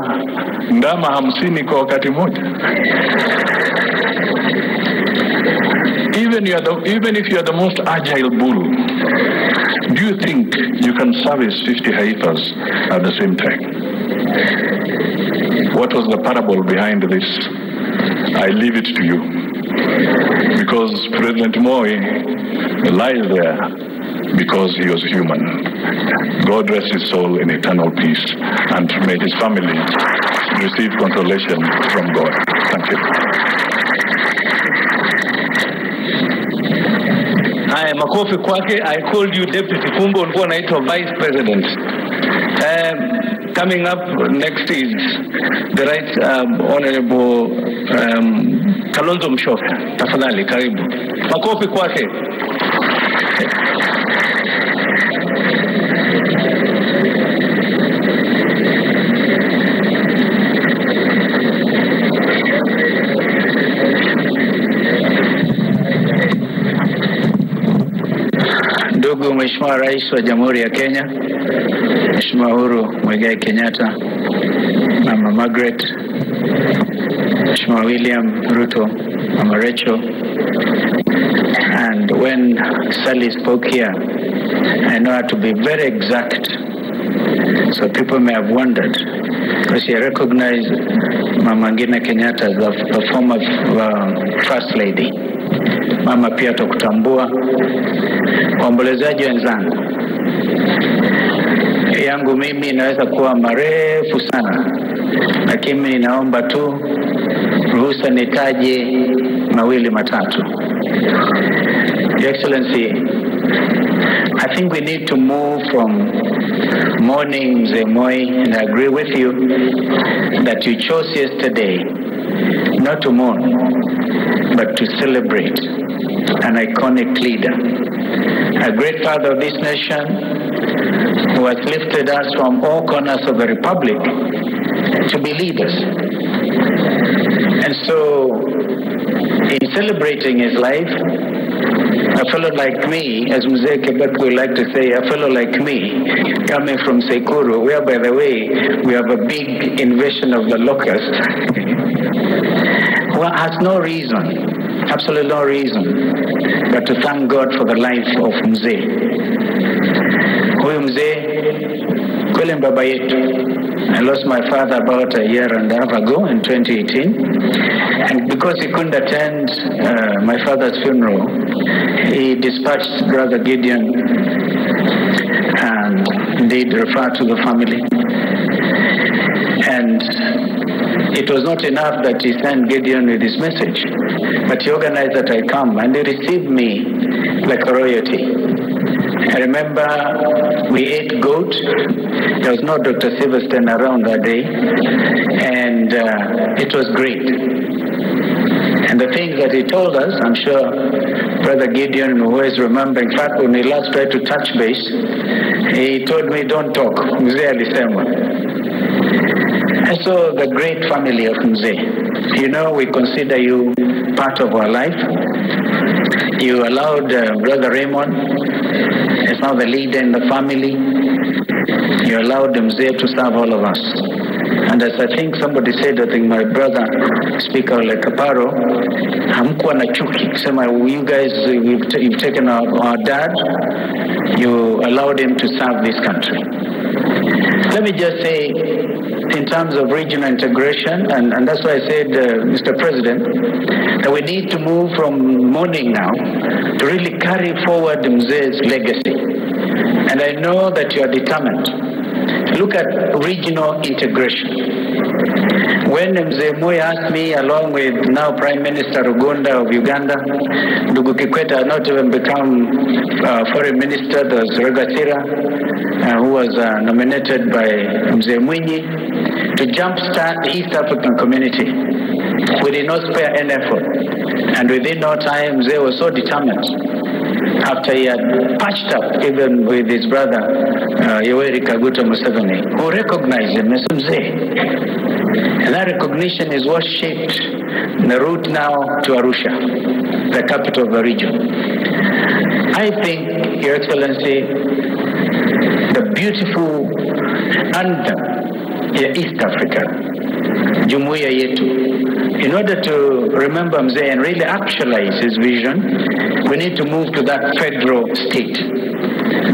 ndama 50 kwa wakati mmoja? Even if you are the most agile bull, do you think you can service 50 heifers at the same time? What was the parable behind this? I leave it to you. Because President Moi lies there because he was human. God rest his soul in eternal peace, and may his family receive consolation from God. Thank you. Haya, makofi kwake. I called you deputy, kumbe ulikuwa naitwa vice president. Coming up next is the Right Honorable Kalonzo Musyoka. Tafadhali, karibu. Makofi kwake. Ndugu Mheshimiwa Rais wa Jamhuri ya Kenya, Mheshimiwa Uhuru Muigai Kenyatta, Mama Margaret, Mheshimiwa William Ruto, Mama Rachel, and when Sally spoke here, I know how to be very exact, so people may have wondered, because she recognized Mama Ngina Kenyatta as the former First Lady. Mama pia tukutambua. Waombolezaji wenzangu, yangu mimi inaweza kuwa marefu sana, lakini ninaomba tu ruhusa nitaje mawili matatu. Your Excellency, I think we need to move from mourning Mzee Moi, and I agree with you that you chose yesterday not to mourn, but to celebrate an iconic leader, a great father of this nation who has lifted us from all corners of the Republic to be leaders. And so, in celebrating his life, a fellow like me, as Mzee Quebec would like to say, a fellow like me, coming from Sekuru, where, by the way, we have a big invasion of the locusts, well, has no reason, absolutely no reason, but to thank God for the life of Mzee. Huyu Mzee, kweli baba yetu. I lost my father about a year and a half ago in 2018. And because he couldn't attend my father's funeral, he dispatched Brother Gideon and indeed referred to the family. And it was not enough that he sent Gideon with his message, but he organized that I come, and he received me like a royalty. I remember we ate goat. There was no Dr. Silverstein around that day, and it was great. And the things that he told us, I'm sure Brother Gideon, who is remembering, in fact, when he last tried to touch base, he told me, don't talk. Mzee alisema. And so the great family of Mzee, you know, we consider you part of our life. You allowed Brother Raymond, as now the leader in the family. You allowed Mzee to serve all of us. And as I think somebody said, I think my brother, Speaker Lekaparo, hamkuwa na chuki. Kusema, you guys, you've taken our dad, you allowed him to serve this country. Let me just say, in terms of regional integration, and that's why I said, Mr. President, that we need to move from mourning now to really carry forward Mzee's legacy. And I know that you are determined. Look at regional integration. When Mzee Moi asked me, along with now Prime Minister Rugunda of Uganda, Ndugu Kikwete had not even become Foreign Minister, there was Regatira, who was nominated by Mzee Mwinyi, to jumpstart the East African community. We did not spare any effort. And within no time, Mzee was so determined, after he had patched up even with his brother, Yoweri Kaguta Museveni, who recognized him as Mzee. And that recognition is what shaped the route now to Arusha, the capital of the region. I think, Your Excellency, the beautiful anthem in East Africa, Jumuiya Yetu, in order to remember Mzee and really actualize his vision, we need to move to that federal state.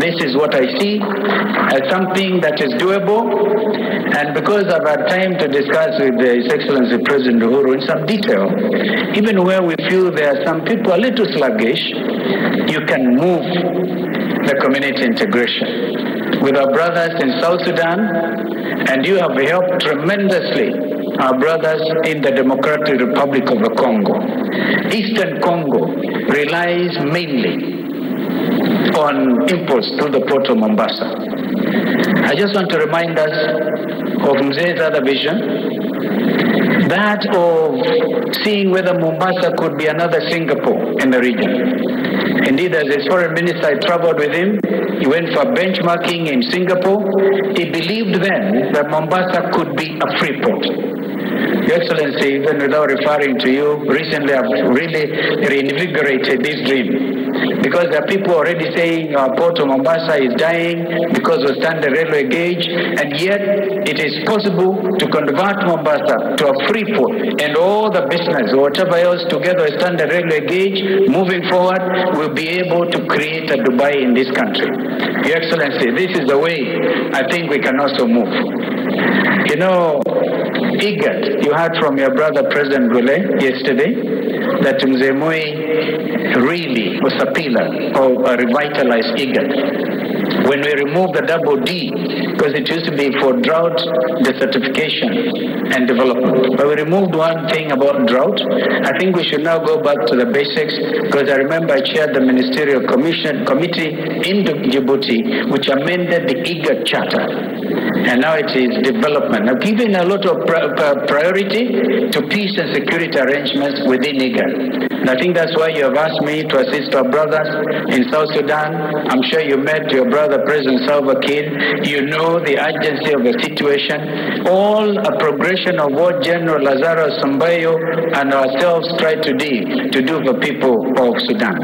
This is what I see as something that is doable, and because I've had time to discuss with His Excellency President Uhuru in some detail, even where we feel there are some people a little sluggish, you can move the community integration. With our brothers in South Sudan, and you have helped tremendously our brothers in the Democratic Republic of the Congo. Eastern Congo relies mainly on imports through the port of Mombasa. I just want to remind us of Mzee's other vision, that of seeing whether Mombasa could be another Singapore in the region. Indeed, as his foreign minister, I traveled with him. He went for benchmarking in Singapore. He believed then that Mombasa could be a free port. Your Excellency, even without referring to you, recently I've really reinvigorated this dream. Because there are people already saying our port of Mombasa is dying because of standard railway gauge, and yet it is possible to convert Mombasa to a free port, and all the business or whatever else together with standard railway gauge moving forward will be able to create a Dubai in this country. Your Excellency, this is the way I think we can also move. You know, IGAD, you heard from your brother President Gule yesterday that Mzee Moi really was a pillar of a revitalized IGAD. When we removed the double D, because it used to be for drought, desertification, and development. But we removed one thing about drought. I think we should now go back to the basics, because I remember I chaired the Ministerial Committee in Djibouti, which amended the IGAD Charter. And now it is development. Now, giving a lot of priority to peace and security arrangements within IGAD. And I think that's why you have asked me to assist our brothers in South Sudan. I'm sure you met your brother, President Salva Kiir. You know the urgency of the situation. All a progression of what General Lazarus Sambayo and ourselves tried to do for people of Sudan.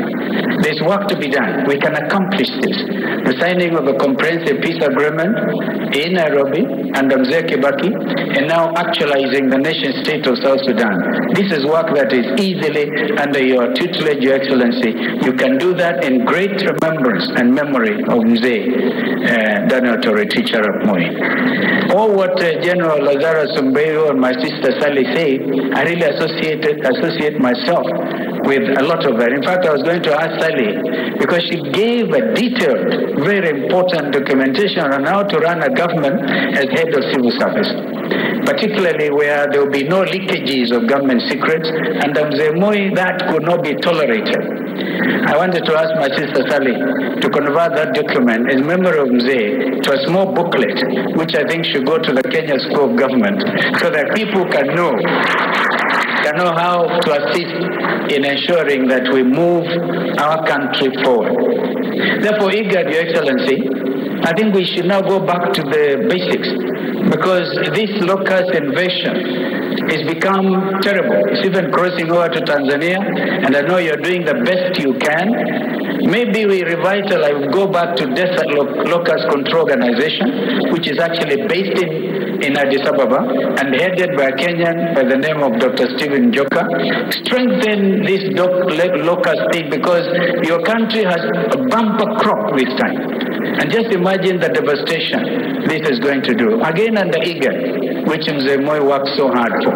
There's work to be done. We can accomplish this. The signing of a comprehensive peace agreement in Nairobi under Mzee Kibaki, and now actualizing the nation state of South Sudan. This is work that is easily under your tutelage, Your Excellency. You can do that in great remembrance and memory of Mzee Dar24, teacher of Moi. All what General Lazarus Sambayo and my sister Sally said, I really associate myself with a lot of that. In fact, I was going to ask Sally, because she gave a detailed, very important documentation on how to run a government as head of civil service, particularly where there will be no leakages of government secrets, and Mzee Moi, that could not be tolerated. I wanted to ask my sister Sally to convert that document in memory of Mzee to a small booklet, which I think should go to the Kenya School of Government, so that people can know how to assist in ensuring that we move our country forward. Therefore, IGAD, Your Excellency, I think we should now go back to the basics, because this locust invasion has become terrible. It's even crossing over to Tanzania, and I know you're doing the best you can. Maybe we revitalize, go back to Desert Locust Control Organization, which is actually based in Addis Ababa and headed by a Kenyan by the name of Dr. Stephen Joka. Strengthen this locust thing, because your country has a bumper crop this time. And just imagine the devastation this is going to do. Again, under IGAD, which Mzee Moi worked so hard for.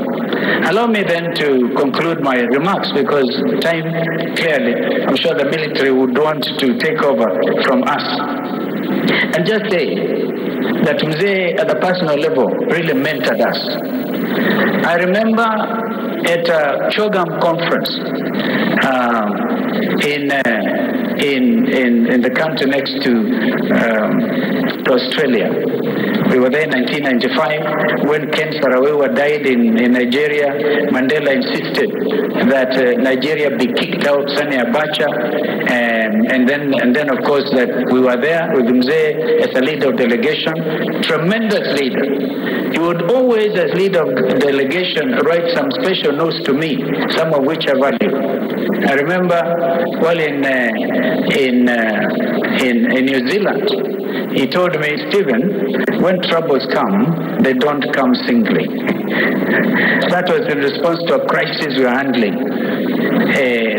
Allow me then to conclude my remarks, because time, clearly, I'm sure the military would want to take over from us. And just say that Mzee, at the personal level, really mentored us. I remember at a CHOGAM conference in the country next to Australia. We were there in 1995 when Ken Sarawewa died in Nigeria. Mandela insisted that Nigeria be kicked out, Sani Abacha, and then of course that we were there with Mzee as a leader of delegation, tremendous leader. He would always, as leader of delegation, write some special notes to me, some of which I value. I remember while in New Zealand, he told me, Stephen, when troubles come, they don't come singly. That was in response to a crisis we were handling.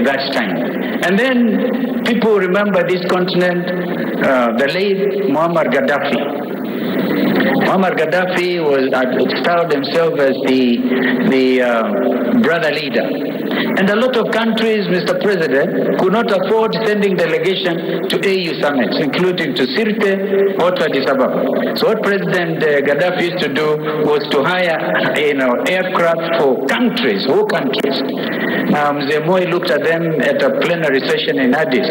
that time. And then people remember this continent, the late Muammar Gaddafi. Muammar Gaddafi styled himself as the brother leader. And a lot of countries, Mr. President, could not afford sending delegation to AU summits, including to Sirte or to Addis Ababa. So what President Gaddafi used to do was to hire, aircraft for countries, whole countries. Mzee Moi looked at them at a plenary session in Addis.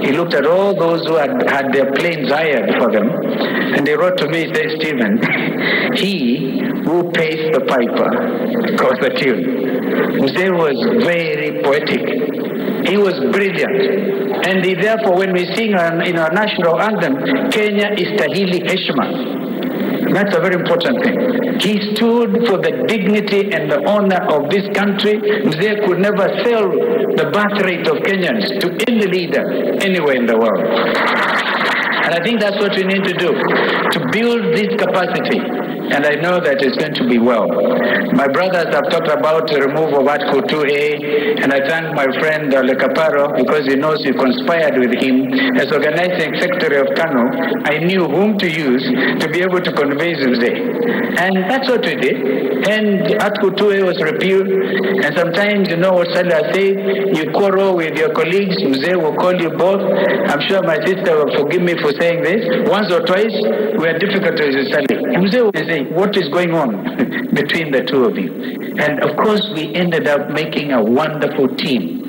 He looked at all those who had their planes hired for them, and he wrote to me, he said, Stephen, he who pays the piper calls the tune. Mzee was very poetic. He was brilliant. And therefore, when we sing in our national anthem, Kenya istahili heshima. That's a very important thing. He stood for the dignity and the honor of this country. Mzee could never sell the birth rate of Kenyans to any leader anywhere in the world. And I think that's what we need to do, to build this capacity. And I know that it's going to be well. My brothers have talked about the removal of Article 2A, and I thank my friend Lekaparo because he knows you conspired with him. As organizing secretary of Kano, I knew whom to use to be able to convey Mzee. And that's what we did. And Article 2A was repealed. And sometimes, you know what Salah said, you quarrel with your colleagues, Mzee will call you both. I'm sure my sister will forgive me for saying this. Once or twice, we had difficulties with Salah. Mzee will say, what is going on between the two of you? And of course, we ended up making a wonderful team.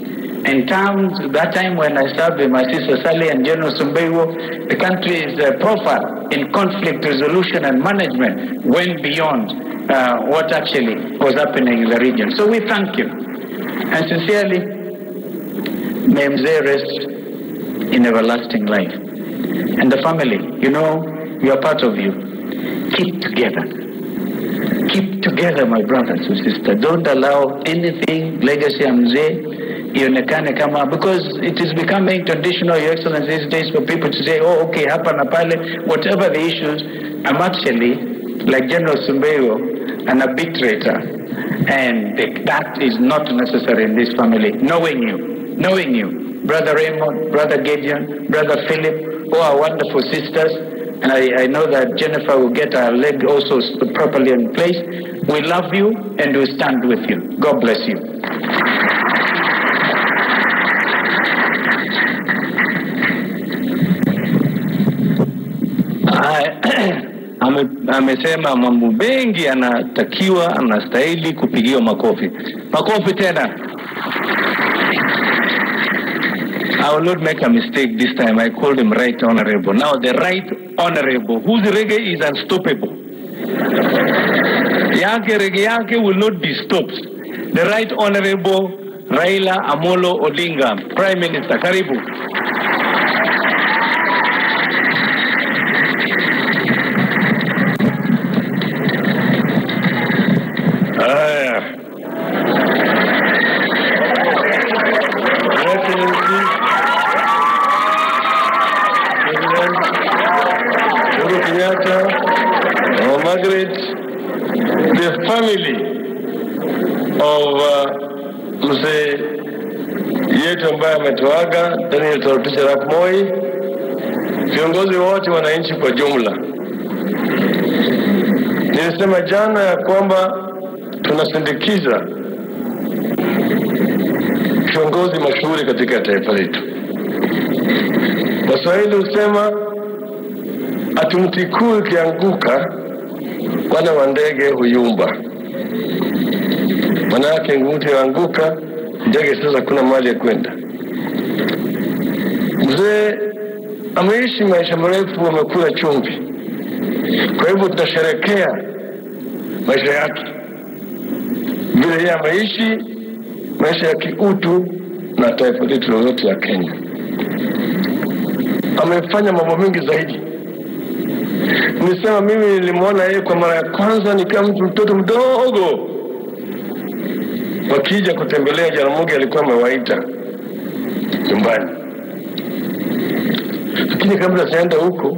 In that time when I served with my sister Sally and General Sumbewo, the country's profile in conflict resolution and management went beyond what actually was happening in the region. So we thank you. And sincerely, may Mzee rest in everlasting life. And the family, we are part of you. Keep together. Keep together, my brothers and sisters. Don't allow anything, legacy Mzee, ionekane kama, because it is becoming traditional, Your Excellency, these days for people to say, oh, okay, hapa na pale, whatever the issues. I'm actually, like General Sumbewo, an arbitrator. And that is not necessary in this family. Knowing you, Brother Raymond, Brother Gideon, Brother Philip, all our wonderful sisters, and I know that Jennifer will get her leg also properly in place. We love you and we stand with you. God bless you. Amesema mambo mengi anastahili kupigiwa makofi. Makofi tena. I will not make a mistake this time. I called him Right Honorable. Now the Right Honorable, whose reggae is unstoppable. Reggae yake will not be stopped. The Right Honorable Raila Amolo Odinga, Prime Minister. Karibu. Margaret, the family of Mzee yetu ambaye ametuaga, Daniel Toroitich Arap Moi, viongozi wote wananchi kwa jumla. Nilisema jana ya kwamba tunasindikiza kiongozi mashuhuri katika taifa letu. Waswahili husema ati mti kuu ukianguka wana wa ndege huyumba. Maana yake mti ukianguka ndege sasa kuna mahali ya kwenda. Mzee ameishi maisha marefu, amekula chumvi. Kwa hivyo tunasherehekea maisha yake. Vile yeye ameishi maisha ya kiutu na taifa letu lote la Kenya. Amefanya mambo mengi zaidi. Nisema mimi nilimwona yeye kwa mara ya kwanza nikiwa mtoto mdogo. Wakija kutembelea Jaramogi alikuwa amewaita nyumbani. Lakini kabla sijaenda huko,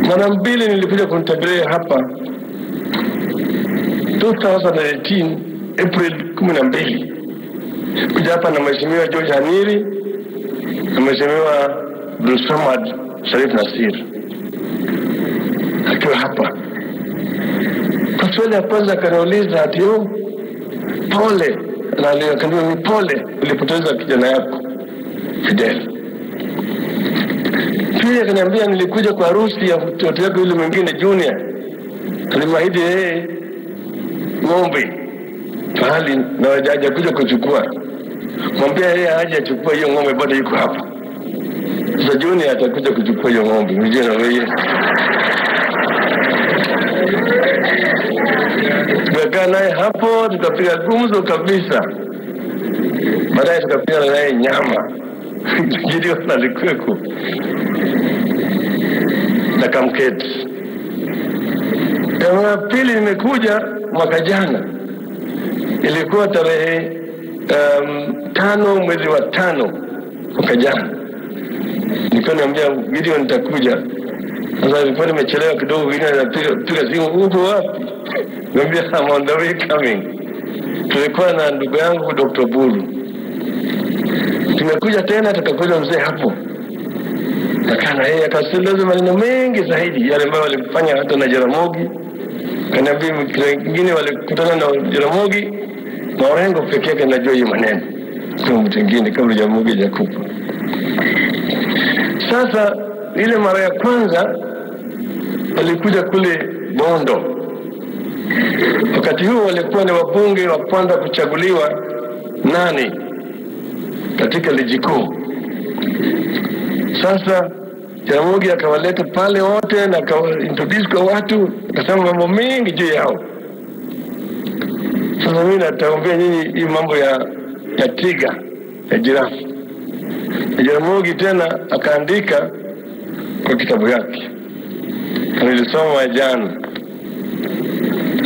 mara mbili nilikuja kumtembelea hapa 2018 April 12. Kuja hapa na Mheshimiwa George Haniri na Mheshimiwa Abdulsamad Sharif Nasir akiwa hapa. Kwa swali ya kwanza akaniuliza ati pole, na akaniambia pole ulipoteza kijana yako Fidel. Pia akaniambia nilikuja kwa harusi ya mtoto wake yule mwingine Junior. Alimahidi ng'ombe pahali na haja kuja kuchukua. Mwambia yeye haja achukue hiyo ng'ombe, bado yuko hapa. Sasa Junior atakuja kuchukua hiyo ng'ombe. Mjue na wewe. Tukakaa naye hapo, tukapiga gumzo kabisa. Baadaye tukapiga naye nyama. Gideon alikuweko. Na kamketi. Jamaa pili imekuja mwaka jana. Ilikuwa tarehe 5 mwezi wa 5 mwaka jana. Nilikuwa niambia Gideon nitakuja. Sasa nilikuwa nimechelewa kidogo, vile napiga simu, uko wapi? Niambia I'm on the way coming. Tulikuwa na ndugu yangu Dr. Bulu. Tumekuja tena tukakuja mzee hapo. Akana yeye akaseleza maneno mengi zaidi yale ambayo walifanya hata na Jaramogi. Kanabii wengine walikutana na Jaramogi na Orengo pekee yake anajua hiyo maneno. Sio mtu mwingine kama Jaramogi hajakupa. Sasa ile mara ya kwanza walikuja kule Bondo. Wakati huo walikuwa ni wabunge wa kwanza kuchaguliwa 8 katika ligi kuu. Sasa Jaramogi akawaleta pale wote na akaintroduce kwa watu, akasema mambo mengi juu yao. Sasa mimi nataombea nyinyi hii mambo ya tiga, ya jirafu. Jaramogi tena akaandika kwa kitabu yake. Nilisoma jana.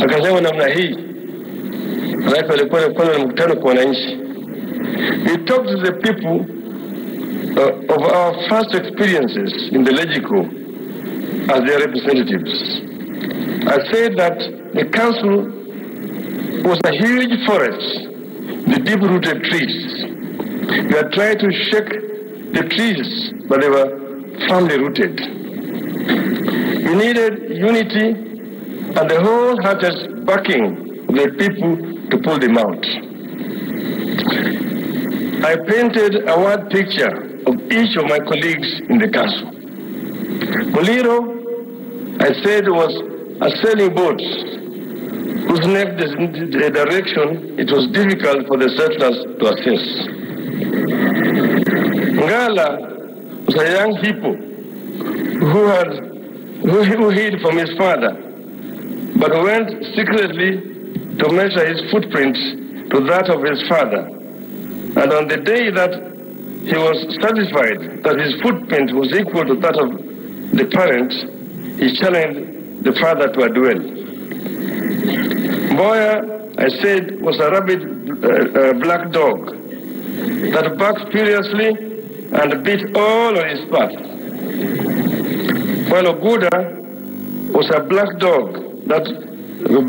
Akasema namna hii. Rais alikuwa na mkutano kwa wananchi. He talked to the people of our first experiences in the legislature as their representatives. I said that the council was a huge forest, the deep-rooted trees. We had tried to shake the trees, but they were firmly rooted. We needed unity and the wholehearted backing of the people to pull them out. I painted a word picture of each of my colleagues in the council. Muliro, I said, was a sailing boat whose the direction it was difficult for the settlers to assess. Ngala was a young hippo who hid from his father, but went secretly to measure his footprint to that of his father. And on the day that he was satisfied that his footprint was equal to that of the parent, he challenged the father to a duel. Boya, I said, was a rabid black dog that barked furiously and beat all on his path. While Oguda was a black dog that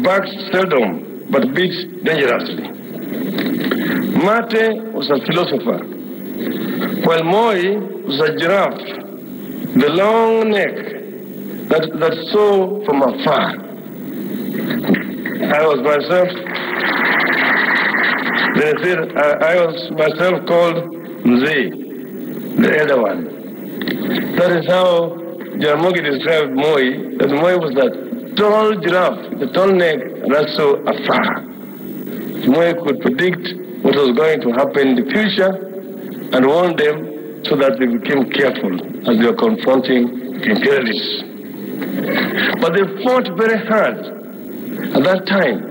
barks seldom but beats dangerously. Mate was a philosopher, while Moi was a giraffe, the long neck that saw from afar. I was myself called Mzee, the elder one. That is how Jaramogi described Moi, that Moi was that tall giraffe, the tall neck that saw afar. Moi could predict what was going to happen in the future and warn them so that they became careful as they were confronting imperialists. But they fought very hard at that time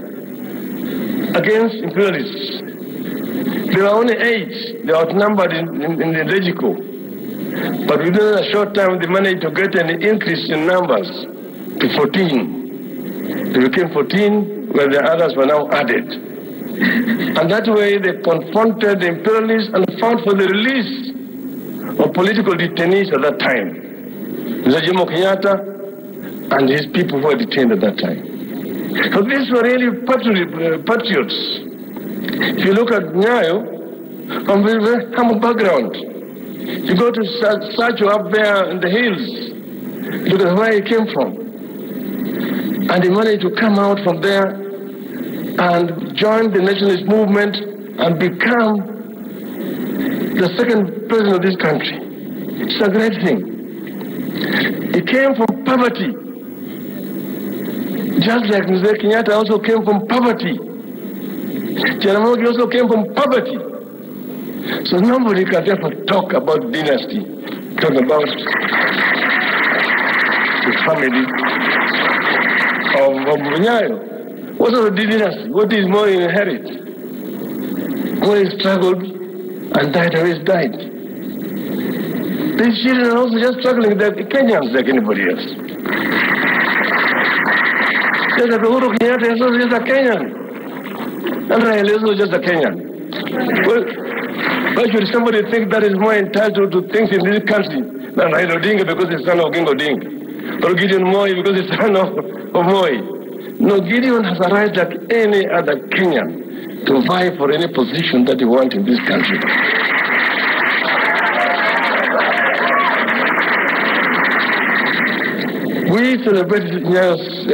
against imperialists. There were only 8. They were outnumbered in the Legico. But within a short time, they managed to get an increase in numbers to 14. They became 14, where the others were now added. And that way they confronted the imperialists and fought for the release of political detainees at that time. Mr. Jomo Kenyatta and his people who were detained at that time. So these were really patriots. If you look at Nyayo, from a very humble background. You go to Sacho up there in the hills, look at where he came from. And he managed to come out from there and join the nationalist movement and become the second president of this country. It's a great thing. He came from poverty. Just like Mzee Kenyatta also came from poverty. Jaramogi also came from poverty. So nobody can ever talk about dynasty, talk about the family of Nyayo. What is the dynasty? What is Moi inherit? Moi struggled and died, always died. These children are also just struggling, they're Kenyans like anybody else. Just like Uhuru Kenyatta is also just a Kenyan. And Rais is also just a Kenyan. Well, why should somebody think that is more entitled to things in this country than Rais Odinga because he's son of King Odinga? Or Gideon Moi because he's son of Moi? No, Gideon has a right like any other Kenyan to vie for any position that he wants in this country. We celebrated Nyayo's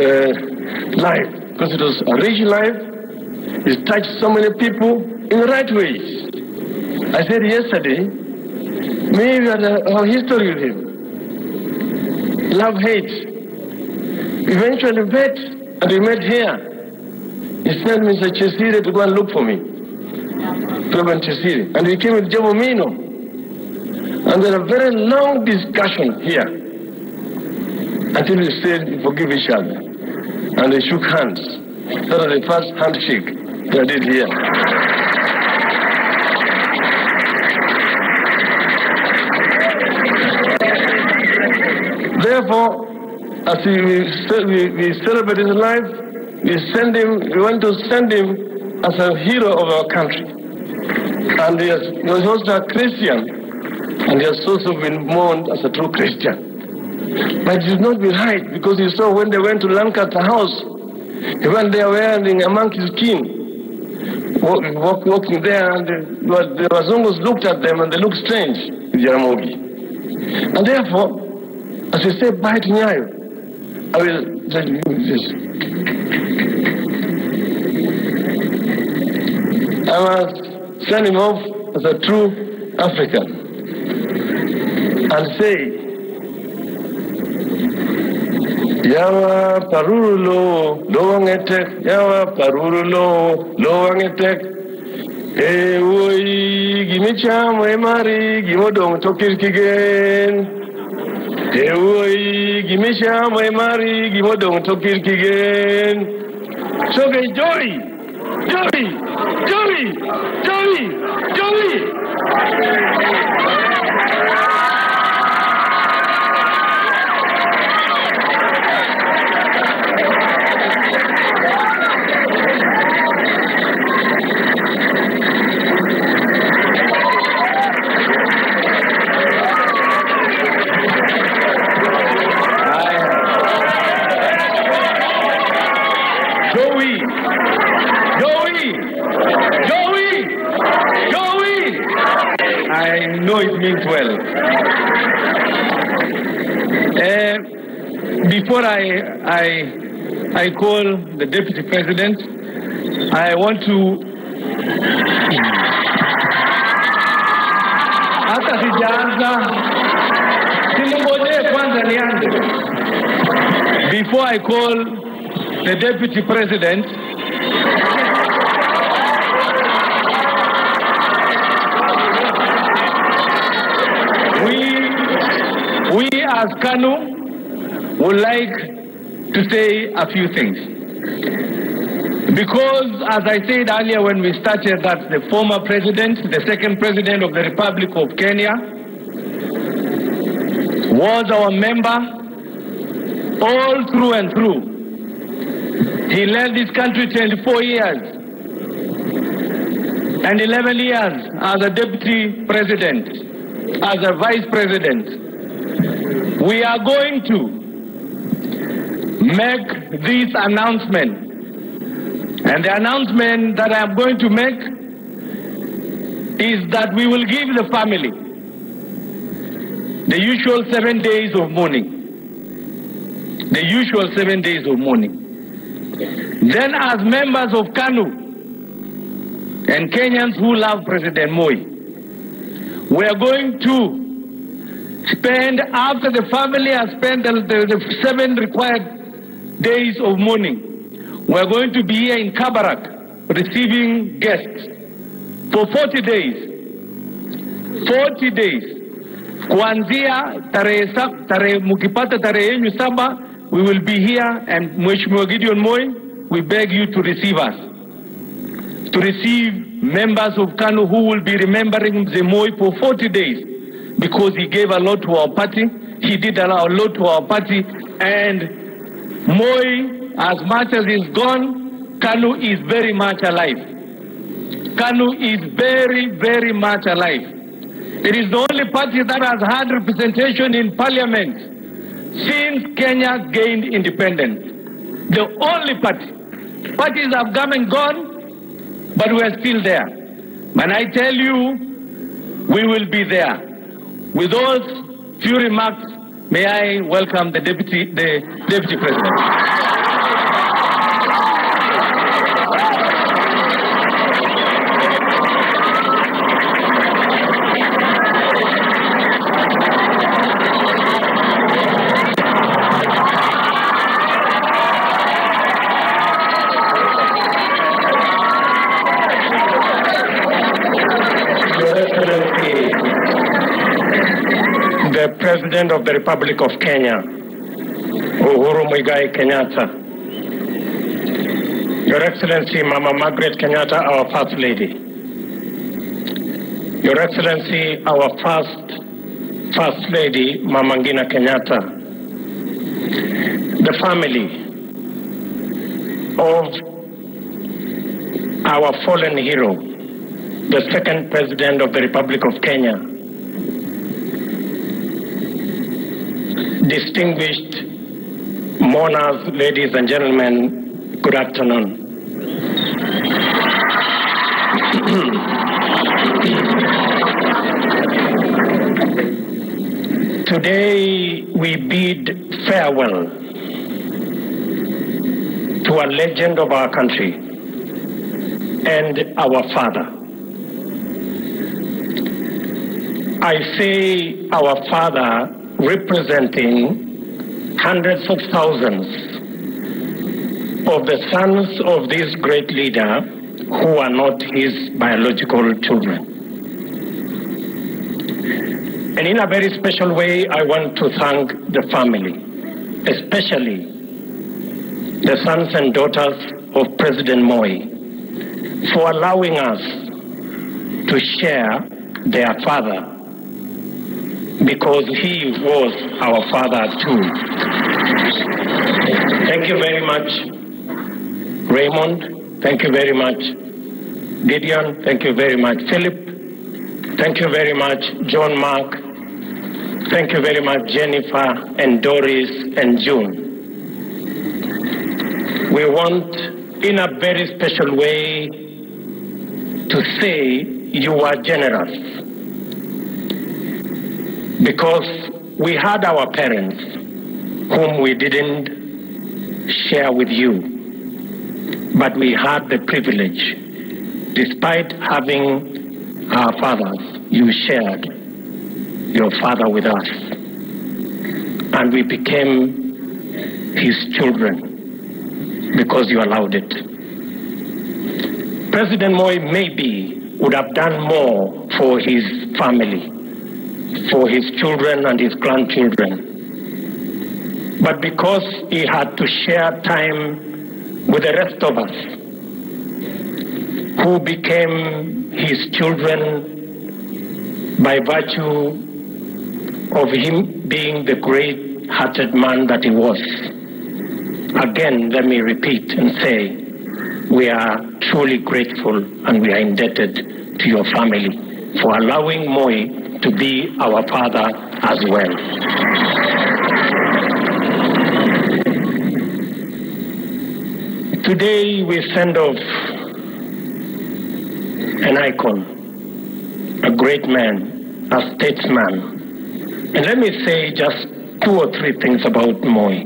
life because it was a rich life. It touched so many people in the right ways. I said yesterday, maybe we had a history with him. Love, hate. Eventually met, and we met here. He sent Mr. Chesire to go and look for me. Reverend Chesire. And we came with Jabomino. And there was a very long discussion here. Until we said, we forgive each other. And they shook hands. That was the first handshake that I did here. Therefore, as we celebrate his life, we want to send him as a hero of our country. And he was also a Christian, and he has also been mourned as a true Christian. But it should not be right, because you saw when they went to Lancaster House, he went there wearing a monkey's skin, walking there, and the Wazungus looked at them and they looked strange with Jaramogi. And therefore, as we say bye to Nyayo, I will tell you this. I must send him off as a true African and say, Yawa parurulo, lowangetek, yawa parurulo, lowangetek. Ewoi gimicham emari gimodong tokirkigen. Ewoi gimisham emari gimodong tokirkigen. Soge joy, joy, joy, joy, joy. I know it means well. Before I call the Deputy President, I want to... Hata sijaanza, siningojee kwanza nianze. Before I call the Deputy President, we as KANU would like to say a few things. Because, as I said earlier when we started, that the former president, the second president of the Republic of Kenya, was our member all through and through. He led this country 24 years and 11 years as a deputy president, as a vice president. We are going to make this announcement. And the announcement that I am going to make is that we will give the family the usual 7 days of mourning. The usual 7 days of mourning. Then as members of KANU and Kenyans who love President Moi, we are going to spend, after the family has spent the 7 required days of mourning, we are going to be here in Kabarak receiving guests for 40 days. 40 days. Kuanzia tarehe mukipata tarehe yenyu 7, we will be here, and Mheshimiwa Gideon Moi, we beg you to receive us. To receive members of KANU who will be remembering the Moi for 40 days, because he gave a lot to our party, he did a lot to our party, and Moi, as much as he's gone, KANU is very much alive. KANU is very, very much alive. It is the only party that has had representation in parliament since Kenya gained independence. The only party. Parties have come and gone, but we are still there. And I tell you, we will be there. With those few remarks, may I welcome the Deputy President. The President of the Republic of Kenya, Uhuru Muigai Kenyatta, Your Excellency Mama Margaret Kenyatta, our First Lady, Your Excellency our First Lady Mama Ngina Kenyatta, the family of our fallen hero, the second President of the Republic of Kenya, distinguished mourners, ladies and gentlemen, good afternoon. Today we bid farewell to a legend of our country and our father. I say our father representing hundreds of thousands of the sons of this great leader who are not his biological children. And in a very special way, I want to thank the family, especially the sons and daughters of President Moi, for allowing us to share their father, because he was our father too. Thank you very much, Raymond. Thank you very much, Gideon. Thank you very much, Philip. Thank you very much, John Mark. Thank you very much, Jennifer and Doris and June. We want, in a very special way, to say you are generous. Because we had our parents whom we didn't share with you, but we had the privilege, despite having our fathers, you shared your father with us, and we became his children because you allowed it. President Moi maybe would have done more for his family, for his children and his grandchildren. But because he had to share time with the rest of us, who became his children by virtue of him being the great-hearted man that he was. Again, let me repeat and say, we are truly grateful and we are indebted to your family for allowing Moi to be our father as well. Today we send off an icon, a great man, a statesman. And let me say just 2 or 3 things about Moi.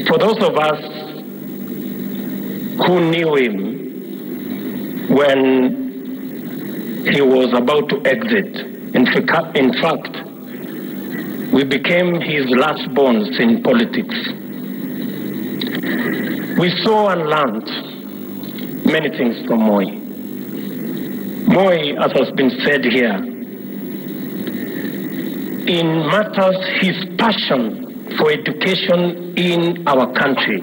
For those of us who knew him when he was about to exit, in fact, we became his last bonds in politics. We saw and learned many things from Moi. Moi, as has been said here, in matters, his passion for education in our country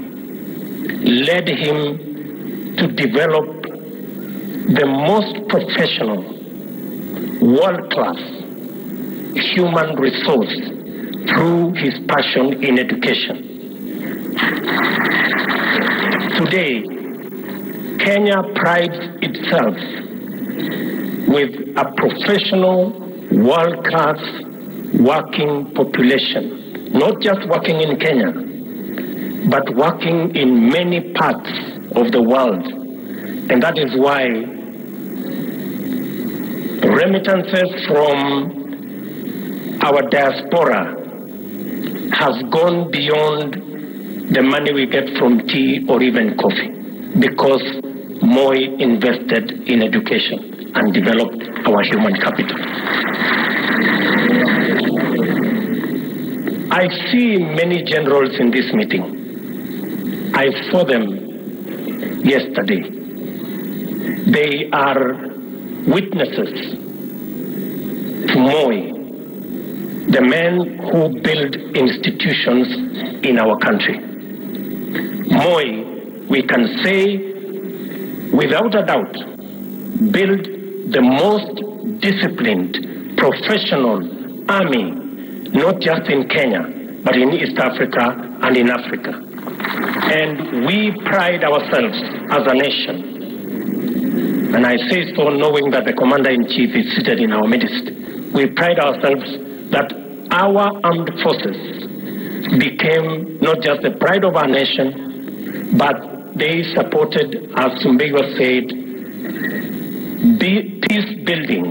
led him to develop the most professional, world-class human resource through his passion in education. Today, Kenya prides itself with a professional, world-class working population, not just working in Kenya, but working in many parts of the world. And that is why remittances from our diaspora has gone beyond the money we get from tea or even coffee, because Moi invested in education and developed our human capital. I see many generals in this meeting. I saw them yesterday. They are witnesses to Moi, the man who built institutions in our country. Moi, we can say without a doubt, built the most disciplined, professional army, not just in Kenya, but in East Africa and in Africa. And we pride ourselves as a nation. And I say so knowing that the Commander-in-Chief is seated in our midst. We pride ourselves that our armed forces became not just the pride of our nation, but they supported, as Sumbiwa said, peace building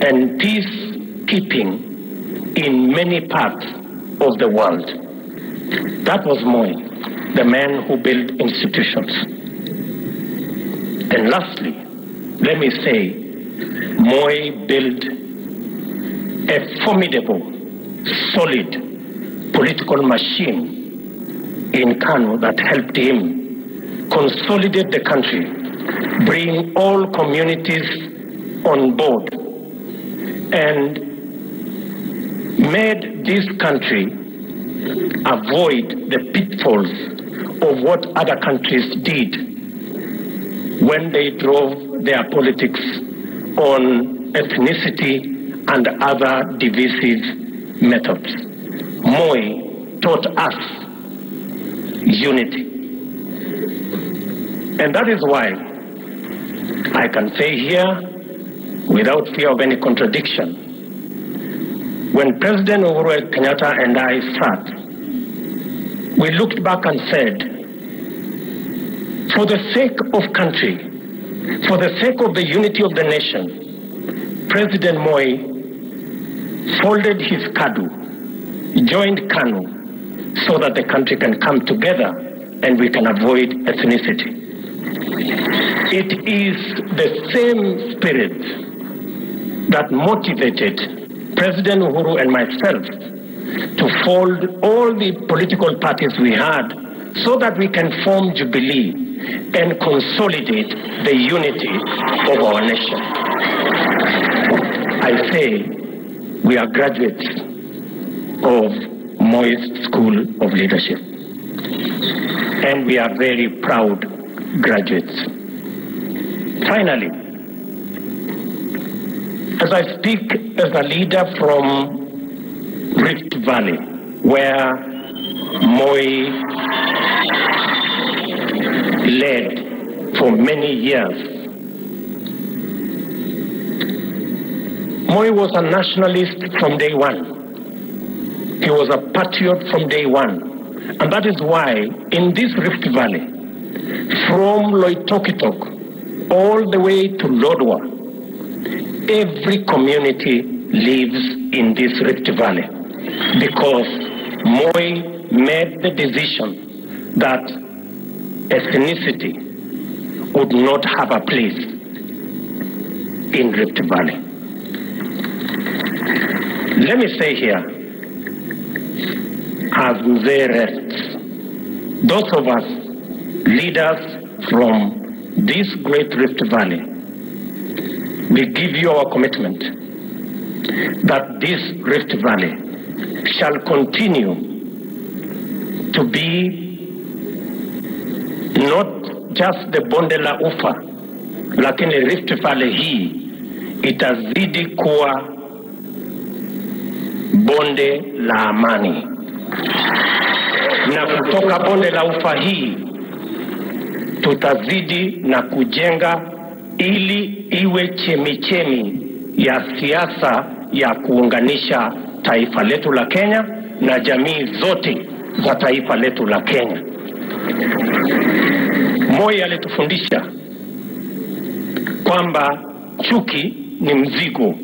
and peacekeeping in many parts of the world. That was Moi, the man who built institutions. And lastly, let me say, Moi built a formidable, solid political machine in Kano that helped him consolidate the country, bring all communities on board, and made this country avoid the pitfalls of what other countries did when they drove their politics on ethnicity and other divisive methods. Moi taught us unity. And that is why I can say here, without fear of any contradiction, when President Uhuru Kenyatta and I sat, we looked back and said, for the sake of country, for the sake of the unity of the nation, President Moi folded his KADU, joined KANU, so that the country can come together and we can avoid ethnicity. It is the same spirit that motivated President Uhuru and myself to fold all the political parties we had so that we can form Jubilee and consolidate the unity of our nation. I say we are graduates of Moi's School of Leadership, and we are very proud graduates. Finally, as I speak as a leader from Rift Valley, where Moi led for many years, Moi was a nationalist from day one. He was a patriot from day one. And that is why in this Rift Valley, from Loitokitok all the way to Lodwar, every community lives in this Rift Valley, because Moi made the decision that ethnicity would not have a place in Rift Valley. Let me say here, as Mzee rests, those of us, leaders from this great Rift Valley, we give you our commitment that this Rift Valley shall continue to be not just the bonde la ufa, lakini Rift Valley hii itazidi kuwa bonde la amani, na kutoka bonde la ufa hii tutazidi na kujenga ili iwe chemichemi ya siasa ya kuunganisha taifa letu la Kenya na jamii zote za taifa letu la Kenya. Moi alitufundisha kwamba chuki ni mzigo,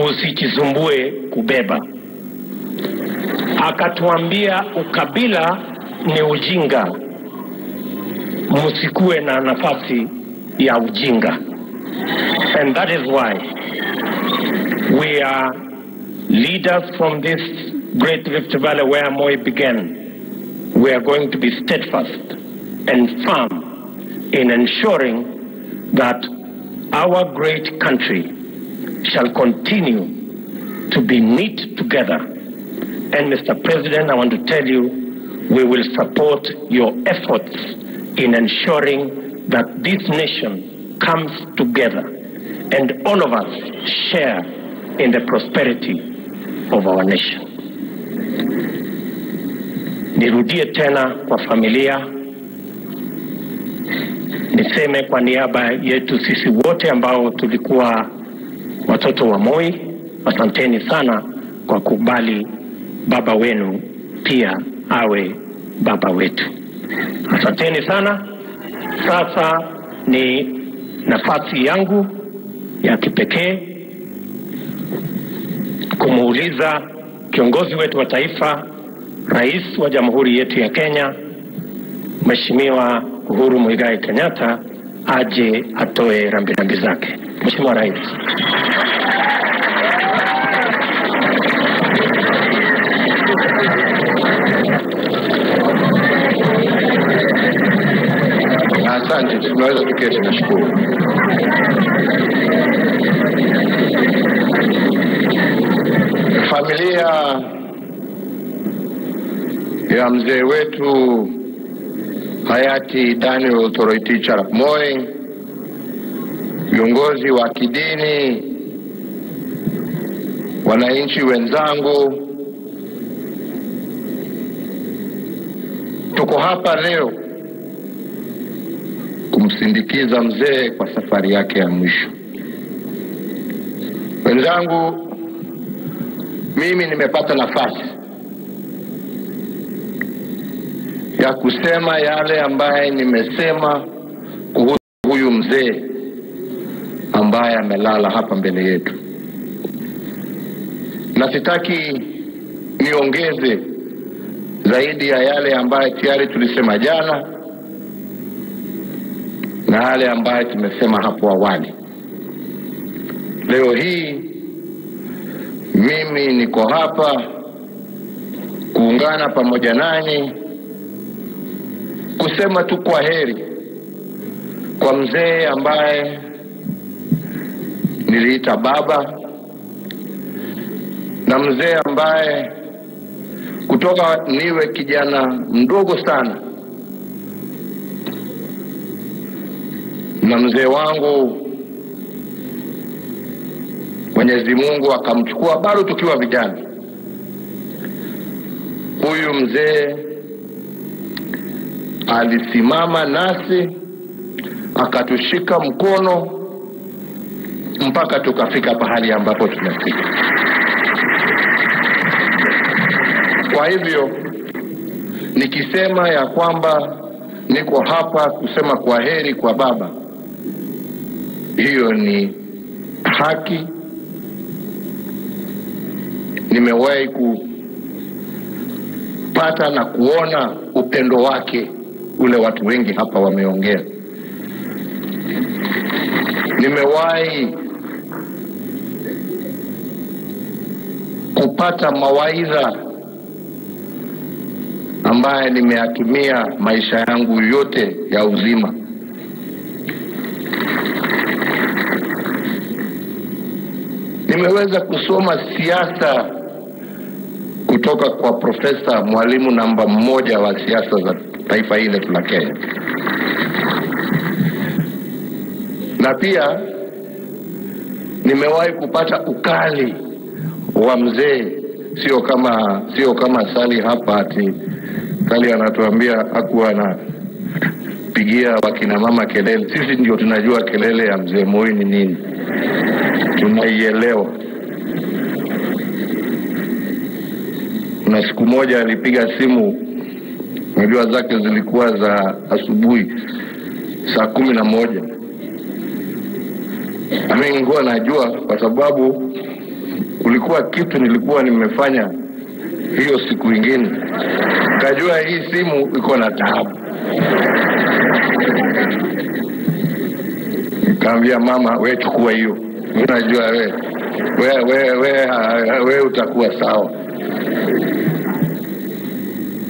usijizumbue kubeba. Akatuambia ukabila ni ujinga, msikuwe na nafasi ya ujinga. And that is why we are leaders from this great Rift Valley where Moi began. We are going to be steadfast and firm in ensuring that our great country shall continue to be knit together. And Mr. President, I want to tell you, we will support your efforts in ensuring that this nation comes together and all of us share in the prosperity of our nation. Nirudie tena kwa familia, niseme kwa niaba yetu sisi wote ambao tulikuwa watoto wa Moi, asanteni sana kwa kubali baba wenu pia awe baba wetu. Asanteni sana. Sasa ni nafasi yangu ya kipekee kumuuliza kiongozi wetu wa taifa, Rais wa Jamhuri yetu ya Kenya, Mheshimiwa Uhuru Muigai Kenyatta, aje atoe rambirambi zake. Mheshimiwa Rais. Asante, tunaweza tuketi, nashukuru. Familia ya mzee wetu hayati Daniel Toroitich Arap Moi, viongozi wa kidini, wananchi wenzangu, tuko hapa leo kumsindikiza mzee kwa safari yake ya mwisho. Wenzangu, mimi nimepata nafasi ya kusema yale ambaye nimesema kuhusu huyu mzee ambaye amelala hapa mbele yetu, na sitaki niongeze zaidi ya yale ambaye tayari tulisema jana na yale ambaye tumesema hapo awali. Leo hii mimi niko hapa kuungana pamoja nanyi kusema tu kwa heri kwa mzee ambaye niliita baba, na mzee ambaye kutoka niwe kijana mdogo sana, na mzee wangu Mwenyezi Mungu akamchukua bado tukiwa vijana. Huyu mzee alisimama nasi, akatushika mkono mpaka tukafika pahali ambapo tumefika. Kwa hivyo nikisema ya kwamba niko hapa kusema kwa heri kwa baba, hiyo ni haki. Nimewahi kupata na kuona upendo wake ule watu wengi hapa wameongea. Nimewahi kupata mawaidha ambaye nimeyatumia maisha yangu yote ya uzima. Nimeweza kusoma siasa kutoka kwa profesa, mwalimu namba 1 wa siasa za taifa hili la Kenya. Na pia nimewahi kupata ukali wa mzee, sio kama Sali hapa ati Sali anatuambia hakuwa anapigia wakina mama kelele. Sisi ndio tunajua kelele ya mzee Moi ni nini. Tunaielewa. Na siku moja alipiga simu, unajua zake zilikuwa za asubuhi saa 11. Mimi nilikuwa najua kwa sababu kulikuwa kitu nilikuwa nimefanya hiyo siku nyingine. Kajua hii simu iko na taabu. Nikamwambia mama, wewe chukua hiyo. Unajua wewe utakuwa sawa.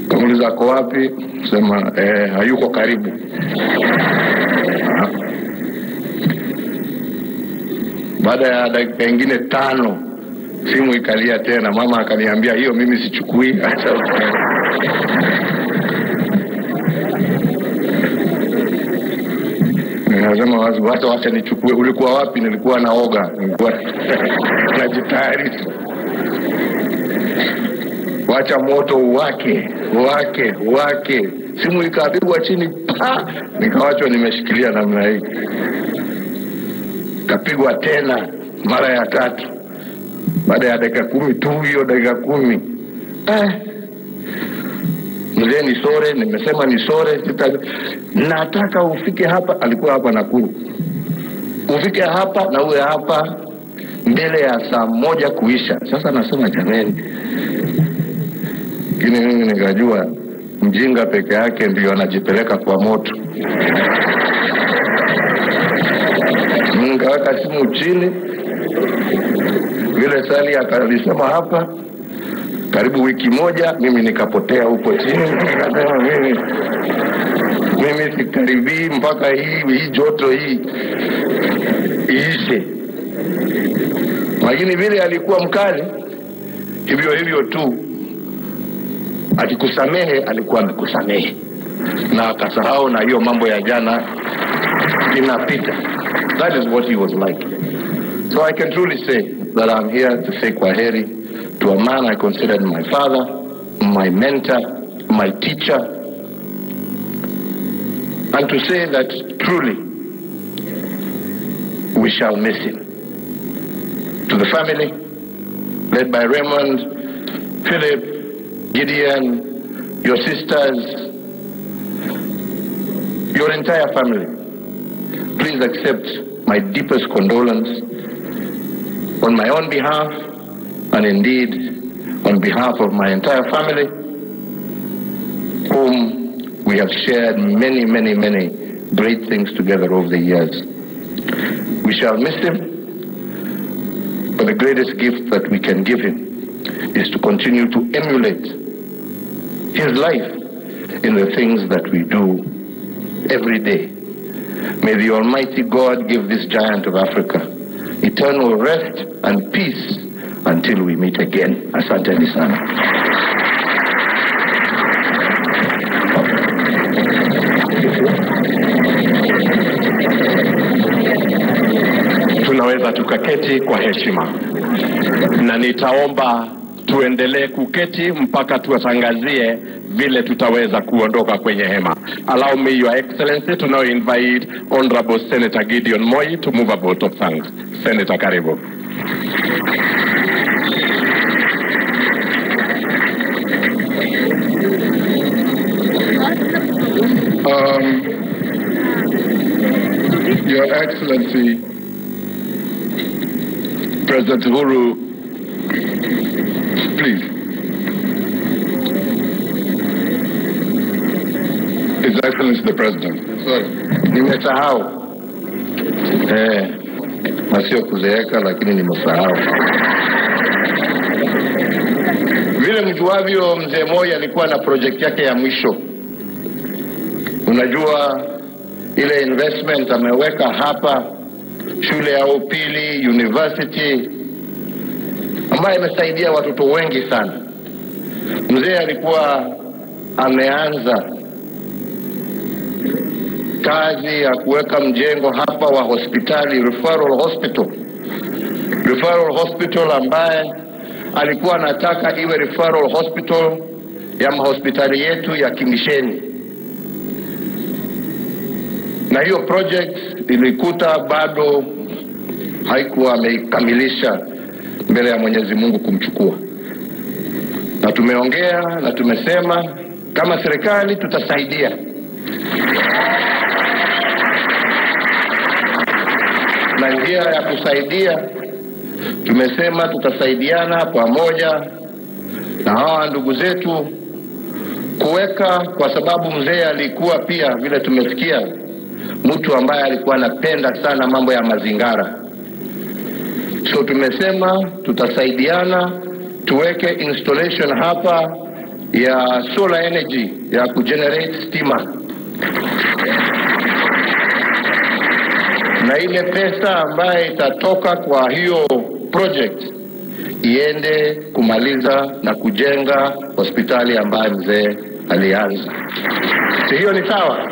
Kamuliza kwa wapi? Sema hayuko karibu. Baada ya dakika nyingine 5 simu ikalia tena. Mama akaniambia hiyo mimi sichukui. Nasema wacha nichukue. Ulikuwa wapi? Nilikuwa naoga, nilikuwa najitayarisha. Wacha moto wake. Simu ikapigwa chini, nikawachwa nimeshikilia namna hii. Kapigwa tena mara ya 3. Baada ya dakika 10 tu, hiyo dakika 10. Mzee ni sore, nimesema ni sore, nataka ufike hapa. Alikuwa hapa Nakuru. Ufike hapa na uwe hapa mbele ya saa 1 kuisha. Sasa nasema jamani, mimi nikajua mjinga peke yake ndio anajipeleka kwa moto. Nikaweka simu chini. Vile Sali akalisema hapa, karibu wiki moja mimi nikapotea huko chini. Nikasema mimi sikaribii mpaka hii joto hii iishe. Lakini vile alikuwa mkali, hivyo tu akikusamehe alikuwa amekusamehe na akasahau, na hiyo mambo ya jana inapita. That is what he was like. So I can truly say that I'm here to say kwaheri to a man I considered my father, my mentor, my teacher, and to say that truly we shall miss him. To the family, led by Raymond, Philip, Gideon, your sisters, your entire family, please accept my deepest condolence on my own behalf, and indeed on behalf of my entire family, whom we have shared many great things together over the years. We shall miss him, but the greatest gift that we can give him is to continue to emulate his life in the things that we do every day. May the Almighty God give this giant of Africa eternal rest and peace until we meet again. Asanteni sana. Tunaweza tukaketi kwa heshima, na nitaomba tuendelee kuketi mpaka tuwatangazie vile tutaweza kuondoka kwenye hema. Allow me, Your Excellency, to now invite Honorable Senator Gideon Moi to move a vote of thanks. Senator, karibu. Your Excellency, President Uhuru, please. His Excellency the President. Sorry, nimesahau. Na sio kuzeeka, lakini nimesahau. Vile mjuavyo, mzee Moi alikuwa na project yake ya mwisho. Unajua ile investment ameweka hapa, shule ya upili, university, ambayo imesaidia watoto wengi sana. Mzee alikuwa ameanza kazi ya kuweka mjengo hapa wa hospitali, referral hospital ambaye alikuwa anataka iwe referral hospital ya mahospitali yetu ya kimisheni. Na hiyo project ilikuta bado haikuwa ameikamilisha mbele ya Mwenyezi Mungu kumchukua. Na tumeongea na tumesema kama serikali tutasaidia. Na njia ya kusaidia tumesema tutasaidiana pamoja na hawa ndugu zetu kuweka, kwa sababu mzee alikuwa pia vile tumesikia mtu ambaye alikuwa anapenda sana mambo ya mazingara. So tumesema tutasaidiana tuweke installation hapa ya solar energy ya kugenerate stima. Na ile pesa ambayo itatoka kwa hiyo project iende kumaliza na kujenga hospitali ambayo mzee alianza. Hiyo ni sawa.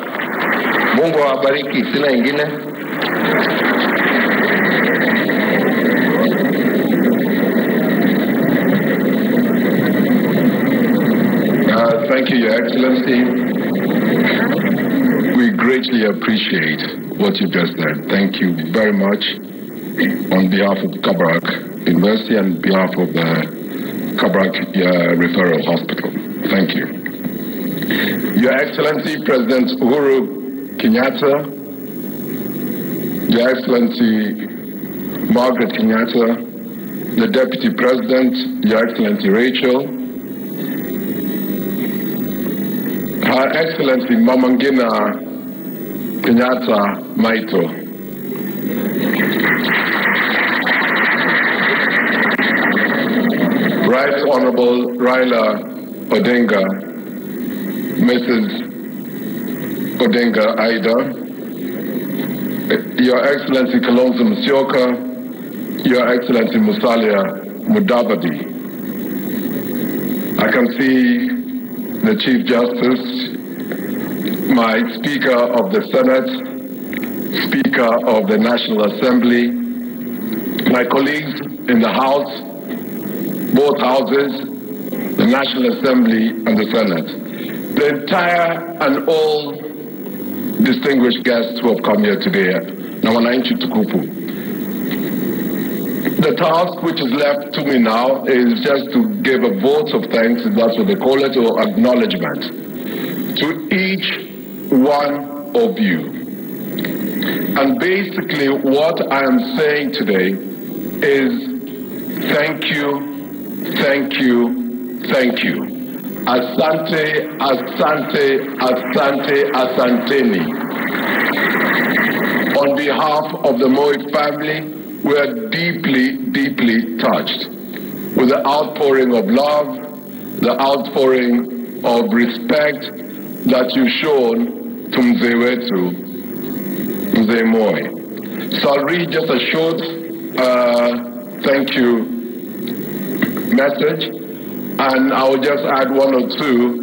Mungu awabariki, sina ingine. Thank you, Your Excellency. We greatly appreciate what you just said. Thank you very much on behalf of Kabarak University and behalf of the Kabarak Referral Hospital. Thank you. Your Excellency President Uhuru Kenyatta, Your Excellency Margaret Kenyatta, the Deputy President, Your Excellency Rachel, Her Excellency Mamangina Kenyatta Maito, Right Honorable Raila Odinga, Mrs. Odinga Aida, Your Excellency Kalonzo Musyoka, Your Excellency Musalia Mudavadi. I can see the Chief Justice, my Speaker of the Senate, Speaker of the National Assembly, my colleagues in the House, both houses, the National Assembly and the Senate, the entire and all distinguished guests who have come here today, na wananchi tukufu. The task which is left to me now is just to give a vote of thanks, if that's what they call it, or acknowledgement to each one of you. And basically what I am saying today is thank you, thank you, thank you. Asante, asante, asante, asanteni. On behalf of the Moi family, we are deeply, deeply touched with the outpouring of love, the outpouring of respect that you've shown to Mzee wetu, Mzee Moi. So I'll read just a short thank you message, and I'll just add one or two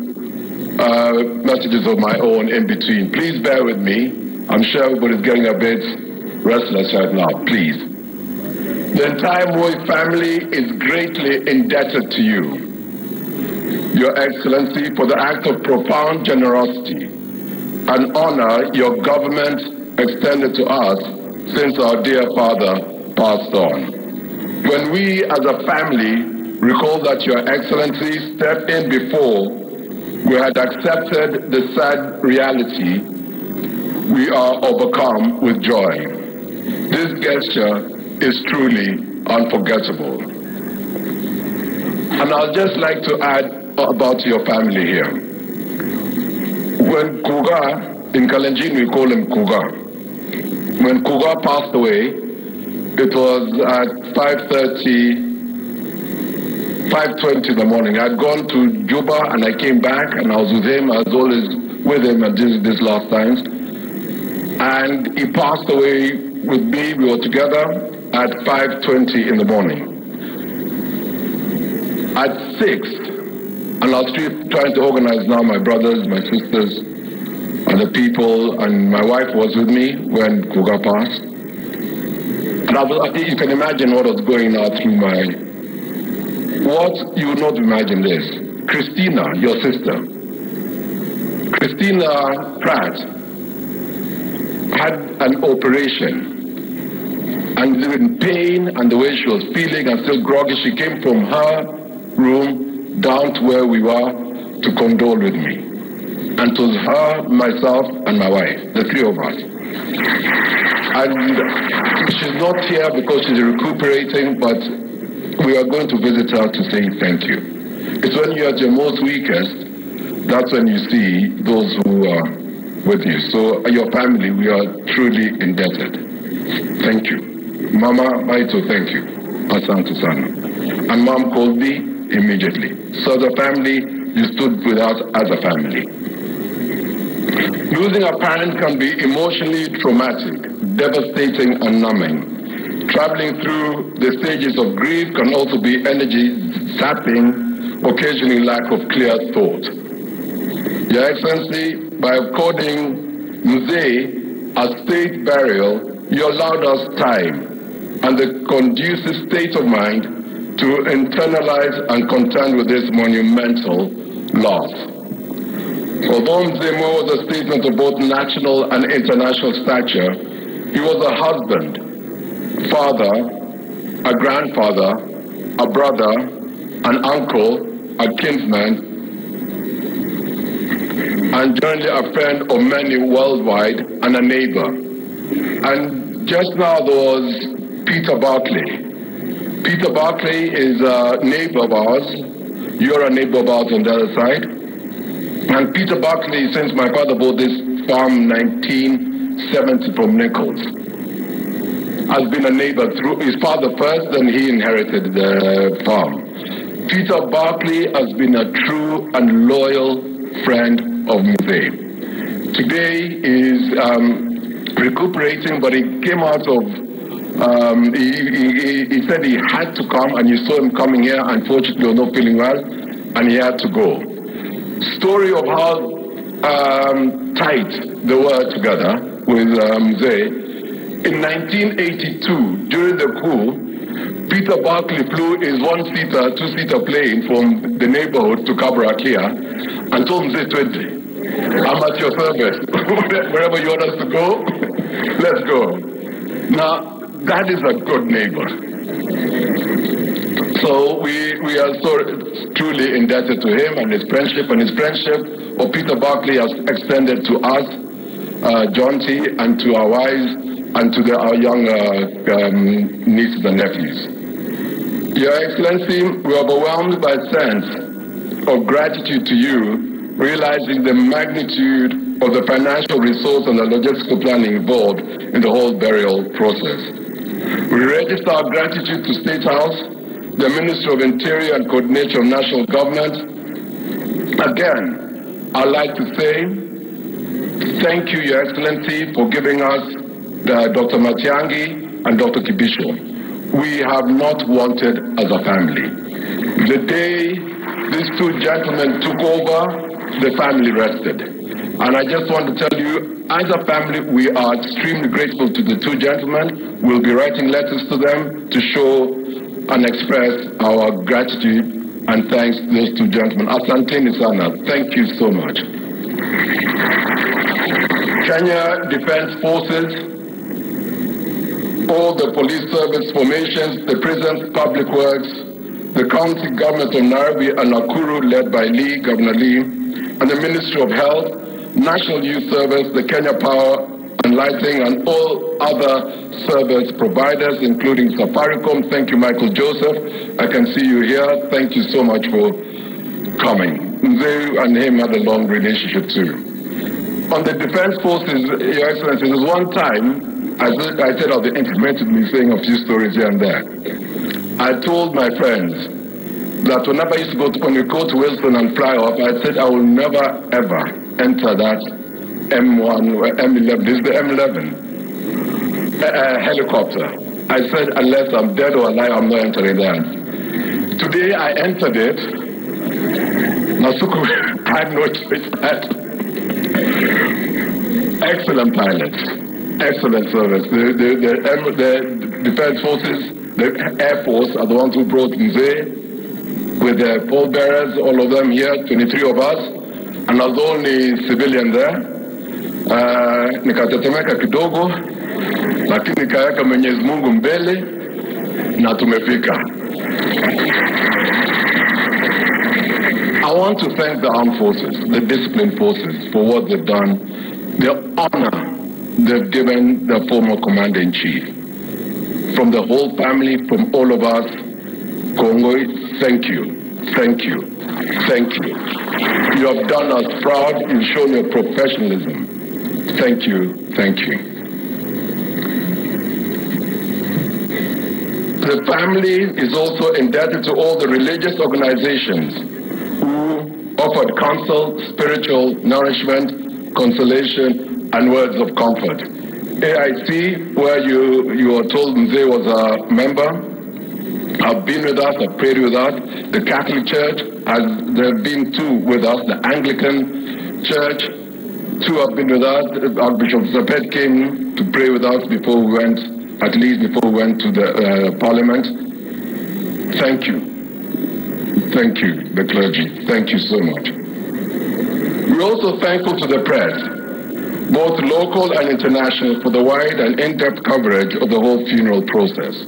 messages of my own in between. Please bear with me. I'm sure everybody's getting a bit restless right now. Please. The entire Moi family is greatly indebted to you, Your Excellency, for the act of profound generosity and honor your government extended to us since our dear father passed on. When we as a family recall that Your Excellency stepped in before we had accepted the sad reality, we are overcome with joy. This gesture is truly unforgettable. And I'd just like to add about your family here. When Kuga, in Kalenjin we call him Kuga. When Kuga passed away, it was at 5:20 in the morning. I'd gone to Juba and I came back and I was with him. I was always with him at this last times. And he passed away with me. We were together at 5:20 in the morning. At 6, and I was trying to organize now my brothers, my sisters, and the people, and my wife was with me when Kuga passed. And you can imagine what was going on through you would not imagine this. Christina, your sister, Christina Pratt, had an operation. And in pain and the way she was feeling and still groggy, she came from her room down to where we were to condole with me. And it was her, myself, and my wife, the three of us. And she's not here because she's recuperating, but we are going to visit her to say thank you. It's when you're at your most weakest, that's when you see those who are with you. So your family, we are truly indebted. Thank you. Mama Maito, thank you. Asante sana. And Mom called me immediately. So the family, you stood with us as a family. Losing a parent can be emotionally traumatic, devastating and numbing. Traveling through the stages of grief can also be energy sapping, occasioning lack of clear thought. Your Excellency, by according Mzee a state burial, you allowed us time and the conducive state of mind to internalize and contend with this monumental loss. Although Mzee was a statesman of both national and international stature, he was a husband, father, a grandfather, a brother, an uncle, a kinsman, and generally a friend of many worldwide and a neighbor. And just now there was Peter Barclay. Peter Barclay is a neighbor of ours. You're a neighbor of ours on the other side. And Peter Barclay, since my father bought this farm in 1970 from Nichols, has been a neighbor through his father first, then he inherited the farm. Peter Barclay has been a true and loyal friend of Mzee. Today is recuperating, but he came out of, he said he had to come, and you saw him coming here. Unfortunately, he was not feeling well, and he had to go. Story of how tight they were together with Mzee. In 1982, during the coup, Peter Barclay flew his one-seater, two-seater plane from the neighborhood to Kabrak here and told Mzee 20. I'm at your service. Wherever you want us to go, let's go. Now, that is a good neighbor. So we are so truly indebted to him and his friendship of Peter Barclay has extended to us, John T., and to our wives, and to our young nieces and nephews. Your Excellency, we are overwhelmed by a sense of gratitude to you, realizing the magnitude of the financial resource and the logistical planning involved in the whole burial process. We register our gratitude to State House, the Ministry of Interior and Coordination of National Government. Again, I'd like to say thank you, Your Excellency, for giving us Dr. Matiangi and Dr. Kibisho. We have not wanted as a family. The day these two gentlemen took over, the family rested. And I just want to tell you, as a family, we are extremely grateful to the two gentlemen. We'll be writing letters to them to show and express our gratitude and thanks to those two gentlemen. Asante Nisana, thank you so much. Kenya Defense Forces, all the police service formations, the prisons, public works, the county government of Nairobi and Nakuru led by Lee, Governor Lee, and the Ministry of Health, National Youth Service, the Kenya Power and lighting, and all other service providers, including Safaricom. Thank you, Michael Joseph. I can see you here. Thank you so much for coming. Mzee and him had a long relationship too. On the defense forces, Your Excellency, there was one time I said I'll be intermittently saying a few stories here and there. I told my friends that whenever I used to when we go to Wilson and fly off, I said I will never ever enter that M1 or M11. This is the M11 helicopter. I said unless I'm dead or alive, I'm not entering that. Today I entered it. Nasuku had no choice. Excellent pilots, excellent service. The defense forces, the Air Force are the ones who brought Mzee with the pallbearers, all of them here, 23 of us, and I was the only civilian there. Nikatetemeka kidogo, lakini nikaweka Mwenyezi Mungu mbele na tumefika. I want to thank the armed forces, the disciplined forces, for what they've done, the honor they've given the former commander-in-chief. From the whole family, from all of us, Kongoi, thank you, thank you, thank you. You have done us proud, you've shown your professionalism. Thank you, thank you. The family is also indebted to all the religious organizations who offered counsel, spiritual nourishment, consolation, and words of comfort. AIC, where you were told Mzee was a member, have been with us, have prayed with us. The Catholic Church, there have been two with us. The Anglican Church, two have been with us. Archbishop Zapet came to pray with us before we went, at least before we went to the Parliament. Thank you. Thank you, the clergy. Thank you so much. We're also thankful to the press, both local and international, for the wide and in-depth coverage of the whole funeral process.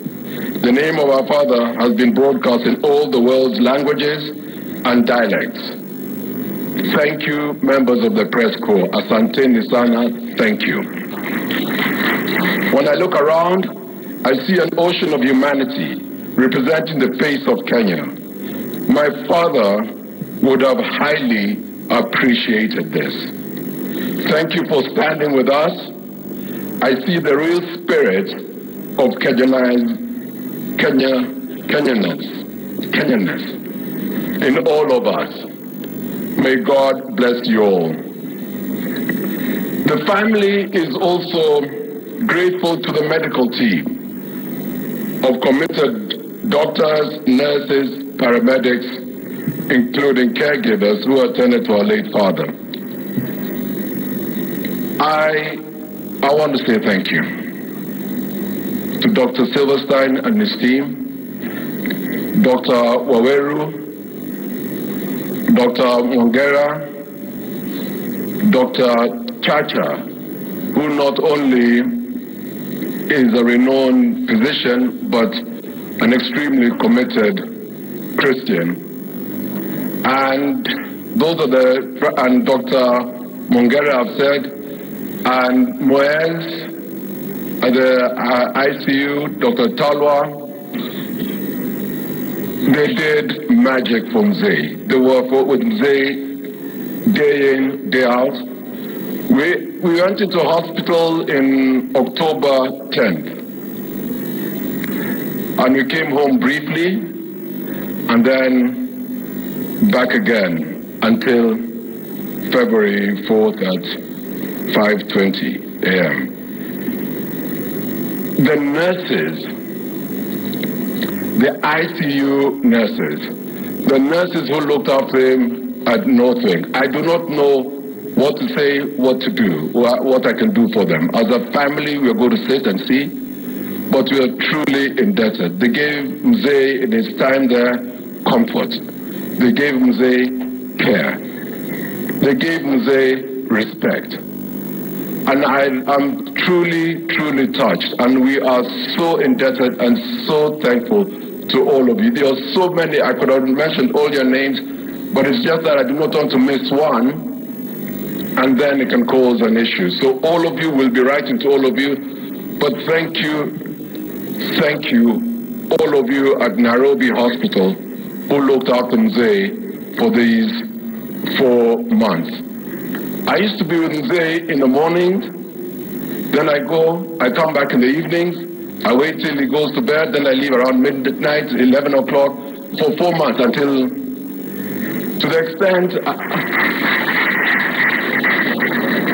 The name of our father has been broadcast in all the world's languages and dialects. Thank you, members of the press corps. Asante Nisana, thank you. When I look around, I see an ocean of humanity representing the face of Kenya. My father would have highly appreciated this. Thank you for standing with us. I see the real spirit of Kenyanness in all of us. May God bless you all. The family is also grateful to the medical team of committed doctors, nurses, paramedics, including caregivers who attended to our late father. I want to say thank you to Dr. Silverstein and his team, Dr. Waweru, Dr. Mongera, Dr. Chacha, who not only is a renowned physician, but an extremely committed Christian. And those are and Dr. Mongera have said, and Moez at the ICU, Dr. Talwa, they did magic for Mzee. They were with Mzee day in, day out. We went into hospital in October 10th. And we came home briefly, and then back again until February 4th at 5:20 a.m. The nurses, the ICU nurses, the nurses who looked after him at Northwick, I do not know what to say, what to do, what I can do for them. As a family, we are going to sit and see, but we are truly indebted. They gave Mzee in his time there comfort. They gave Mzee care. They gave Mzee respect. And I'm truly, truly touched. And we are so indebted and so thankful to all of you. There are so many, I could have mentioned all your names, but it's just that I do not want to miss one. and then it can cause an issue. So all of you will be writing to all of you, but thank you, all of you at Nairobi Hospital who looked after Mzee for these 4 months. I used to be with Mzee in the mornings, then I come back in the evenings, I wait till he goes to bed, then I leave around midnight, 11 o'clock, for 4 months until, to the extent,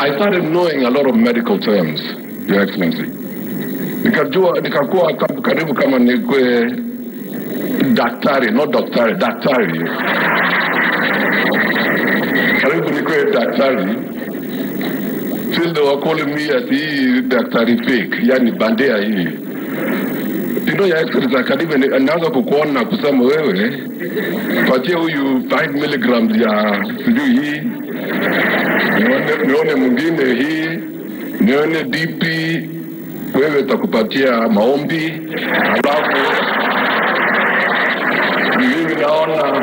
I started knowing a lot of medical terms, Your Excellency. Nikakuwa karibu kama nikwe daktari, not daktari, daktari. Karibu nikwe daktari. Till they were calling me as hii daktari fake, yani bandia hii. You know, Your Excellency, karibu naanza kukuona kusema wewe, patia huyu 5 milligrams ya sijui hii, nione mwingine hii, nione DP, wewe takupatia maombi, alafu mimi naona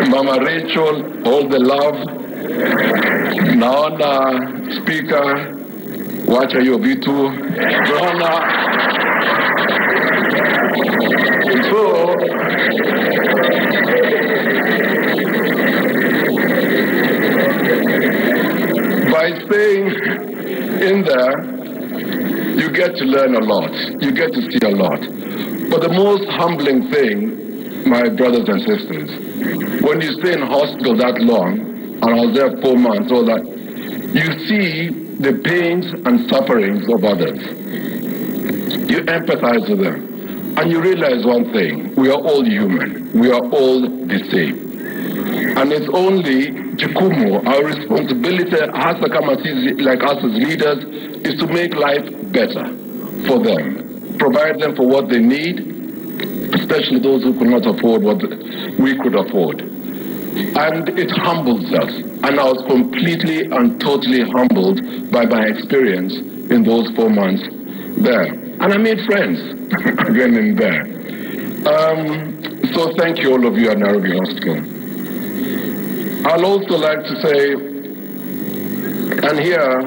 Mama Rachel, all the love, naona speaker, wacha hiyo vitu, naona so by staying in there, you get to learn a lot. You get to see a lot. But the most humbling thing, my brothers and sisters, when you stay in hospital that long, and I was there 4 months, all that, you see the pains and sufferings of others. You empathize with them. And you realize one thing, we are all human. We are all the same. And it's only jukumu, our responsibility as like us as leaders, is to make life better for them. Provide them for what they need, especially those who could not afford what we could afford. And it humbles us. And I was completely and totally humbled by my experience in those 4 months there. And I made friends again in there. So thank you all of you at Nairobi Hospital. I'd also like to say, and here,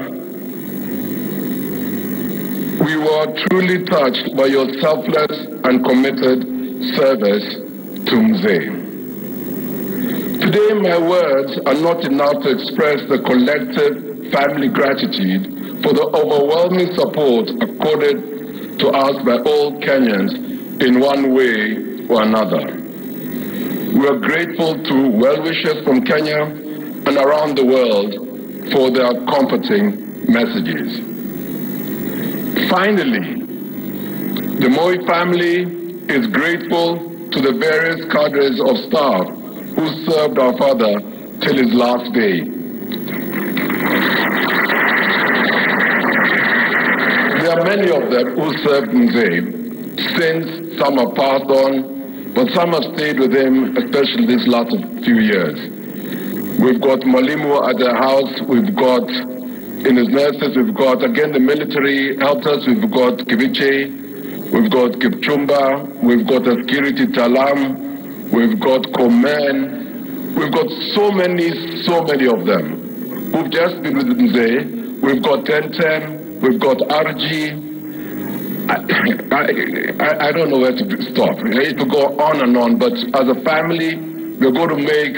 we were truly touched by your selfless and committed service to Mzee. Today, my words are not enough to express the collective family gratitude for the overwhelming support accorded to us by all Kenyans in one way or another. We are grateful to well-wishers from Kenya and around the world for their comforting messages. Finally, the MOI family is grateful to the various cadres of staff who served our father till his last day. There are many of them who served Mzee, since some have passed on, but some have stayed with him, especially this last few years. We've got Mwalimu at the house, we've got in his nurses, we've got again the military helped us, we've got Kiviche, we've got Kipchumba, we've got Askiri Talam, we've got Komen, we've got so many of them who've just been with Mzee. We've got 1010, we've got RG. I don't know where to stop. I need to go on and on, but as a family, we're going to make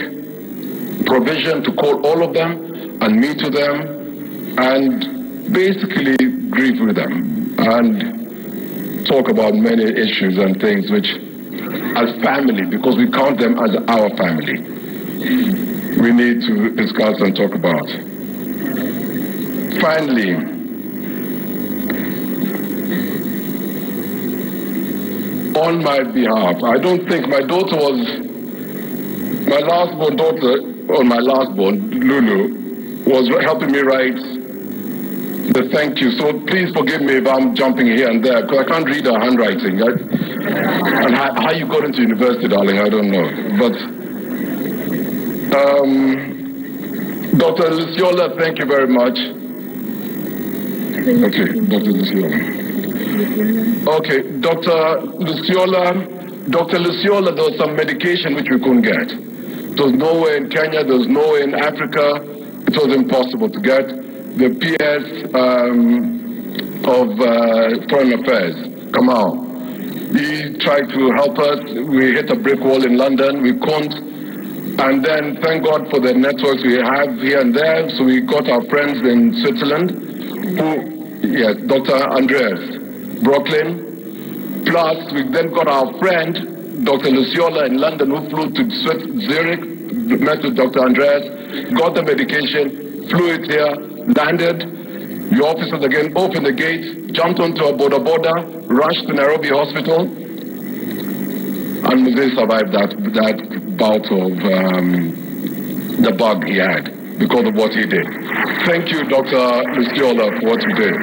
provision to call all of them and meet with them and basically grieve with them and talk about many issues and things which, as family, because we count them as our family, we need to discuss and talk about. Finally, on my behalf, I don't think my daughter was, my last-born daughter, or my last-born, Lulu, was helping me write the thank you. So please forgive me if I'm jumping here and there, because I can't read her handwriting. And how you got into university, darling, I don't know. But Dr. Luciola, thank you very much. Okay, Dr. Luciola. Okay, Dr. Luciola, there was some medication which we couldn't get. There was nowhere in Kenya, there was nowhere in Africa. it was impossible to get. The PS of Foreign Affairs, Kamau, he tried to help us. We hit a brick wall in London. We couldn't. And then, thank God for the networks we have here and there. So we got our friends in Switzerland, yes, Dr. Andreas, Brooklyn. Plus, we then got our friend, Dr. Luciola in London, who flew to Zurich, met with Dr. Andreas, got the medication, flew it here, landed. The officers again opened the gates, jumped onto a border, rushed to Nairobi Hospital, and they survived that bout of the bug he had because of what he did. Thank you, Dr. Luciola, for what you did.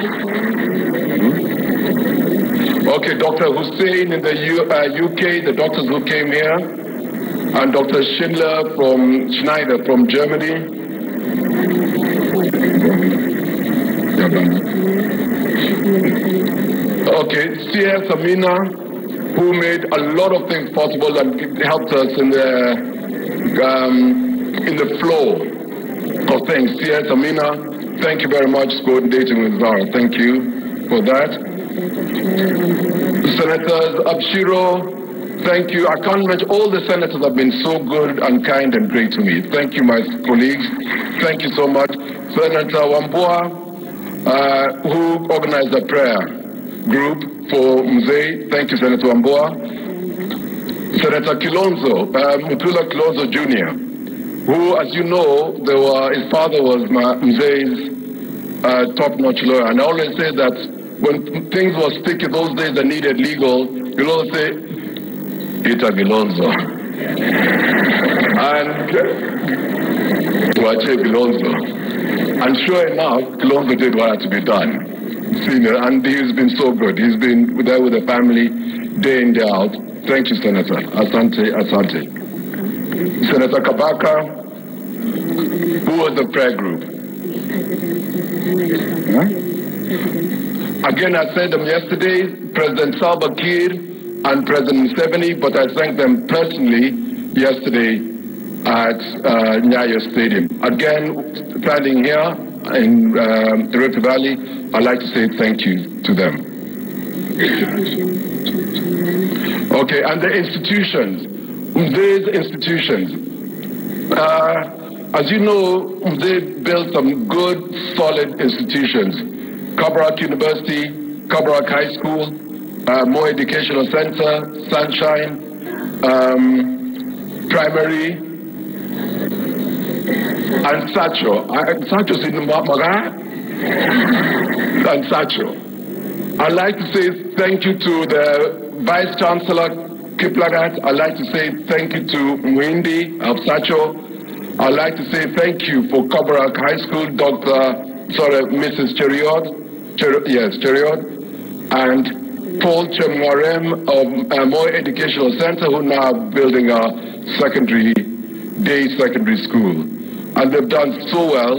Okay, Dr. Hussein in the UK, the doctors who came here, and Dr. Schneider from Germany. Okay, CS Amina, who made a lot of things possible and helped us in the flow of things. CS Amina, thank you very much, coordinating with Zara. Thank you for that. Senators Abshiro, thank you. I can't mention, all the senators have been so good and kind and great to me. Thank you, my colleagues. Thank you so much. Senator Wambua, who organized a prayer group for Mzee. Thank you, Senator Wambua. Senator Kilonzo, Mutula Kilonzo Jr., who, as you know, his father was Mzee's top-notch lawyer. And I always say that when things were sticky those days that needed legal, you'll always say, Ita Kilonzo. And Wache Kilonzo. And sure enough, Kilonzo did what had to be done. And he's been so good. He's been there with the family day in, day out. Thank you, Senator. Asante, asante. Senator Kabaka, who was the prayer group? Again, I said them yesterday, President Salva Kiir and President Museveni, but I thanked them personally yesterday at Nyayo Stadium. Again, standing here in the Rift Valley, I'd like to say thank you to them. Okay, and the institutions, these institutions. As you know, they built some good, solid institutions. Kabarak University, Kabarak High School, MOI Educational Center, Sunshine, Primary, and Sacho. Sacho's in Maga. And Sacho. I'd like to say thank you to the Vice Chancellor Kiplagat. I'd like to say thank you to Mwindi of Sacho. I'd like to say thank you for Kabarak High School, Mrs. Cheriot, and Paul Chemwarem of Moi Educational Center, who now are building a day secondary school. And they've done so well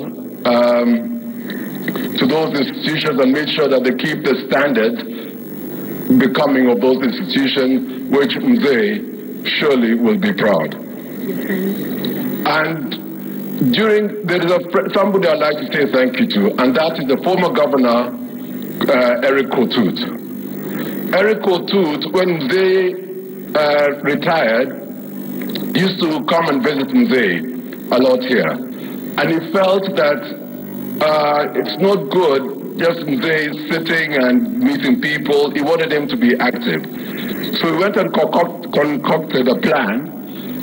to those institutions and made sure that they keep the standards becoming of those institutions, which Mzee surely will be proud. And there is somebody I'd like to say thank you to, and that is the former governor, Eric Kotut. Eric Kotut, when Mzee retired, used to come and visit Mzee a lot here. And he felt that it's not good just Mzee sitting and meeting people. He wanted him to be active. So he went and concocted a plan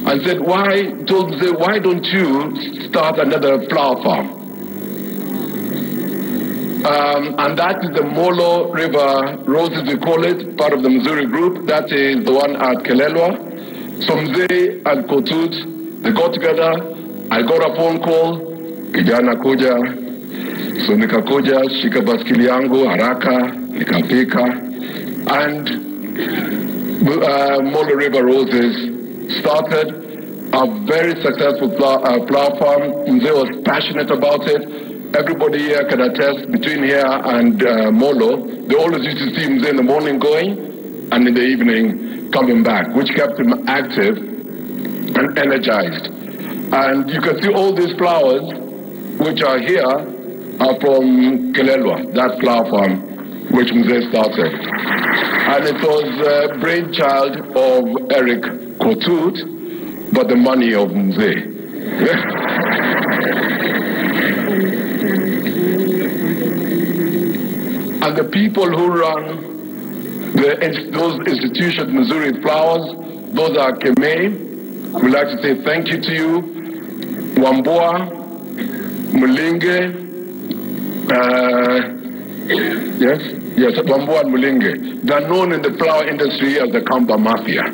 and said, told Mzee, why don't you start another flower farm? And that is the Molo River Roses, we call it, part of the Missouri group. That is the one at Kelelwa. So Mzee and Kotut, they got together. I got a phone call, kijana kuja, so nikakuja, shika baskili yangu, haraka, nikapika, and Molo River Roses started a very successful flower farm. Mzee was passionate about it. Everybody here can attest, between here and Molo, they always used to see Mzee in the morning going, and in the evening coming back, which kept him active and energized. And you can see all these flowers which are here are from Kelelwa, that flower farm which Mzee started. And it was a brainchild of Eric Kotut, but the money of Mzee. And the people who run those institutions, Missouri Flowers, those are Keme. We'd like to say thank you to you. Wambua, Mulinge, yes, Wambua and Mulinge. They're known in the flower industry as the Kamba Mafia.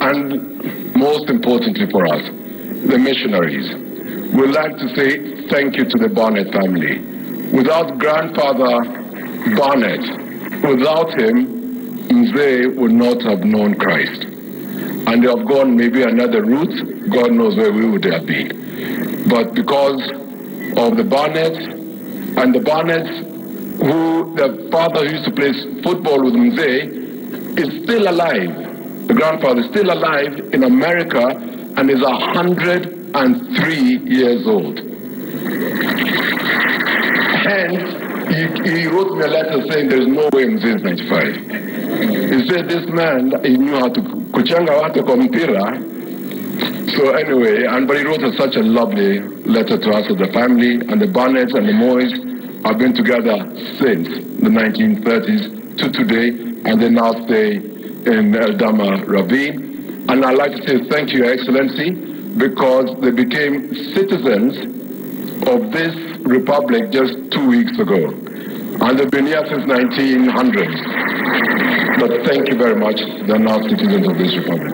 And most importantly for us, the missionaries. We'd like to say thank you to the Barnett family. Without grandfather Barnett, without him, Mzee would not have known Christ. And they have gone maybe another route, God knows where we would have been. But because of the Barnetts, and the Barnetts, who the father who used to play football with Mzee, is still alive. The grandfather is still alive in America and is 103 years old. Hence, he wrote me a letter saying there's no way Mzee is 95. He said this man, he knew how to kuchanga watu kwa mpira. So anyway, but he wrote such a lovely letter to us as a family, and the Barnetts and the Mois have been together since the 1930s to today, and they now stay in Eldama Ravine. And I'd like to say thank you, Your Excellency, because they became citizens of this republic just 2 weeks ago. And they've been here since 1900s. But thank you very much. They're now citizens of this republic.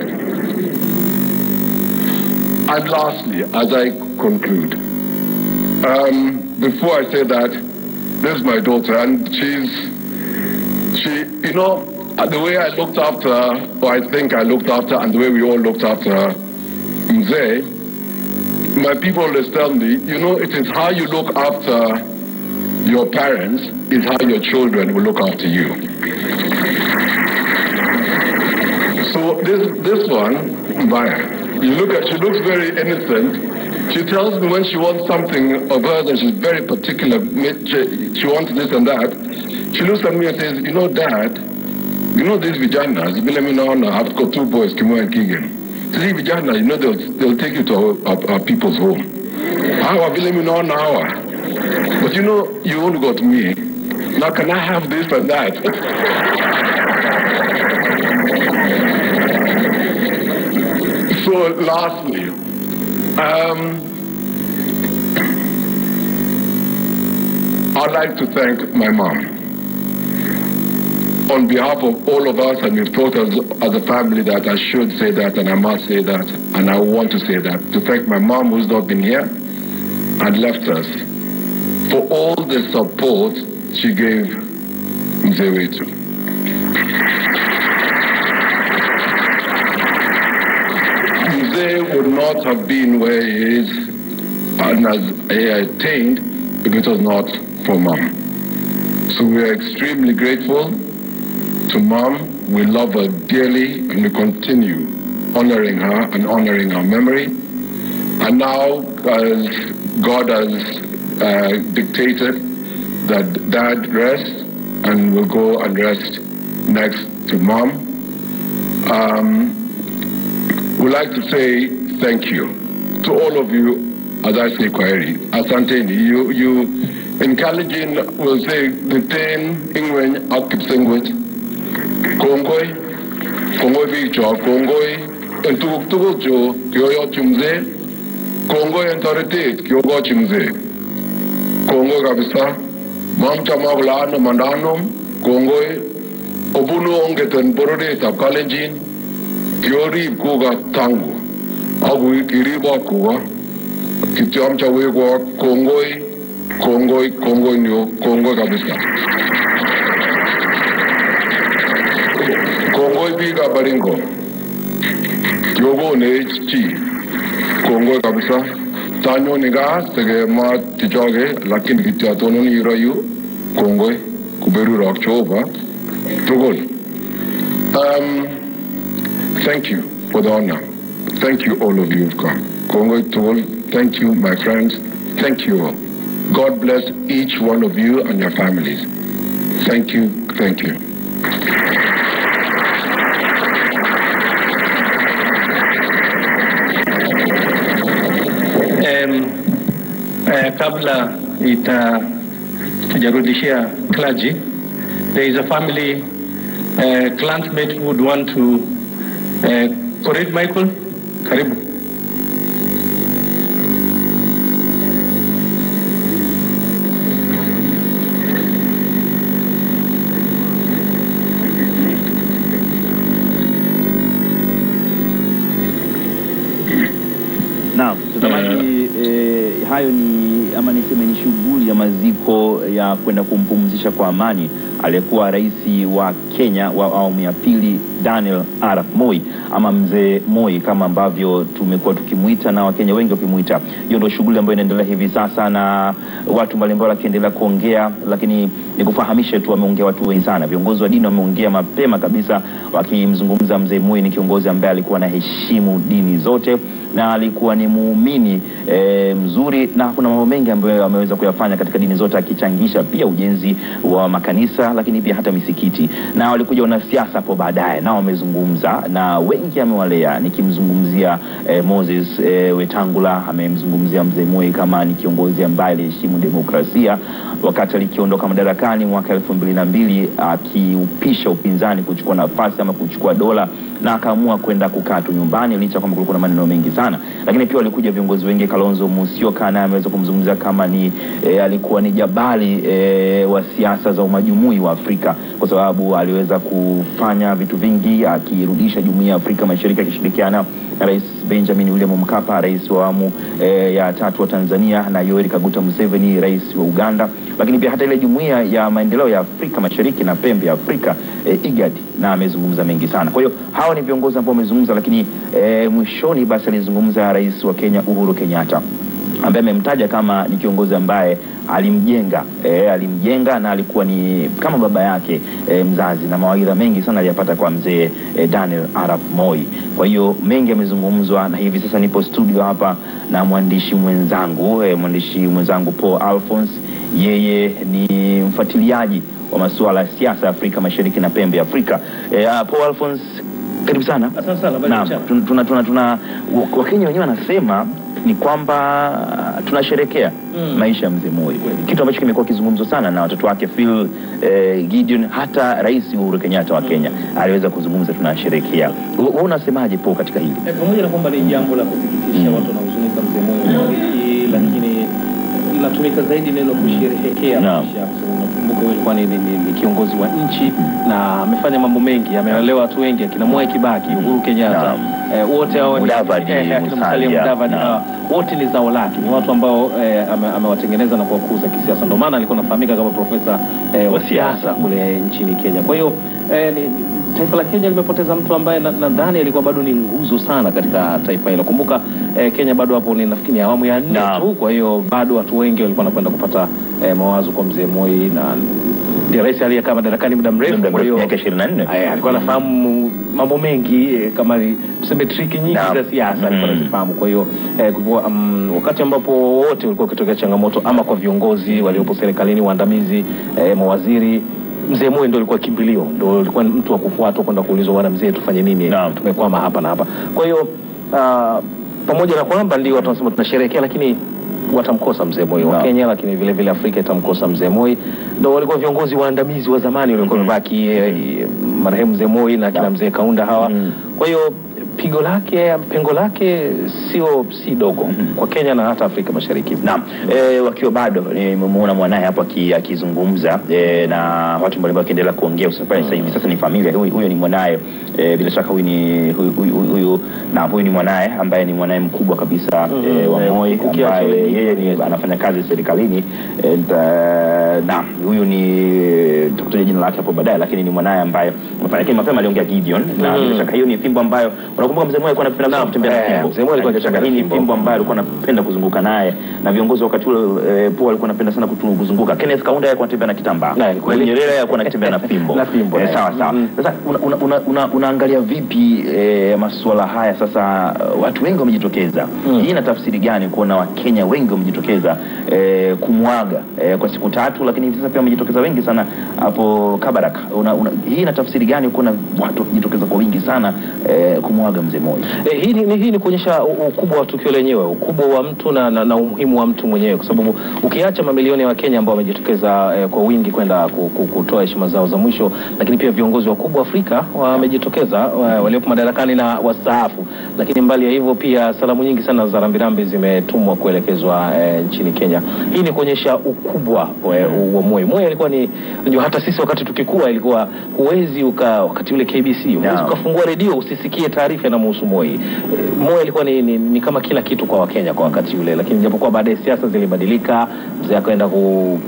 And lastly, as I conclude, before I say that, this is my daughter, and you know, the way I looked after her, or I think I looked after her, and the way we all looked after her, Mzee, my people always tell me, you know, it is how you look after your parents is how your children will look after you. So this one, Maya, you look at, she looks very innocent. She tells me when she wants something of hers and she's very particular, she wants this and that. She looks at me and says, you know, Dad, you know these vaginas, I've got 2 boys, Kimo and Keegan. These vaginas, you know, they'll take you to our people's home. But you know, you only got me. Now can I have this and that? So lastly, I'd like to thank my mom. On behalf of all of us, and we've thought as a family that I should say that, and I must say that, and I want to say that, to thank my mom who's not been here and left us, for all the support she gave Mzee. Mzee would not have been where he is and as he attained if it was not for Mom. So we are extremely grateful to Mom. We love her dearly and we continue honoring her and honoring her memory. And now, as God has dictated that Dad rest, and we'll go and rest next to Mom. We'd like to say thank you to all of you, as I say, Kwaheri. Asanteni, you in Kalenjin will say the 10 Ingwen Akipsengwit, Kongoi, Kongoi Vicho, Kongoi, and Tugujo, Kyoyo Chumze, Kongoi and Torite, Kyogo Chumze, Kongoi Kabisa, Mamcha Maglano Mandano, Kongoi, Obuno Ongetan Borode of Kalenjin, Kyori Kuga Tango, Agui Kiriba Kuga, Kitamcha Wego, Kongoi, Kongoi, Kongoi Nyo, Kongoi Kabisa. Kongoi Biga Baringo, Yogo Nechi, Kongoi Kabisa. Tanyo Niga, Sege Ma Tijoge, Lakin Kitiatono Nirayu, Kongoi, Kuberu Rock Chova, Tugol. Thank you for the honor. Thank you, all of you who've come. Congo to all, thank you, my friends. Thank you all. God bless each one of you and your families. Thank you, thank you. Kabla itajarudishia clergy, there is a family clansmate who would want to correct Michael. Karibu. Naam, mtazamaji, hayo ni ama niseme ni shughuli ya maziko ya kwenda kumpumzisha kwa amani aliyekuwa rais wa Kenya wa awamu ya pili Daniel Arap Moi, ama mzee Moi kama ambavyo tumekuwa tukimuita na Wakenya wengi wakimuita. Hiyo ndio shughuli ambayo inaendelea hivi sasa na watu mbalimbali wakiendelea kuongea, lakini nikufahamishe tu wameongea watu wengi sana. Viongozi wa dini wameongea mapema kabisa wakimzungumza mzee Moi. Ni kiongozi ambaye alikuwa anaheshimu dini zote na alikuwa ni muumini mzuri, na kuna mambo mengi ambayo ameweza kuyafanya katika dini zote, akichangisha pia ujenzi wa makanisa lakini pia hata misikiti. Na walikuja wanasiasa hapo baadaye nao wamezungumza na wengi amewalea. Nikimzungumzia Moses Wetangula, amemzungumzia mzee Moi kama ni kiongozi ambaye aliheshimu demokrasia wakati alikiondoka madarakani mwaka 2002, akiupisha upinzani kuchukua nafasi ama kuchukua dola, na akaamua kwenda kukaa tu nyumbani licha kwamba kulikuwa na maneno mengi sana. Lakini pia walikuja viongozi wengi, Kalonzo Musyoka na ameweza kumzungumzia kama ni alikuwa ni jabali wa siasa za umajumui wa Afrika, kwa sababu aliweza kufanya vitu vingi akirudisha jumuiya ya Afrika Mashariki akishirikiana na Rais Benjamin William Mkapa, rais wa awamu ya 3 wa Tanzania, na Yoweri Kaguta Museveni, rais wa Uganda, lakini pia hata ile jumuiya ya maendeleo ya Afrika Mashariki na pembe ya Afrika IGAD, na amezungumza mengi sana. Kwa hiyo hawa ni viongozi ambao wamezungumza, lakini mwishoni basi alizungumza rais wa Kenya Uhuru Kenyatta, ambaye amemtaja kama ni kiongozi ambaye alimjenga na alikuwa ni kama baba yake mzazi, na mawaidha mengi sana aliyapata kwa mzee Daniel Arap Moi. Kwa hiyo mengi yamezungumzwa, na hivi sasa nipo studio hapa na mwandishi mwenzangu Paul Alphonse. Yeye ni mfuatiliaji wa masuala ya siasa ya Afrika Mashariki na pembe ya Afrika. Paul Alphonse, karibu sana. Asante sana. Tuna Wakenya wenyewe wanasema ni kwamba tunasherekea maisha ya mzee Moi, kitu ambacho kimekuwa kizungumzo sana na watoto wake Phil, Gideon, hata Rais Uhuru Kenyatta wa Kenya aliweza kuzungumza tunasherekea. Wewe unasemaje po katika hili? Pamoja na kwamba ni jambo la kusikitisha, watu wanahuzunika mzee Moi, lakini inatumika zaidi neno kusherehekea maisha. Nakumbuka wewe kwani ni kiongozi wa nchi na amefanya mambo mengi, ameelewa watu wengi, akina Mwai Kibaki, Uhuru Kenyatta, wote hao wote ni zao lake, ni watu ambao amewatengeneza na kuwakuza kisiasa. Ndio maana alikuwa anafahamika kama profesa wa siasa kule nchini Kenya. Kwa hiyo taifa la Kenya limepoteza mtu ambaye nadhani alikuwa bado ni nguzo sana katika taifa hilo. Kumbuka Kenya bado hapo ni nafikiri awamu ya 4 tu, kwa hiyo bado watu wengi walikuwa wanakwenda kupata mawazo kwa mzee Moi, na ndiye rais aliyekaa madarakani muda mrefu, kwa hiyo miaka 24 alikuwa anafahamu mambo mengi, kama tuseme triki nyingi za siasa alikuwa anafahamu. Kwa hiyo wakati ambapo wote walikuwa kitokea changamoto ama kwa viongozi waliopo serikalini, waandamizi, mawaziri, mzee Moi ndio alikuwa kimbilio, ndio alikuwa mtu wa kufuatwa kwenda kuulizwa, wana mzee tufanye nini, tumekwama hapa na hapa. Kwa hiyo pamoja na kwamba ndio watu wanasema tunasherehekea, lakini watamkosa mzee Moi wa Kenya, lakini vile vile Afrika itamkosa mzee Moi. Ndio walikuwa viongozi waandamizi wa zamani walikuwa wamebaki, marehemu mzee Moi na kina mzee Kaunda hawa. Kwa hiyo pengo lake si dogo kwa Kenya na hata Afrika Mashariki. Naam, wakiwa bado nimemuona mwanae hapo akizungumza na watu mbalimbali wakiendelea kuongea usafari. Sasa hivi sasa ni familia, huyo ni mwanae, bila shaka huyu ni mwanae ambaye ni mwanae mkubwa kabisa wa Moi, ambaye yeye ni anafanya kazi serikalini. Na huyu ni tutakuja jina lake hapo baadaye, lakini ni mwanae ambaye mapema aliongea Gideon, na bila shaka hiyo ni fimbo ambayo Unakumbuka mzee Moi alikuwa anapenda kutembea na fimbo. Mzee Moi alikuwa akitembea na fimbo ambayo alikuwa anapenda kuzunguka naye, na viongozi wakati ule Paul alikuwa anapenda sana kuzunguka. Kenneth Kaunda alikuwa anatembea na kitambaa. Nyerere alikuwa anatembea na fimbo. Sawa sawa. Sasa unaangalia vipi masuala haya sasa? Watu wengi wamejitokeza. Hii ina tafsiri gani kuona Wakenya wengi wamejitokeza kumwaga kwa siku 3, lakini hivi sasa pia wamejitokeza wengi sana hapo Kabarak. Hii ina tafsiri gani kuona watu wamejitokeza kwa wingi sana kumwaga mzee Moi? Hii ni kuonyesha ukubwa wa tukio lenyewe, ukubwa wa mtu na umuhimu wa mtu mwenyewe, kwa sababu ukiacha mamilioni ya Wakenya ambao wamejitokeza kwa wingi kwenda kutoa heshima zao za mwisho, lakini pia viongozi wakubwa wa Afrika wamejitokeza, waliopo madarakani na wastaafu. Lakini mbali ya hivyo pia salamu nyingi sana za rambirambi zimetumwa kuelekezwa nchini Kenya. Hii ni kuonyesha ukubwa wa Moi. Moi alikuwa ni, unajua hata sisi wakati tukikua ilikuwa huwezi wakati ule KBC huwezi ukafungua redio usisikie taarifa inamhusu Moi. Moi alikuwa ni kama kila kitu kwa Wakenya kwa wakati ule, lakini japokuwa baadaye siasa zilibadilika, mzee akaenda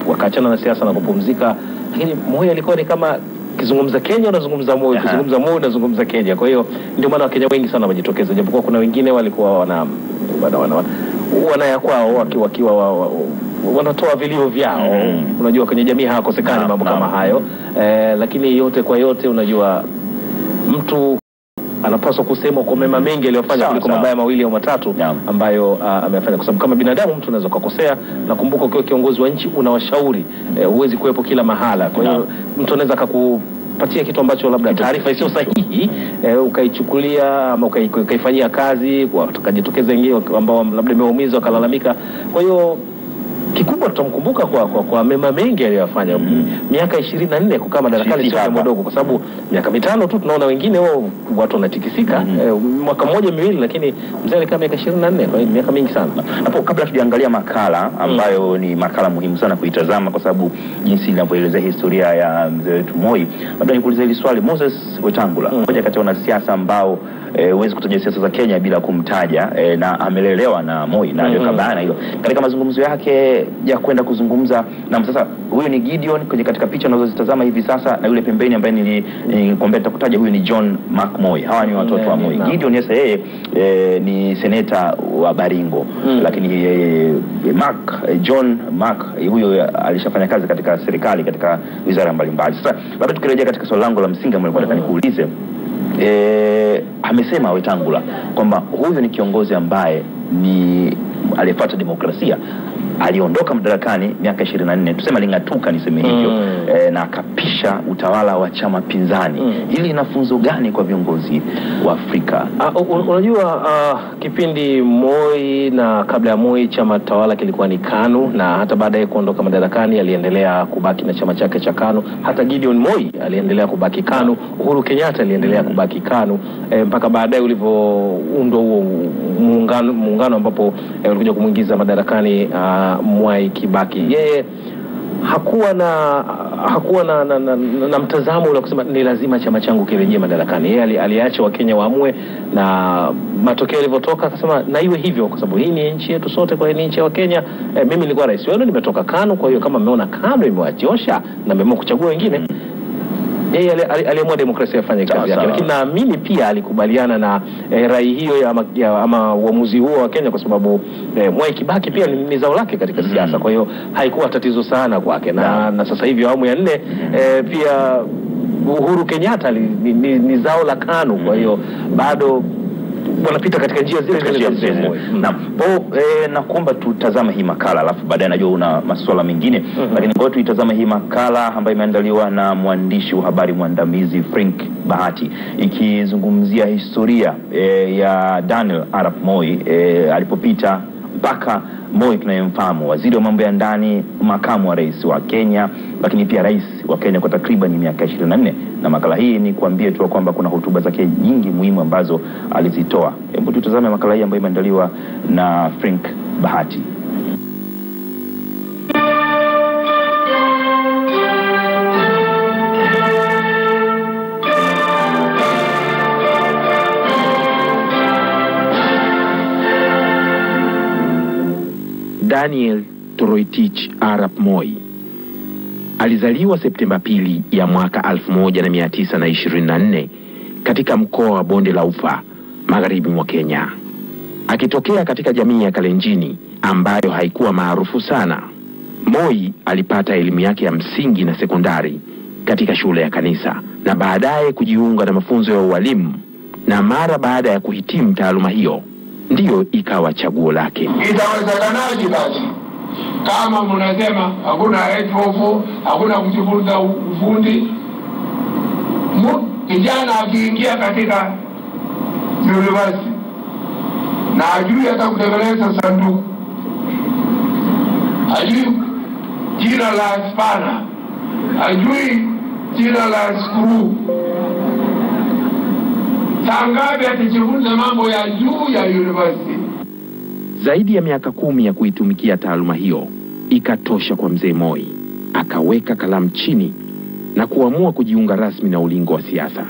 wakaachana na siasa na kupumzika, lakini Moi alikuwa ni kama kizungumza Kenya unazungumza Moi, kizungumza Moi unazungumza Kenya. Kwa hiyo ndio maana Wakenya wengi sana wamejitokeza, japokuwa kuna wengine walikuwa wanaya kwao wakiwa wanatoa vilio vyao. Unajua kwenye jamii hakosekani mambo kama hayo, lakini yote kwa yote unajua mtu anapaswa kusema kwa mema mengi aliyofanya kuliko mabaya mawili au matatu ambayo amefanya, kwa sababu kama binadamu mtu unaweza kukosea. Nakumbuka ukiwa kiongozi wa nchi unawashauri, huwezi kuwepo kila mahala. Kwa hiyo mtu anaweza kupatia kitu ambacho labda taarifa sio sahihi, ukaichukulia ama ukaifanyia kazi, ukajitokeza wengine ambao labda imeumiza wakalalamika. Kwa hiyo kikubwa tutamkumbuka kwa mema mengi aliyofanya. Miaka 24 kukaa madarakani sio mdogo, kwa sababu miaka 5 tu tunaona wengine wao watu wanatikisika, mwaka mmoja miwili, lakini mzee alikaa miaka 24, kwa hiyo miaka mingi sana. Hapo kabla tujaangalia makala ambayo ni makala muhimu sana kuitazama, kwa sababu jinsi inavyoelezea historia ya mzee wetu Moi, labda nikuulize hili swali. Moses Wetangula, mmoja kati ya wanasiasa ambao huwezi kutaja siasa za Kenya bila kumtaja, na amelelewa na Moi na aliweka bayana hilo katika mazungumzo yake ya kwenda kuzungumza na sasa. Huyu ni Gideon kwenye katika picha unazozitazama hivi sasa, na yule pembeni ambaye nilikwambia nitakutaja, huyu ni John Mark Moi. Hawa ni watoto wa Moi. Gideon yesa yeye ni seneta wa Baringo, lakini John Mark huyo alishafanya kazi katika serikali katika wizara mbalimbali. Sasa labda tukirejea katika swali langu la msingi ambalo nilikuwa nataka nikuulize, amesema Wetangula kwamba huyu ni kiongozi ambaye ni alifuata demokrasia, aliondoka madarakani miaka 24, tuseme aling'atuka niseme hivyo, na akapisha utawala wa chama pinzani. Hili ina funzo gani kwa viongozi wa Afrika? Unajua kipindi Moi na kabla ya Moi chama tawala kilikuwa ni KANU, na hata baadaye kuondoka madarakani aliendelea kubaki na chama chake cha KANU. Hata Gideon Moi aliendelea kubaki KANU, Uhuru Kenyatta aliendelea kubaki KANU, mpaka baadaye ulivyoundwa huo muungano ambapo ulikuja kumuingiza madarakani Mwai Kibaki. Yeye hakuwa na mtazamo ule kusema ni lazima chama changu kirejee madarakani. Yeye aliacha Wakenya waamue, na matokeo yalivyotoka akasema na iwe hivyo, kwa sababu hii ni nchi yetu sote, kwa hiyo ni nchi ya Wakenya. Mimi nilikuwa rais wenu, nimetoka KANU, kwa hiyo kama mmeona KANU imewachosha na mmeamua kuchagua wengine, yeye aliamua demokrasia afanye kazi yake. Lakini naamini pia alikubaliana na rai hiyo ama uamuzi huo wa Kenya, kwa sababu Mwai Kibaki pia ni zao lake katika siasa. Kwa hiyo haikuwa tatizo sana kwake, na sasa hivi awamu ya 4 pia Uhuru Kenyatta ni zao la KANU. Kwa hiyo bado wanapita katika njia zile za mzee Moi. Na kuomba tutazame hii makala, alafu baadaye najua una masuala mengine, lakini ngoja tuitazame hii makala ambayo imeandaliwa na mwandishi wa habari mwandamizi Frank Bahati, ikizungumzia historia ya Daniel Arap Moi alipopita mpaka Moi tunayemfahamu, waziri wa mambo ya ndani, makamu wa rais wa Kenya, lakini pia rais wa Kenya kwa takriban miaka 24. Na makala hii ni kuambie tu kwamba kuna hotuba zake nyingi muhimu ambazo alizitoa. Hebu tutazame makala hii ambayo imeandaliwa na Frank Bahati. Daniel Toroitich Arap Moi alizaliwa Septemba 2 ya mwaka 1924 katika mkoa wa Bonde la Ufa, magharibi mwa Kenya. Akitokea katika jamii ya Kalenjini ambayo haikuwa maarufu sana, Moi alipata elimu yake ya msingi na sekondari katika shule ya kanisa na baadaye kujiunga na mafunzo ya ualimu, na mara baada ya kuhitimu taaluma hiyo ndiyo ikawa chaguo lake. Itawezekanaje basi kama mnasema hakuna headphone, hakuna kujifunza ufundi? Kijana akiingia katika university na ajui hata kutengeneza sanduku, ajui jina la spana, ajui jina la screw, tangapi atajifunza mambo ya juu ya university? Zaidi ya miaka 10 ya kuitumikia taaluma hiyo ikatosha kwa mzee Moi. Akaweka kalamu chini na kuamua kujiunga rasmi na ulingo wa siasa.